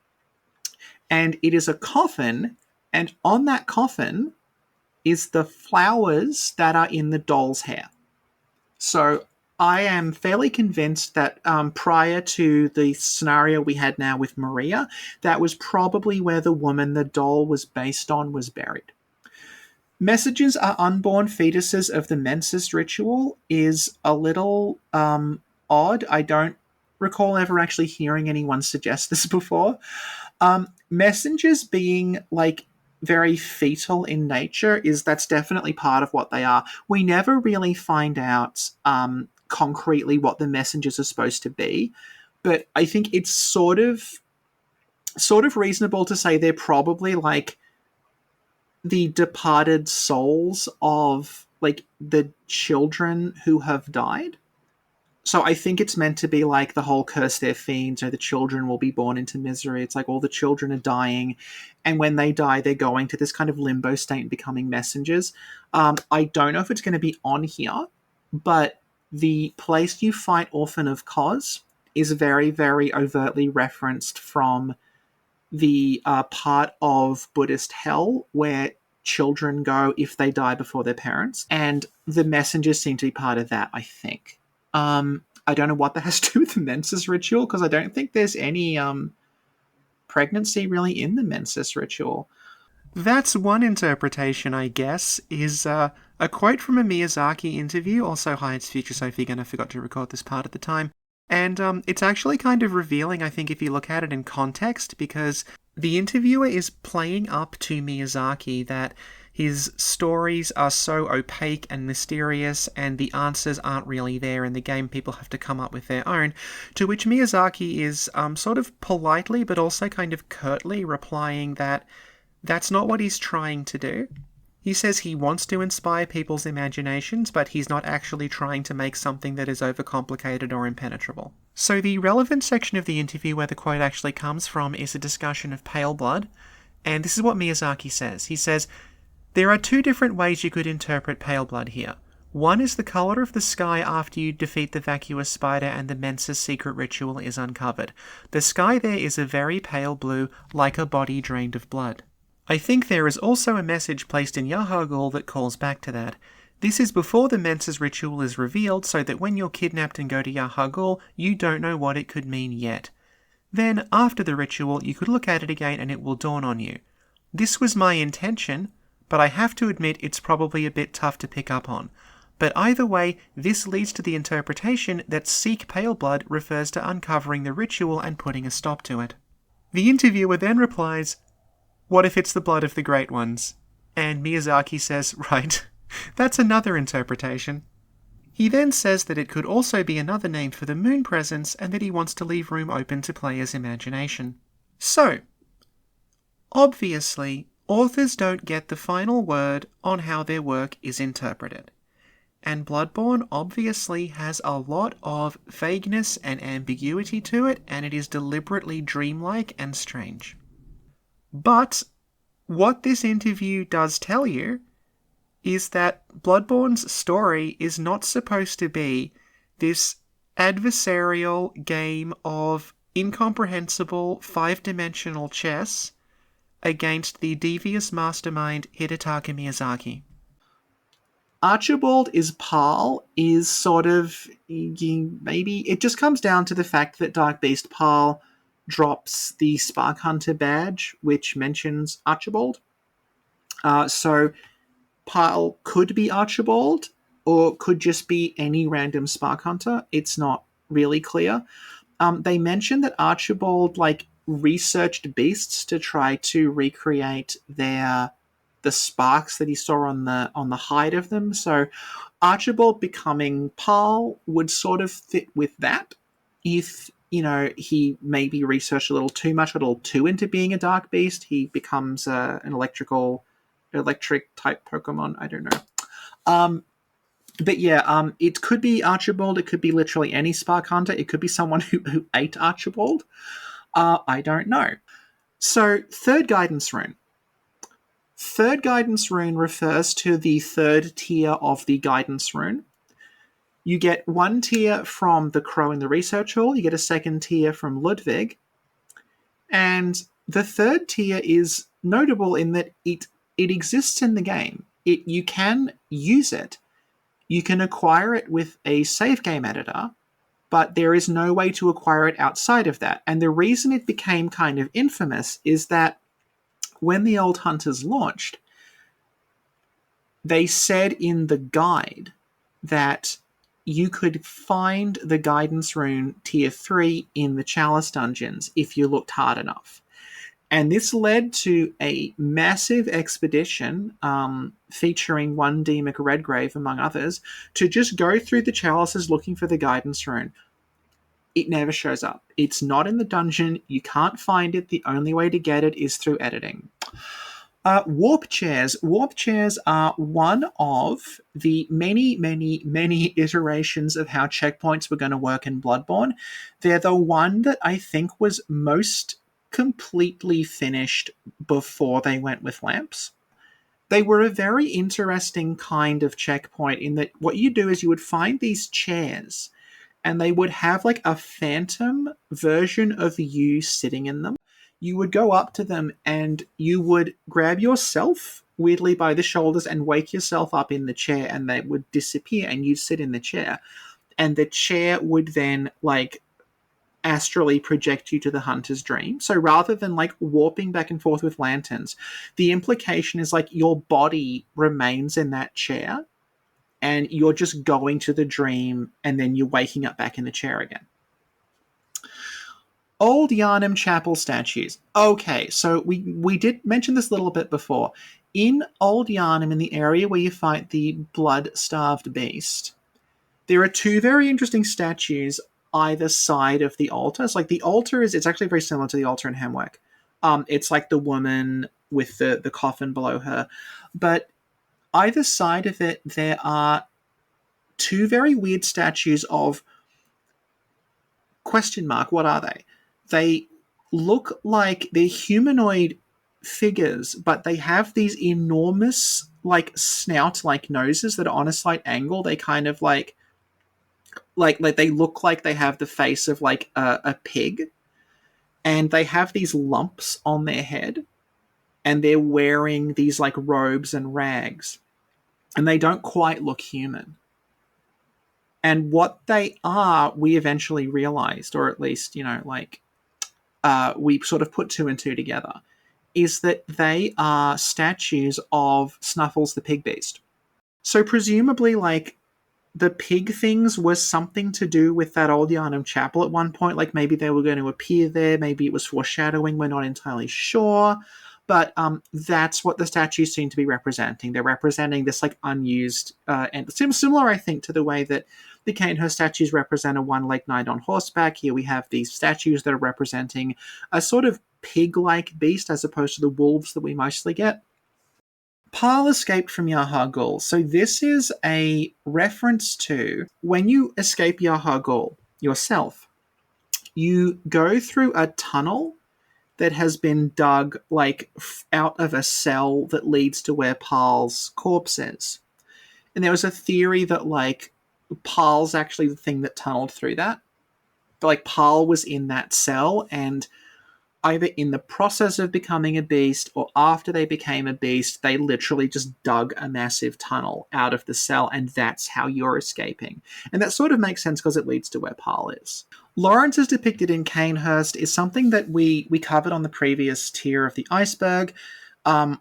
And it is a coffin, and on that coffin is the flowers that are in the doll's hair. So I am fairly convinced that prior to the scenario we had now with Maria, that was probably where the woman the doll was based on was buried. Messages are unborn fetuses of the Mensis ritual is a little odd. I don't recall ever actually hearing anyone suggest this before. Messengers being, like, very fetal in nature, that's definitely part of what they are. We never really find out concretely what the messengers are supposed to be, but I think it's sort of reasonable to say they're probably like the departed souls of, like, the children who have died. So I think it's meant to be like the whole curse their fiends, or the children will be born into misery. It's like all the children are dying, and when they die, they're going to this kind of limbo state and becoming messengers. I don't know if it's going to be on here, but the place you fight Orphan of Kos is very, very overtly referenced from the part of Buddhist hell where children go if they die before their parents, and the messengers seem to be part of that, I think. I don't know what that has to do with the menses ritual, because I don't think there's any pregnancy really in the menses ritual. That's one interpretation, I guess, is a quote from a Miyazaki interview. Also, hi, it's Future Sophie again. I forgot to record this part at the time. And it's actually kind of revealing, I think, if you look at it in context, because the interviewer is playing up to Miyazaki that his stories are so opaque and mysterious, and the answers aren't really there in the game. People have to come up with their own. To which Miyazaki is sort of politely, but also kind of curtly replying that that's not what he's trying to do. He says he wants to inspire people's imaginations, but he's not actually trying to make something that is overcomplicated or impenetrable. So the relevant section of the interview where the quote actually comes from is a discussion of pale blood, and this is what Miyazaki says. He says, "There are two different ways you could interpret pale blood here. One is the colour of the sky after you defeat the vacuous spider and the Mensa's secret ritual is uncovered. The sky there is a very pale blue, like a body drained of blood. I think there is also a message placed in Yahar'gul that calls back to that. This is before the Mensa's ritual is revealed, so that when you're kidnapped and go to Yahar'gul, you don't know what it could mean yet. Then, after the ritual, you could look at it again and it will dawn on you. This was my intention, but I have to admit it's probably a bit tough to pick up on. But either way, this leads to the interpretation that Seek Pale Blood refers to uncovering the ritual and putting a stop to it." The interviewer then replies, "What if it's the blood of the Great Ones?" And Miyazaki says, "Right, that's another interpretation." He then says that it could also be another name for the moon presence and that he wants to leave room open to players' imagination. So, obviously, authors don't get the final word on how their work is interpreted. And Bloodborne obviously has a lot of vagueness and ambiguity to it, and it is deliberately dreamlike and strange. But what this interview does tell you is that Bloodborne's story is not supposed to be this adversarial game of incomprehensible five-dimensional chess against the devious mastermind Hidetaka Miyazaki. Archibald is Parl is sort of, maybe, it just comes down to the fact that Dark Beast Parl drops the Spark Hunter badge, which mentions Archibald. So Parl could be Archibald, or could just be any random Spark Hunter. It's not really clear. They mentioned that Archibald researched beasts to try to recreate the sparks that he saw on the hide of them. So Archibald becoming Parl would sort of fit with that. If he maybe researched a little too much, a little too into being a dark beast, he becomes an electric type Pokemon. I don't know. But yeah, it could be Archibald. It could be literally any Spark Hunter. It could be someone who ate Archibald. I don't know. So, third guidance rune. Third guidance rune refers to the third tier of the guidance rune. You get one tier from the Crow in the Research Hall. You get a second tier from Ludwig. And the third tier is notable in that it exists in the game. You can use it. You can acquire it with a save game editor, but there is no way to acquire it outside of that. And the reason it became kind of infamous is that when the Old Hunters launched, they said in the guide that you could find the Guidance Rune Tier 3 in the Chalice Dungeons if you looked hard enough. And this led to a massive expedition featuring one D. McRedgrave, among others, to just go through the chalices looking for the Guidance Rune. It never shows up. It's not in the dungeon. You can't find it. The only way to get it is through editing. Warp chairs. Warp chairs are one of the many, many, many iterations of how checkpoints were going to work in Bloodborne. They're the one that I think was most completely finished before they went with lamps. they were a very interesting kind of checkpoint in that what you do is you would find these chairs and they would have like a phantom version of you sitting in them. You would go up to them and you would grab yourself weirdly by the shoulders and wake yourself up in the chair, and they would disappear and you'd sit in the chair. And the chair would then like astrally project you to the hunter's dream. So rather than like warping back and forth with lanterns, the implication is like your body remains in that chair and you're just going to the dream and then you're waking up back in the chair again. Old Yharnam Chapel statues. Okay, so we did mention this a little bit before. In Old Yharnam, in the area where you fight the blood-starved beast, there are two very interesting statues either side of the altar. So like the altar it's actually very similar to the altar in Hamwick. It's like the woman with the coffin below her. But either side of it, there are two very weird statues of question mark, what are they? They look like they're humanoid figures, but they have these enormous like snout-like noses that are on a slight angle. They kind of like they look like they have the face of like a pig, and they have these lumps on their head, and they're wearing these like robes and rags, and they don't quite look human. And what they are, we eventually realized, or at least, we sort of put two and two together, is that they are statues of Snuffles the Pig Beast. So presumably, like, the pig things was something to do with that old Yharnam chapel at one point. Like, maybe they were going to appear there. Maybe it was foreshadowing. We're not entirely sure. But that's what the statues seem to be representing. They're representing this, like, unused... and it seems similar, I think, to the way that the Canehurst statues represent a one-legged knight on horseback. Here we have these statues that are representing a sort of pig-like beast as opposed to the wolves that we mostly get. Paarl escaped from Yahar'gul. So this is a reference to when you escape Yahar'gul yourself, you go through a tunnel that has been dug like out of a cell that leads to where Paarl's corpse is. And there was a theory that like Paarl's actually the thing that tunneled through that. But like Paarl was in that cell, and either in the process of becoming a beast or after they became a beast, they literally just dug a massive tunnel out of the cell, and that's how you're escaping. And that sort of makes sense because it leads to where Paarl is. Lawrence is depicted in Canehurst is something that we covered on the previous tier of the iceberg.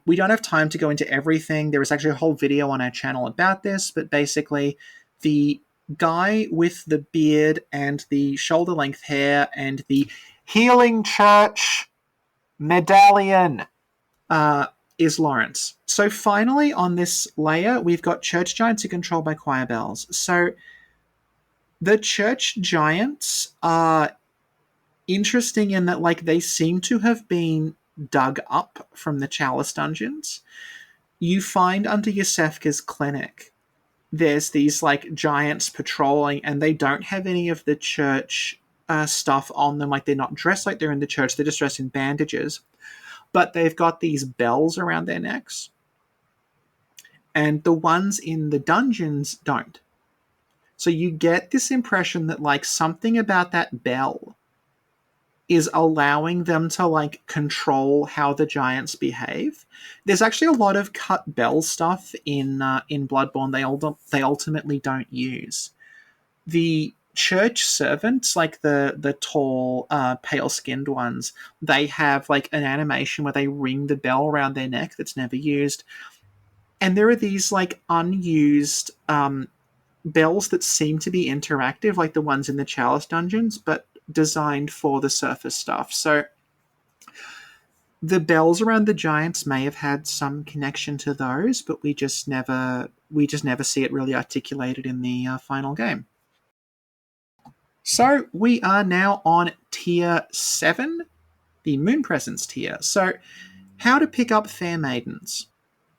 We don't have time to go into everything. There is actually a whole video on our channel about this, but basically the guy with the beard and the shoulder-length hair and the Healing Church medallion is Lawrence. So finally on this layer, we've got church giants who are controlled by choir bells. So the church giants are interesting in that like they seem to have been dug up from the Chalice dungeons. You find under Yosefka's clinic, there's these like giants patrolling, and they don't have any of the church stuff on them. Like they're not dressed like they're in the church, they're just dressed in bandages. But they've got these bells around their necks. And the ones in the dungeons don't. So you get this impression that like something about that bell is allowing them to like control how the giants behave. There's actually a lot of cut bell stuff in Bloodborne they ultimately don't use. The church servants, like the tall, pale-skinned ones, they have like an animation where they ring the bell around their neck that's never used. And there are these like unused bells that seem to be interactive, like the ones in the Chalice dungeons, but designed for the surface stuff. So the bells around the giants may have had some connection to those, but we just never see it really articulated in the final game. So we are now on tier 7, the Moon Presence tier. So how to pick up Fair Maidens.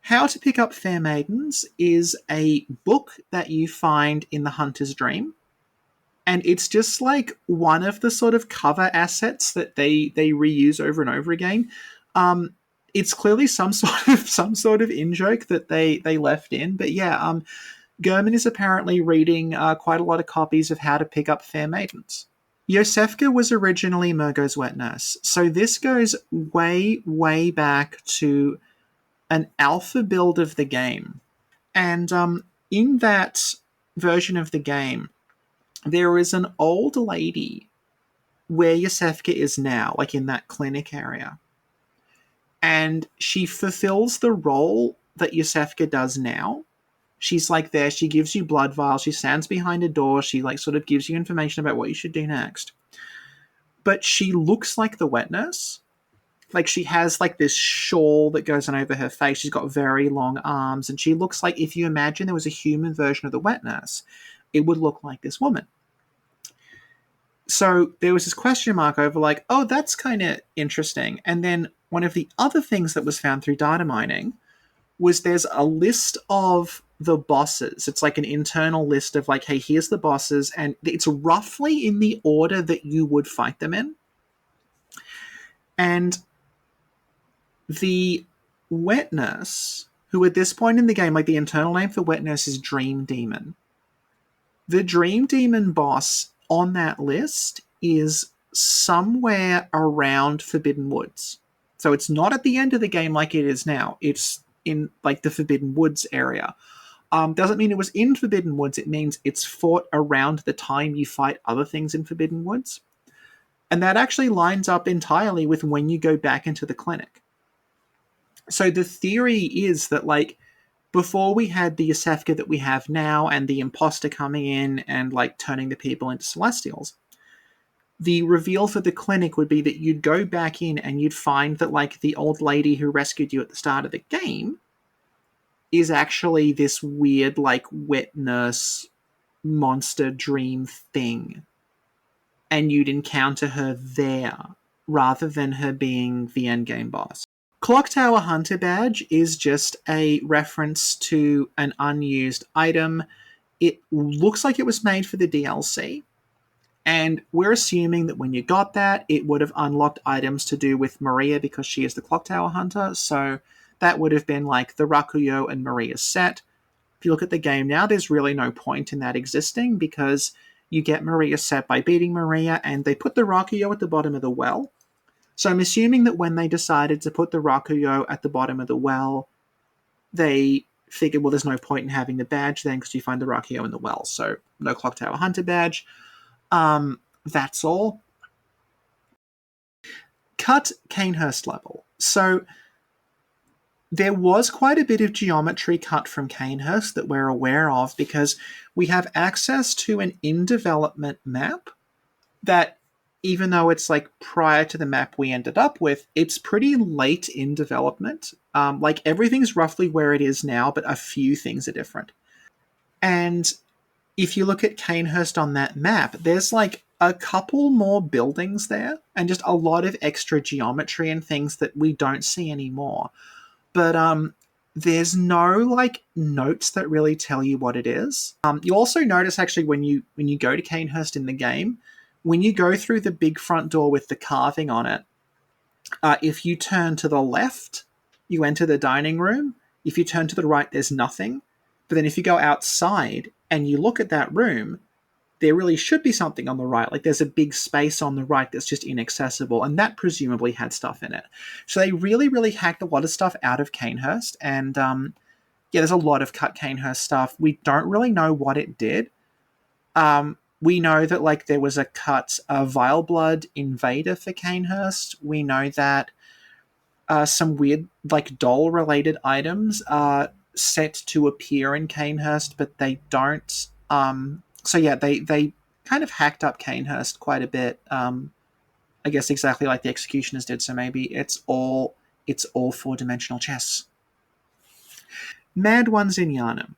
How to pick up Fair Maidens is a book that you find in the Hunter's Dream. And it's just like one of the sort of cover assets that they reuse over and over again. it's clearly some sort of in joke that they left in. But yeah, Gurman is apparently reading quite a lot of copies of How to Pick Up Fair Maidens. Yosefka was originally Murgo's wet nurse, so this goes way, way back to an alpha build of the game. And in that version of the game, there is an old lady where Yosefka is now, like in that clinic area. And she fulfills the role that Yosefka does now. She's like there, she gives you blood vials, she stands behind a door, she like sort of gives you information about what you should do next. But she looks like the wet nurse. Like she has like this shawl that goes on over her face. She's got very long arms, and she looks like, if you imagine there was a human version of the wet nurse, it would look like this woman. So there was this question mark over like, oh, that's kind of interesting. And then one of the other things that was found through data mining was there's a list of the bosses. It's like an internal list of like, hey, here's the bosses, and it's roughly in the order that you would fight them in. And the wet nurse, who at this point in the game, like the internal name for wet nurse is Dream Demon. The Dream Demon boss on that list is somewhere around Forbidden Woods. So it's not at the end of the game like it is now. It's in like the Forbidden Woods area. Doesn't mean it was in Forbidden Woods. It means it's fought around the time you fight other things in Forbidden Woods. And that actually lines up entirely with when you go back into the clinic. So the theory is that, like, before we had the Yosefka that we have now and the imposter coming in and, like, turning the people into Celestials, the reveal for the clinic would be that you'd go back in and you'd find that, like, the old lady who rescued you at the start of the game is actually this weird, like, wet nurse monster dream thing. And you'd encounter her there, rather than her being the endgame boss. Clock Tower Hunter Badge is just a reference to an unused item. It looks like it was made for the DLC, and we're assuming that when you got that, it would have unlocked items to do with Maria because she is the Clock Tower Hunter, so that would have been like the Rakuyo and Maria set. If you look at the game now, there's really no point in that existing because you get Maria set by beating Maria, and they put the Rakuyo at the bottom of the well. So I'm assuming that when they decided to put the Rakuyo at the bottom of the well, they figured, well, there's no point in having the badge then because you find the Rakuyo in the well. So no Clock Tower Hunter badge. That's all. Cut Canehurst level. So there was quite a bit of geometry cut from Canehurst that we're aware of because we have access to an in-development map that, even though it's like prior to the map we ended up with, it's pretty late in development. Like everything's roughly where it is now, but a few things are different. And if you look at Canehurst on that map, there's like a couple more buildings there and just a lot of extra geometry and things that we don't see anymore. But there's no like notes that really tell you what it is. You also notice actually when you go to Canehurst in the game, when you go through the big front door with the carving on it, if you turn to the left, you enter the dining room. If you turn to the right, there's nothing. But then if you go outside and you look at that room, there really should be something on the right. Like there's a big space on the right that's just inaccessible, and that presumably had stuff in it. So they really, really hacked a lot of stuff out of Canehurst, and yeah, there's a lot of cut Canehurst stuff. We don't really know what it did. We know that like there was a cut Vile Blood Invader for Canehurst. We know that some weird like doll related items are set to appear in Canehurst, but they don't. So yeah, they kind of hacked up Canehurst quite a bit. I guess exactly like the Executioners did. So maybe it's all 4-dimensional chess. Mad Ones in Yharnam.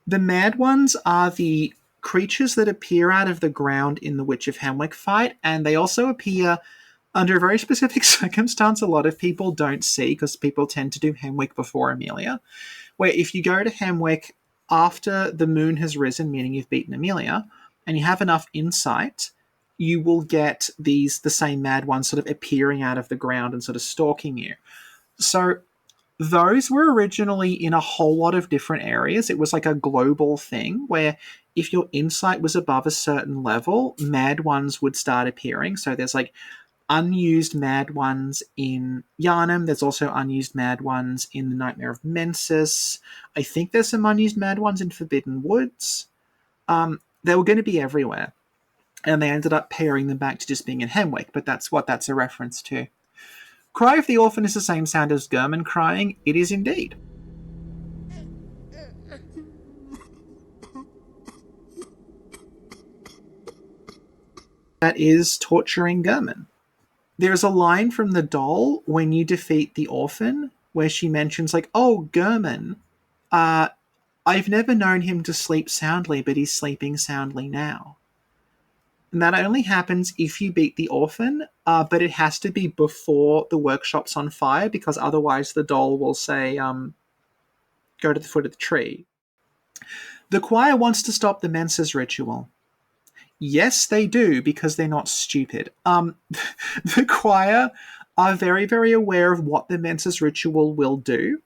The Mad Ones are the creatures that appear out of the ground in the Witch of Hemwick fight, and they also appear under a very specific circumstance a lot of people don't see because people tend to do Hemwick before Amelia, where if you go to Hemwick after the moon has risen, meaning you've beaten Amelia, and you have enough insight, you will get the same Mad Ones sort of appearing out of the ground and sort of stalking you. So those were originally in a whole lot of different areas. It was like a global thing where if your insight was above a certain level, mad ones would start appearing. So there's like unused mad ones in Yharnam. There's also unused mad ones in the Nightmare of Mensis. I think there's some unused mad ones in Forbidden Woods. They were going to be everywhere. And they ended up paring them back to just being in Hemwick, but that's what that's a reference to. Cry of the Orphan is the same sound as Gurman crying. It is indeed. That is torturing Gurman. There's a line from the doll when you defeat the orphan where she mentions, like, oh, Gurman, I've never known him to sleep soundly, but he's sleeping soundly now. And that only happens if you beat the orphan, but it has to be before the workshop's on fire, because otherwise the doll will say, go to the foot of the tree. The choir wants to stop the Menses ritual. Yes, they do, because they're not stupid. The choir are very, very aware of what the Menses ritual will do.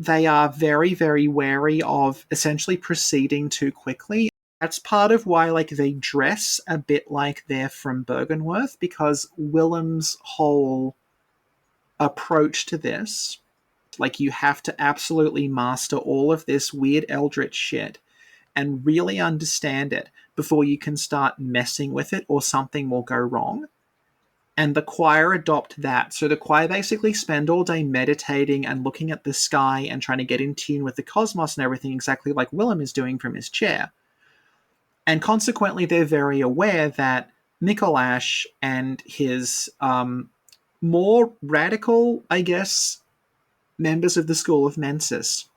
They are very, very wary of essentially proceeding too quickly. That's part of why, like, they dress a bit like they're from Bergenworth, because Willem's whole approach to this, like, you have to absolutely master all of this weird eldritch shit and really understand it before you can start messing with it or something will go wrong. And the choir adopt that. So the choir basically spend all day meditating and looking at the sky and trying to get in tune with the cosmos and everything, exactly like Willem is doing from his chair. And consequently, they're very aware that Mikolash and his more radical, I guess, members of the School of Mensis,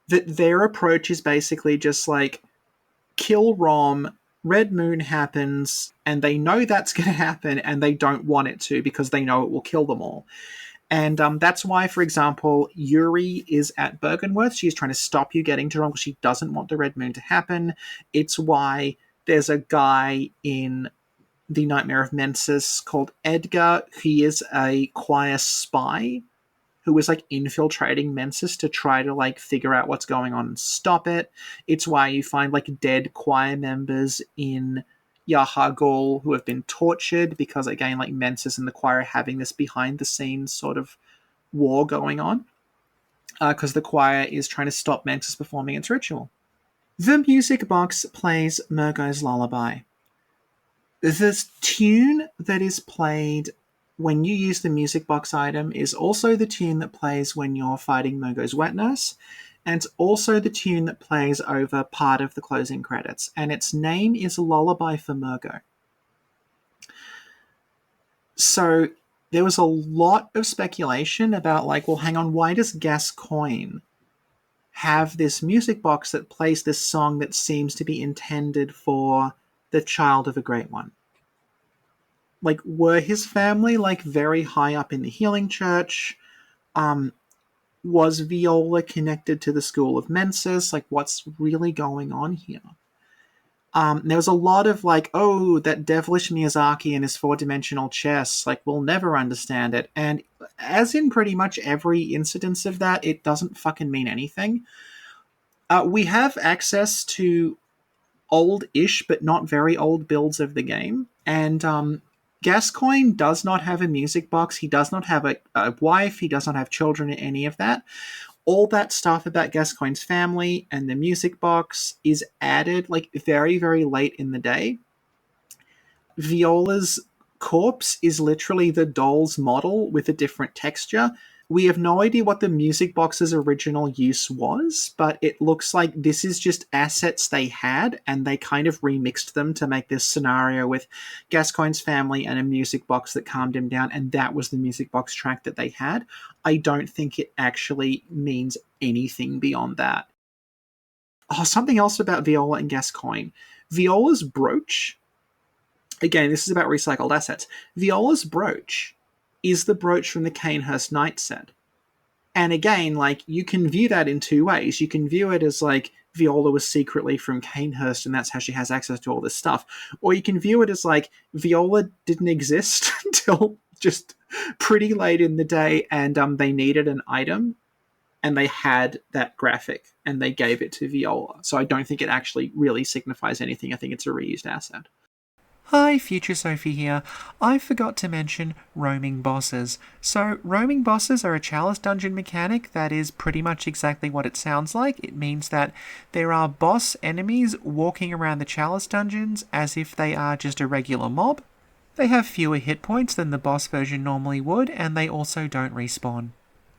that their approach is basically just like, kill Rom, Red Moon happens, and they know that's going to happen, and they don't want it to because they know it will kill them all. And that's why, for example, Yuri is at Bergenworth. She's trying to stop you getting to Rom because she doesn't want the Red Moon to happen. It's why there's a guy in the Nightmare of Mensis called Edgar. He is a choir spy who is like infiltrating Mensis to try to like figure out what's going on and stop it. It's why you find like dead choir members in Yahagul who have been tortured because, again, like Mensis and the choir are having this behind the scenes sort of war going on because the choir is trying to stop Mensis performing its ritual. The music box plays Murgo's Lullaby. The tune that is played when you use the music box item is also the tune that plays when you're fighting Murgo's wet nurse, and it's also the tune that plays over part of the closing credits, and its name is Lullaby for Murgo. So there was a lot of speculation about, like, well, hang on, why does Gascoigne have this music box that plays this song that seems to be intended for the child of a great one? Like, were his family, like, very high up in the healing church? Was Viola connected to the School of Mensis? Like, what's really going on here? There was a lot of, like, oh, that devilish Miyazaki and his four-dimensional chess, like, we'll never understand it. And as in pretty much every incidence of that, it doesn't fucking mean anything. We have access to old-ish, but not very old builds of the game, and Gascoigne does not have a music box. He does not have a wife. He does not have children or any of that. All that stuff about Gascoigne's family and the music box is added like very, very late in the day. Viola's corpse is literally the doll's model with a different texture. We have no idea what the music box's original use was, but it looks like this is just assets they had, and they kind of remixed them to make this scenario with Gascoigne's family and a music box that calmed him down, and that was the music box track that they had. I don't think it actually means anything beyond that. Oh, something else about Viola and Gascoigne. Viola's brooch, again, this is about recycled assets. Viola's brooch is the brooch from the Canehurst Knight set. And again, like, you can view that in two ways. You can view it as, like, Viola was secretly from Canehurst and that's how she has access to all this stuff. Or you can view it as, like, Viola didn't exist until just pretty late in the day, and they needed an item, and they had that graphic, and they gave it to Viola. So I don't think it actually really signifies anything. I think it's a reused asset. Hi, Future Sophie here. I forgot to mention roaming bosses. So, roaming bosses are a chalice dungeon mechanic that is pretty much exactly what it sounds like. It means that there are boss enemies walking around the chalice dungeons as if they are just a regular mob. They have fewer hit points than the boss version normally would, and they also don't respawn.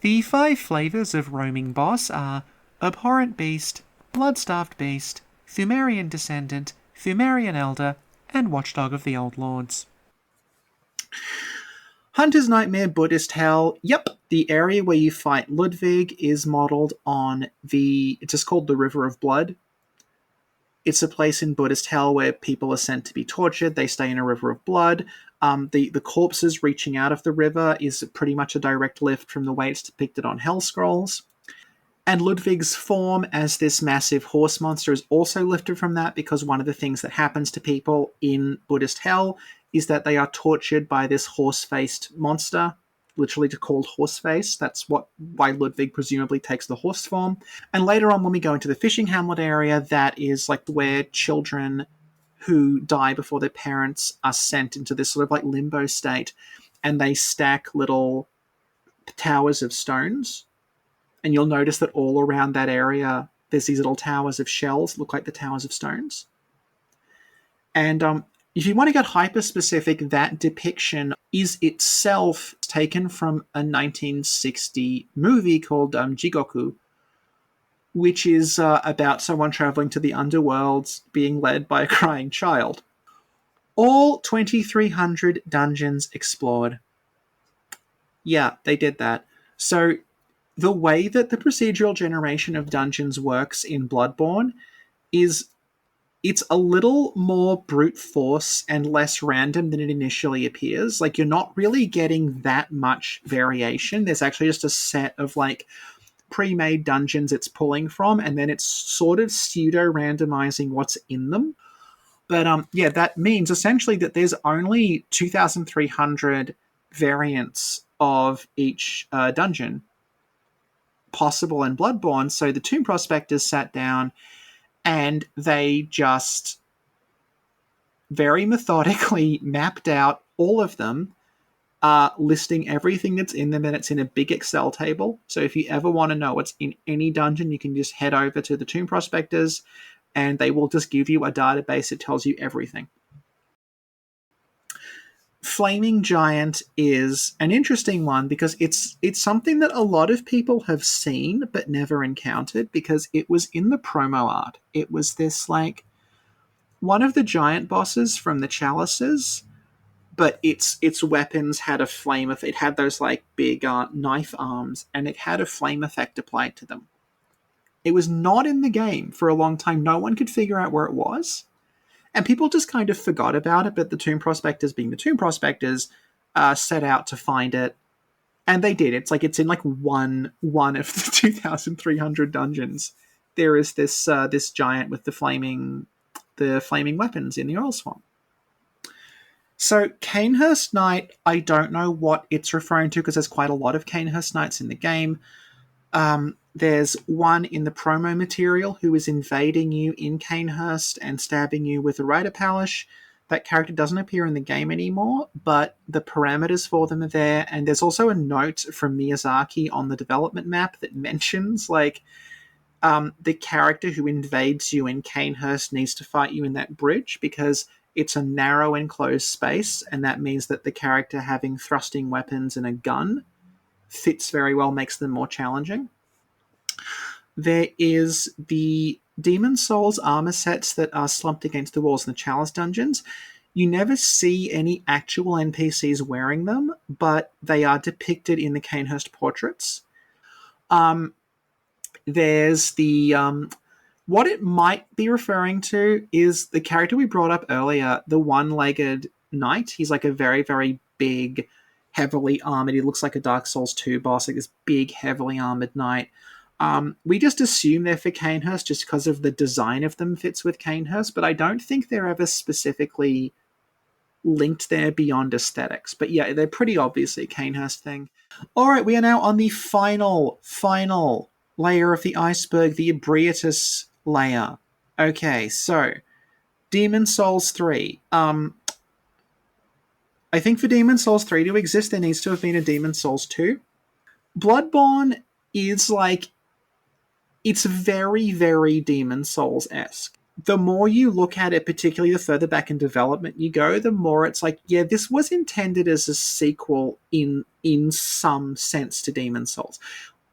The 5 flavours of roaming boss are Abhorrent Beast, Blood-Starved Beast, Fumarian Descendant, Fumarian Elder, and Watchdog of the Old Lords. Hunter's Nightmare, Buddhist Hell. Yep, the area where you fight Ludwig is modelled on it's just called the River of Blood. It's a place in Buddhist Hell where people are sent to be tortured. They stay in a river of blood. The corpses reaching out of the river is pretty much a direct lift from the way it's depicted on Hell Scrolls. And Ludwig's form as this massive horse monster is also lifted from that, because one of the things that happens to people in Buddhist Hell is that they are tortured by this horse-faced monster, literally called Horseface. That's why Ludwig presumably takes the horse form. And later on, when we go into the fishing hamlet area, that is like where children who die before their parents are sent into this sort of like limbo state, and they stack little towers of stones. And you'll notice that all around that area, there's these little towers of shells that look like the towers of stones. And if you want to get hyper-specific, that depiction is itself taken from a 1960 movie called Jigoku, which is about someone traveling to the underworld being led by a crying child. All 2,300 dungeons explored. Yeah, they did that. So the way that the procedural generation of dungeons works in Bloodborne is it's a little more brute force and less random than it initially appears. Like, you're not really getting that much variation. There's actually just a set of like pre-made dungeons it's pulling from, and then it's sort of pseudo-randomizing what's in them. But yeah, that means essentially that there's only 2,300 variants of each dungeon possible in Bloodborne. So the Tomb Prospectors sat down and they just very methodically mapped out all of them, listing everything that's in them, and it's in a big Excel table. So if you ever want to know what's in any dungeon, you can just head over to the Tomb Prospectors and they will just give you a database that tells you everything. Flaming Giant is an interesting one because it's something that a lot of people have seen but never encountered, because it was in the promo art. It was this like one of the giant bosses from the Chalices, but its weapons had a flame. It had those like big knife arms, and it had a flame effect applied to them. It was not in the game for a long time. No one could figure out where it was. And people just kind of forgot about it, but the Tomb Prospectors, being the Tomb Prospectors, set out to find it. And they did. It's like it's in like one of the 2,300 dungeons. There is this giant with the flaming weapons in the oil swamp. So Canehurst Knight, I don't know what it's referring to, because there's quite a lot of Canehurst Knights in the game. There's one in the promo material who is invading you in Canehurst and stabbing you with a Rider Palish. That character doesn't appear in the game anymore, but the parameters for them are there. And there's also a note from Miyazaki on the development map that mentions like the character who invades you in Canehurst needs to fight you in that bridge, because it's a narrow enclosed space, and that means that the character having thrusting weapons and a gun fits very well, makes them more challenging. There is the Demon Souls armor sets that are slumped against the walls in the Chalice dungeons. You never see any actual NPCs wearing them, but they are depicted in the Canehurst portraits. There's the what it might be referring to is the character we brought up earlier, the one-legged knight. He's like a very, very big, heavily armored. He looks like a Dark Souls 2 boss, like this big, heavily armored knight. We just assume they're for Canehurst just because of the design of them fits with Canehurst, but I don't think they're ever specifically linked there beyond aesthetics. But yeah, they're pretty obviously a Kanehurst thing. All right, we are now on the final layer of the iceberg, the Ebrietas layer. Okay, so Demon Souls 3. I think for Demon Souls 3 to exist, there needs to have been a Demon Souls 2. Bloodborne is like, it's very, very Demon Souls-esque. The more you look at it, particularly the further back in development you go, the more it's like, yeah, this was intended as a sequel in some sense to Demon Souls.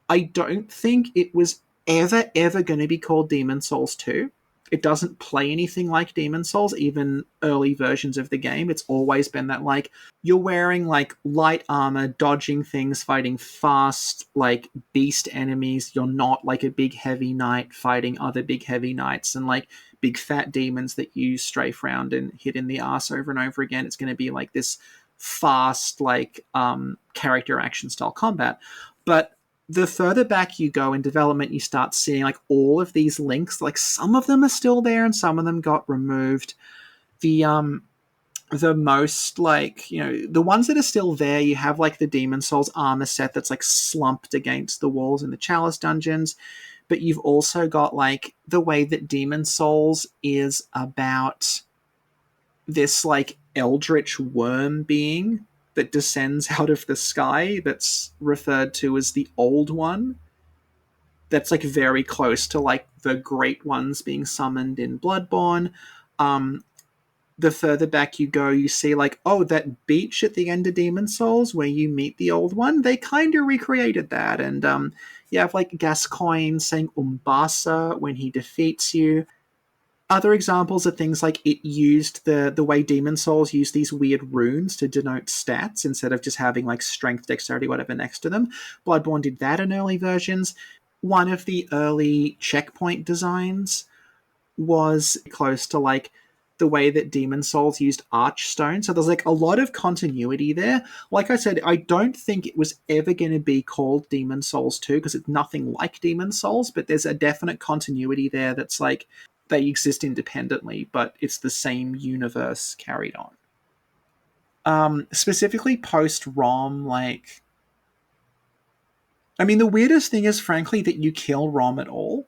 I don't think it was ever going to be called Demon Souls 2. It doesn't play anything like Demon Souls, even early versions of the game. It's always been that, like, you're wearing, like, light armor, dodging things, fighting fast, like, beast enemies. You're not, like, a big heavy knight fighting other big heavy knights and, like, big fat demons that you strafe around and hit in the ass over and over again. It's going to be, like, this fast, like, character action style combat. But the further back you go in development, you start seeing like all of these links. Like some of them are still there, and some of them got removed. The most like the ones that are still there, you have like the Demon Souls armor set that's like slumped against the walls in the Chalice dungeons. But you've also got like the way that Demon Souls is about this like eldritch worm being that descends out of the sky that's referred to as the Old One. That's like very close to like the Great Ones being summoned in Bloodborne. The further back you go, you see like, oh, that beach at the end of Demon Souls where you meet the Old One, they kind of recreated that. And you have like Gascoigne saying Umbasa when he defeats you. Other examples are things like it used the way Demon Souls use these weird runes to denote stats instead of just having like strength, dexterity, whatever next to them. Bloodborne did that in early versions. One of the early checkpoint designs was close to like the way that Demon Souls used Archstone. So there's like a lot of continuity there. Like I said, I don't think it was ever going to be called Demon Souls 2 because it's nothing like Demon Souls, but there's a definite continuity there that's like they exist independently, but it's the same universe carried on. Specifically post-ROM, like... I mean, the weirdest thing is, frankly, that you kill ROM at all.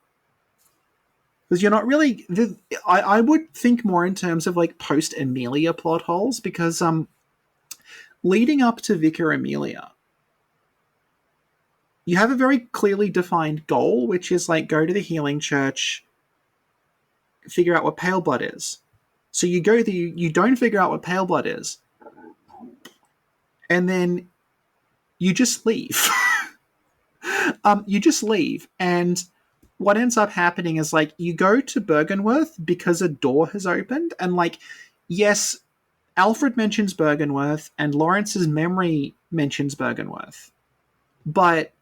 Because you're not really... I would think more in terms of, like, post-Amelia plot holes, because leading up to Vicar Amelia, you have a very clearly defined goal, which is, like, go to the healing church, figure out what pale blood is. So you go there, you don't figure out what pale blood is, and then you just leave. You just leave, and what ends up happening is like you go to Bergenworth because a door has opened, and like yes, Alfred mentions Bergenworth, and Lawrence's memory mentions Bergenworth, but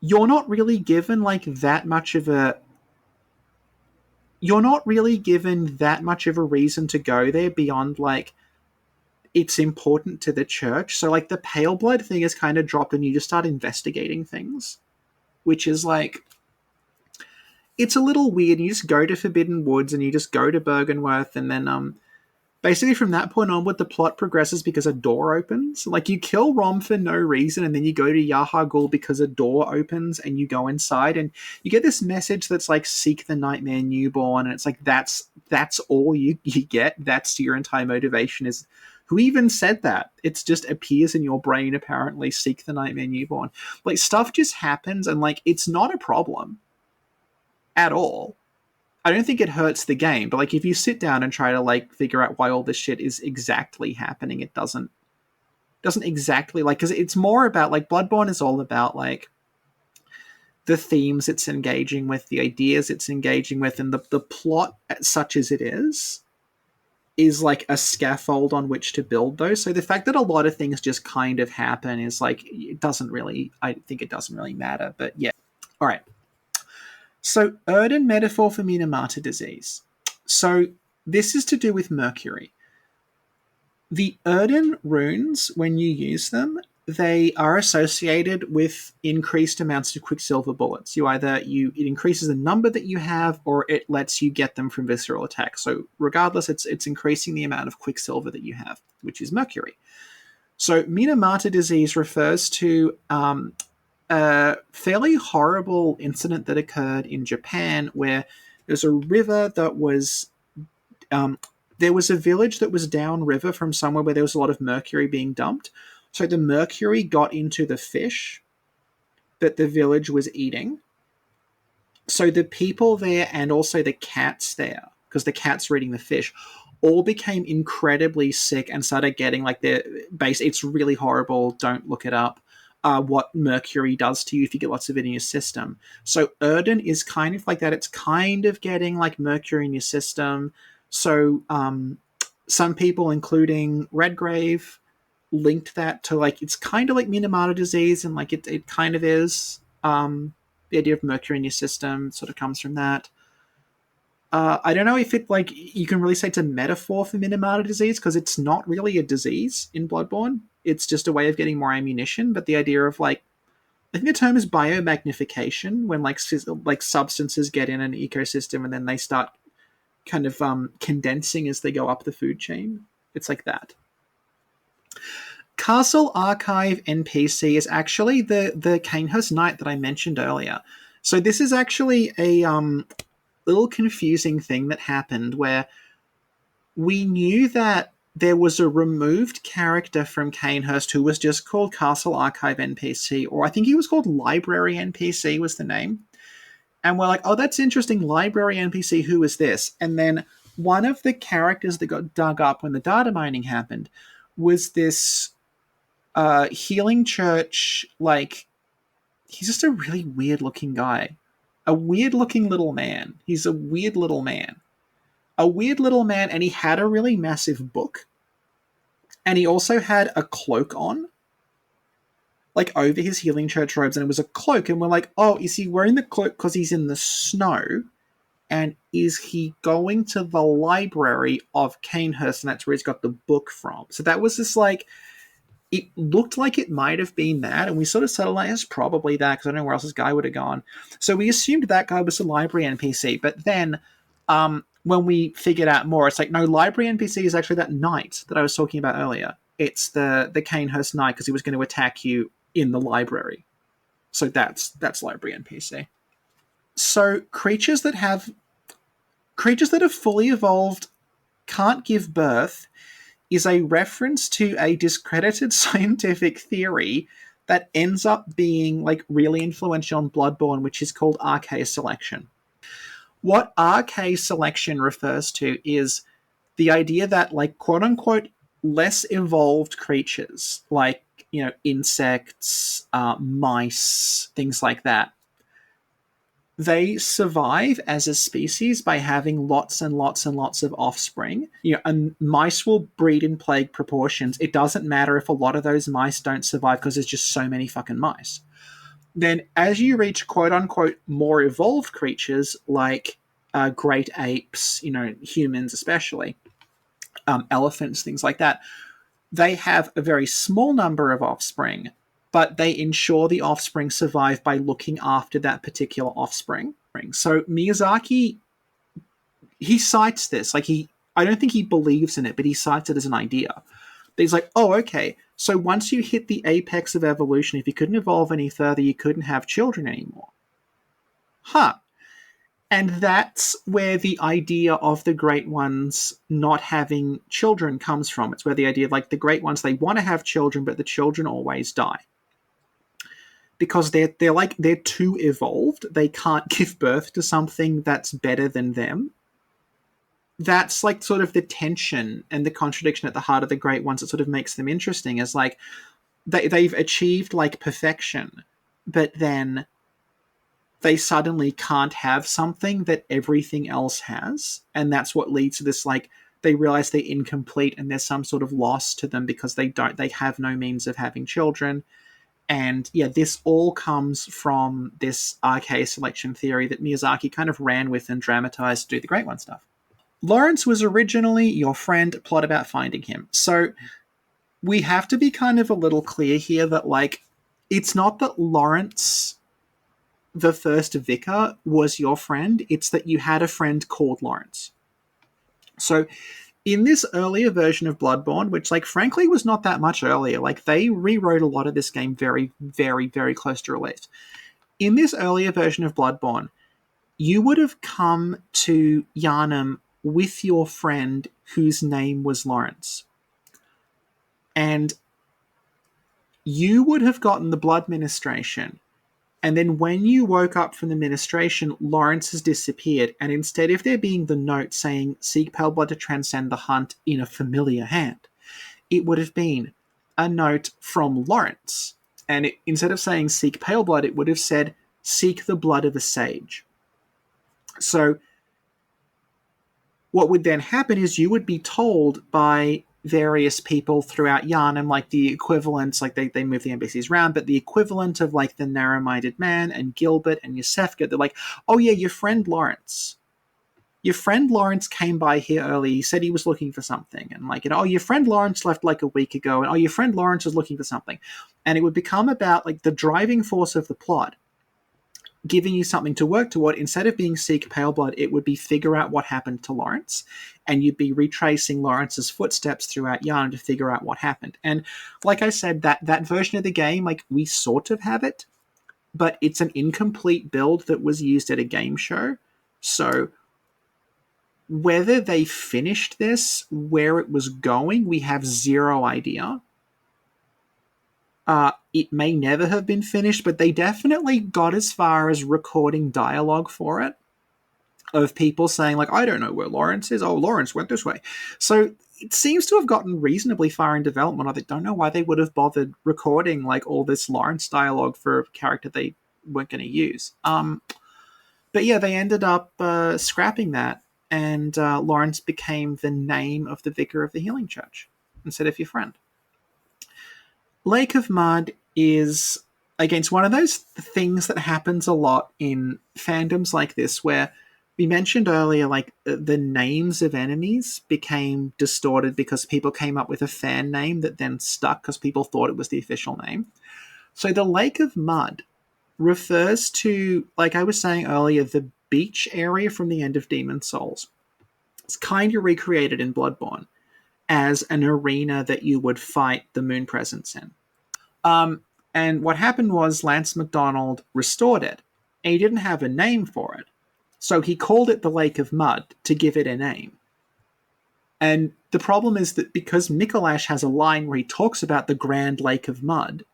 you're not really given like that much of a reason to go there beyond like it's important to the church. So like the pale blood thing is kind of dropped and you just start investigating things, which is like it's a little weird. You just go to Forbidden Woods and you just go to Bergenworth, and then basically from that point onward the plot progresses because a door opens. Like you kill Rom for no reason, and then you go to Yahar'gul because a door opens and you go inside and you get this message that's like seek the nightmare newborn, and it's like that's all you get. That's your entire motivation. Is who even said that? It's just appears in your brain apparently, seek the nightmare newborn. Like stuff just happens and like it's not a problem at all. I don't think it hurts the game, but like if you sit down and try to like figure out why all this shit is exactly happening, it doesn't exactly like, because it's more about like Bloodborne is all about like the themes it's engaging with, the ideas it's engaging with, and the plot such as it is like a scaffold on which to build those. So the fact that a lot of things just kind of happen is like I think it doesn't really matter. But yeah. All right. So, Erden metaphor for Minamata disease. So, this is to do with Mercury. The Erden runes, when you use them, they are associated with increased amounts of quicksilver bullets. It increases the number that you have, or it lets you get them from visceral attacks. So regardless, it's increasing the amount of quicksilver that you have, which is mercury. So Minamata disease refers to a fairly horrible incident that occurred in Japan, where there's a river that was there was a village that was downriver from somewhere where there was a lot of mercury being dumped. So the mercury got into the fish that the village was eating. So the people there and also the cats there, because the cats were eating the fish, all became incredibly sick and started getting like their base. It's really horrible. Don't look it up. What mercury does to you if you get lots of it in your system. So Erden is kind of like that. It's kind of getting like mercury in your system. So some people, including Redgrave, linked that to like it's kind of like Minamata disease, and like it kind of is. The idea of mercury in your system sort of comes from that. I don't know if it like you can really say it's a metaphor for Minamata disease, because it's not really a disease in Bloodborne. It's just a way of getting more ammunition. But the idea of like, I think the term is biomagnification, when like substances get in an ecosystem and then they start kind of condensing as they go up the food chain. It's like that. Castle Archive NPC is actually the Canehurst Knight that I mentioned earlier. So this is actually a little confusing thing that happened where we knew that there was a removed character from Canehurst who was just called Castle Archive NPC, or I think he was called Library NPC was the name. And we're like, oh, that's interesting. Library NPC, who is this? And then one of the characters that got dug up when the data mining happened was this healing church, like, he's just a really weird looking guy. A weird looking little man. He's a weird little man. A weird little man, and he had a really massive book. And he also had a cloak on, like over his healing church robes, and it was a cloak, and we're like, oh, is he wearing the cloak because he's in the snow? And is he going to the library of Canehurst, and that's where he's got the book from? So that was just like, it looked like it might have been that, and we sort of settled on it's probably that, because I don't know where else this guy would have gone. So we assumed that guy was a library NPC, but then when we figured out more, it's like, no, library NPC is actually that knight that I was talking about earlier. It's the Canehurst Knight, because he was going to attack you in the library. So that's library NPC. So creatures that have fully evolved can't give birth is a reference to a discredited scientific theory that ends up being like really influential on Bloodborne, which is called RK selection. What RK selection refers to is the idea that, like, quote unquote less evolved creatures, like, you know, insects, mice, things like that, they survive as a species by having lots and lots and lots of offspring. You know, and mice will breed in plague proportions. It doesn't matter if a lot of those mice don't survive, because there's just so many fucking mice. Then as you reach quote-unquote more evolved creatures, like great apes, you know, humans especially, elephants, things like that, they have a very small number of offspring, but they ensure the offspring survive by looking after that particular offspring. So Miyazaki, he cites this. Like, I don't think he believes in it, but he cites it as an idea. He's like, oh, okay, so once you hit the apex of evolution, if you couldn't evolve any further, you couldn't have children anymore. Huh. And that's where the idea of the Great Ones not having children comes from. It's where the idea of, like, the Great Ones, they want to have children, but the children always die. Because they're too evolved. They can't give birth to something that's better than them. That's like sort of the tension and the contradiction at the heart of the Great Ones that sort of makes them interesting, is like they've achieved like perfection, but then they suddenly can't have something that everything else has, and that's what leads to this, like, they realize they're incomplete and there's some sort of loss to them because they have no means of having children. And yeah, this all comes from this RK selection theory that Miyazaki kind of ran with and dramatized to do the Great One stuff. Lawrence was originally your friend, plot about finding him. So we have to be kind of a little clear here that, like, it's not that Lawrence, the first vicar, was your friend, it's that you had a friend called Lawrence. So, in this earlier version of Bloodborne, which, like, frankly was not that much earlier, like, they rewrote a lot of this game very, very, very close to release. In this earlier version of Bloodborne, you would have come to Yharnam with your friend whose name was Lawrence. And you would have gotten the blood ministration. And then when you woke up from the ministration, Lawrence has disappeared. And instead of there being the note saying, seek pale blood to transcend the hunt in a familiar hand, it would have been a note from Lawrence. And instead of saying seek pale blood, it would have said, seek the blood of a sage. So what would then happen is you would be told by various people throughout Yharnam, like the equivalents, like they move the NPCs around, but the equivalent of like the narrow-minded man and Gilbert and Yosefka, they're like, oh yeah, your friend Lawrence came by here early. He said he was looking for something. And like, oh, your friend Lawrence left like a week ago. And oh, your friend Lawrence is looking for something. And it would become about like the driving force of the plot, giving you something to work toward. Instead of being seek pale blood, it would be figure out what happened to Lawrence. And you'd be retracing Lawrence's footsteps throughout Yharnam to figure out what happened. And like I said, that version of the game, like we sort of have it, but it's an incomplete build that was used at a game show. So whether they finished this, where it was going, we have zero idea. It may never have been finished, but they definitely got as far as recording dialogue for it of people saying, like, I don't know where Lawrence is. Oh, Lawrence went this way. So it seems to have gotten reasonably far in development. I don't know why they would have bothered recording, like, all this Lawrence dialogue for a character they weren't going to use. But yeah, they ended up scrapping that, and Lawrence became the name of the vicar of the healing church instead of your friend. Lake of Mud is, against one of those things that happens a lot in fandoms like this, where we mentioned earlier, like, the names of enemies became distorted because people came up with a fan name that then stuck because people thought it was the official name. So the Lake of Mud refers to, like I was saying earlier, the beach area from the end of Demon Souls. It's kind of recreated in Bloodborne as an arena that you would fight the moon presence in. And what happened was Lance MacDonald restored it, and he didn't have a name for it. So he called it the Lake of Mud to give it a name. And the problem is that because Micolash has a line where he talks about the Grand Lake of Mud,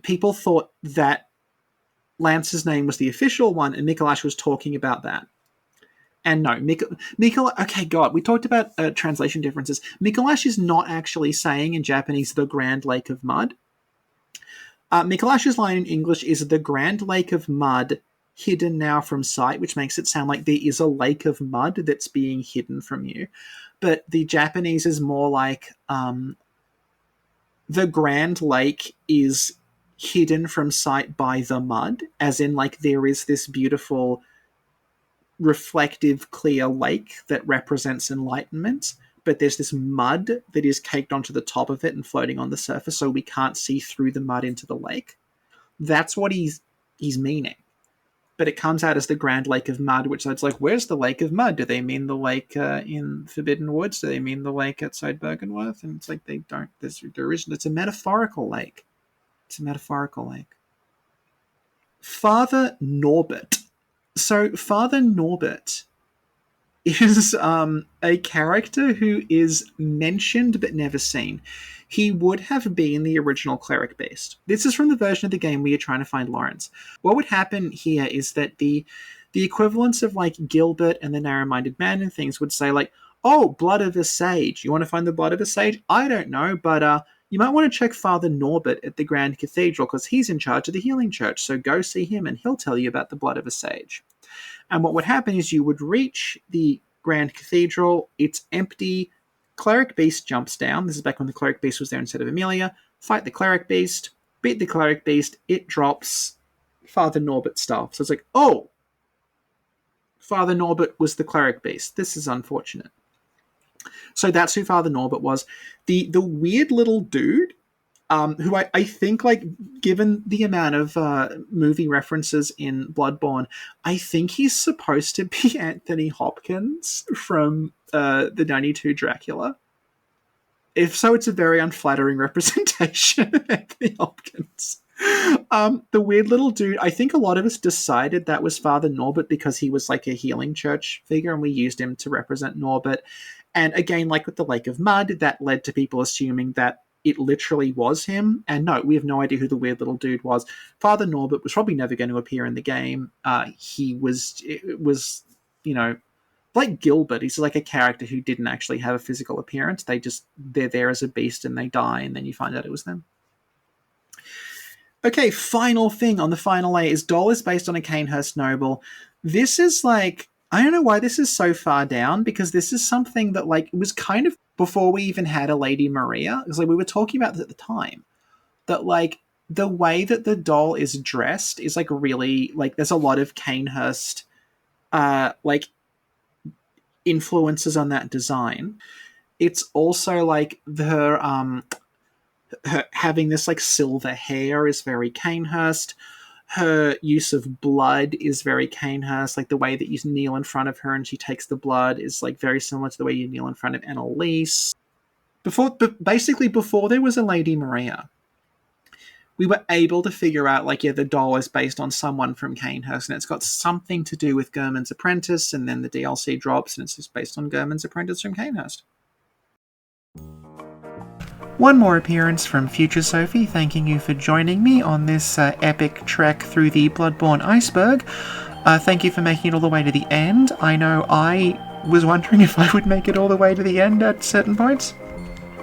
people thought that Lance's name was the official one, and Micolash was talking about that. And no, okay, God, we talked about translation differences. Micolash is not actually saying in Japanese the Grand Lake of Mud. Mikolash's line in English is the Grand Lake of Mud hidden now from sight, which makes it sound like there is a lake of mud that's being hidden from you. But the Japanese is more like the Grand Lake is hidden from sight by the mud, as in like there is this beautiful reflective clear lake that represents enlightenment, but there's this mud that is caked onto the top of it and floating on the surface, so we can't see through the mud into the lake. That's what he's meaning. But it comes out as the Grand Lake of Mud, which it's like, where's the Lake of Mud? Do they mean the lake in Forbidden Woods? Do they mean the lake outside Bergenworth? And it's like, they don't. There isn't. It's a metaphorical lake. It's a metaphorical lake. Father Norbert. So Father Norbert is a character who is mentioned but never seen. He would have been the original cleric beast. This is from the version of the game where you're trying to find Lawrence. What would happen here is that the equivalents of like Gilbert and the narrow-minded man and things would say like, oh, blood of a sage. You want to find the blood of a sage? I don't know, but you might want to check Father Norbert at the Grand Cathedral because he's in charge of the healing church, so go see him and he'll tell you about the blood of a sage. And what would happen is you would reach the Grand Cathedral, it's empty, Cleric Beast jumps down, this is back when the Cleric Beast was there instead of Amelia, fight the Cleric Beast, beat the Cleric Beast, it drops Father Norbert stuff. So it's like, oh, Father Norbert was the Cleric Beast. This is unfortunate. So that's who Father Norbert was. The weird little dude, who I think, like, given the amount of movie references in Bloodborne, I think he's supposed to be Anthony Hopkins from the 92 Dracula. If so, it's a very unflattering representation of Anthony Hopkins. The weird little dude, I think a lot of us decided that was Father Norbert because he was like a healing church figure and we used him to represent Norbert. And again, like with the Lake of Mud, that led to people assuming that it literally was him. And no, we have no idea who the weird little dude was. Father Norbert was probably never going to appear in the game. It was, you know, like Gilbert. He's like a character who didn't actually have a physical appearance. They're there as a beast and they die, and then you find out it was them. Okay, final thing on the final layer is Dol is based on a Canehurst noble. This is like, I don't know why this is so far down, because this is something that, like, it was kind of before we even had a Lady Maria. It's like we were talking about this at the time, that, like, the way that the doll is dressed is, like, really, like, there's a lot of Canehurst, like, influences on that design. It's also, like, her having this, like, silver hair is very Canehurst. Her use of blood is very Canehurst. Like, the way that you kneel in front of her and she takes the blood is, like, very similar to the way you kneel in front of Annalise. Basically, before there was a Lady Maria, we were able to figure out, like, yeah, the doll is based on someone from Canehurst, and it's got something to do with Gurman's Apprentice, and then the DLC drops, and it's just based on Gurman's Apprentice from Canehurst. One more appearance from future Sophie, thanking you for joining me on this epic trek through the Bloodborne Iceberg. Thank you for making it all the way to the end. I know I was wondering if I would make it all the way to the end at certain points.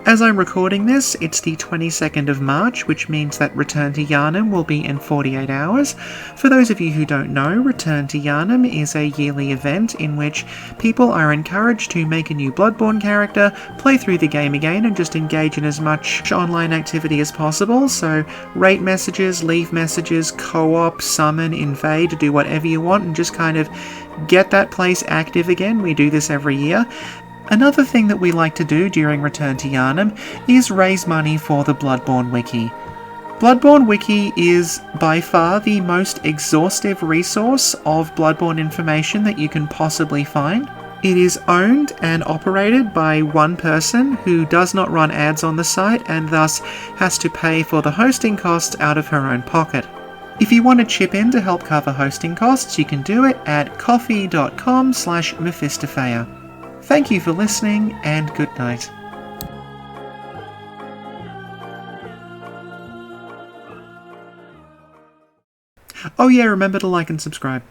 As I'm recording this, it's the 22nd of March, which means that Return to Yharnam will be in 48 hours. For those of you who don't know, Return to Yharnam is a yearly event in which people are encouraged to make a new Bloodborne character, play through the game again, and just engage in as much online activity as possible. So rate messages, leave messages, co-op, summon, invade, do whatever you want, and just kind of get that place active again. We do this every year. Another thing that we like to do during Return to Yharnam is raise money for the Bloodborne Wiki. Bloodborne Wiki is by far the most exhaustive resource of Bloodborne information that you can possibly find. It is owned and operated by one person who does not run ads on the site and thus has to pay for the hosting costs out of her own pocket. If you want to chip in to help cover hosting costs, you can do it at coffee.com/Mephistophea. Thank you for listening, and good night. Oh yeah, remember to like and subscribe.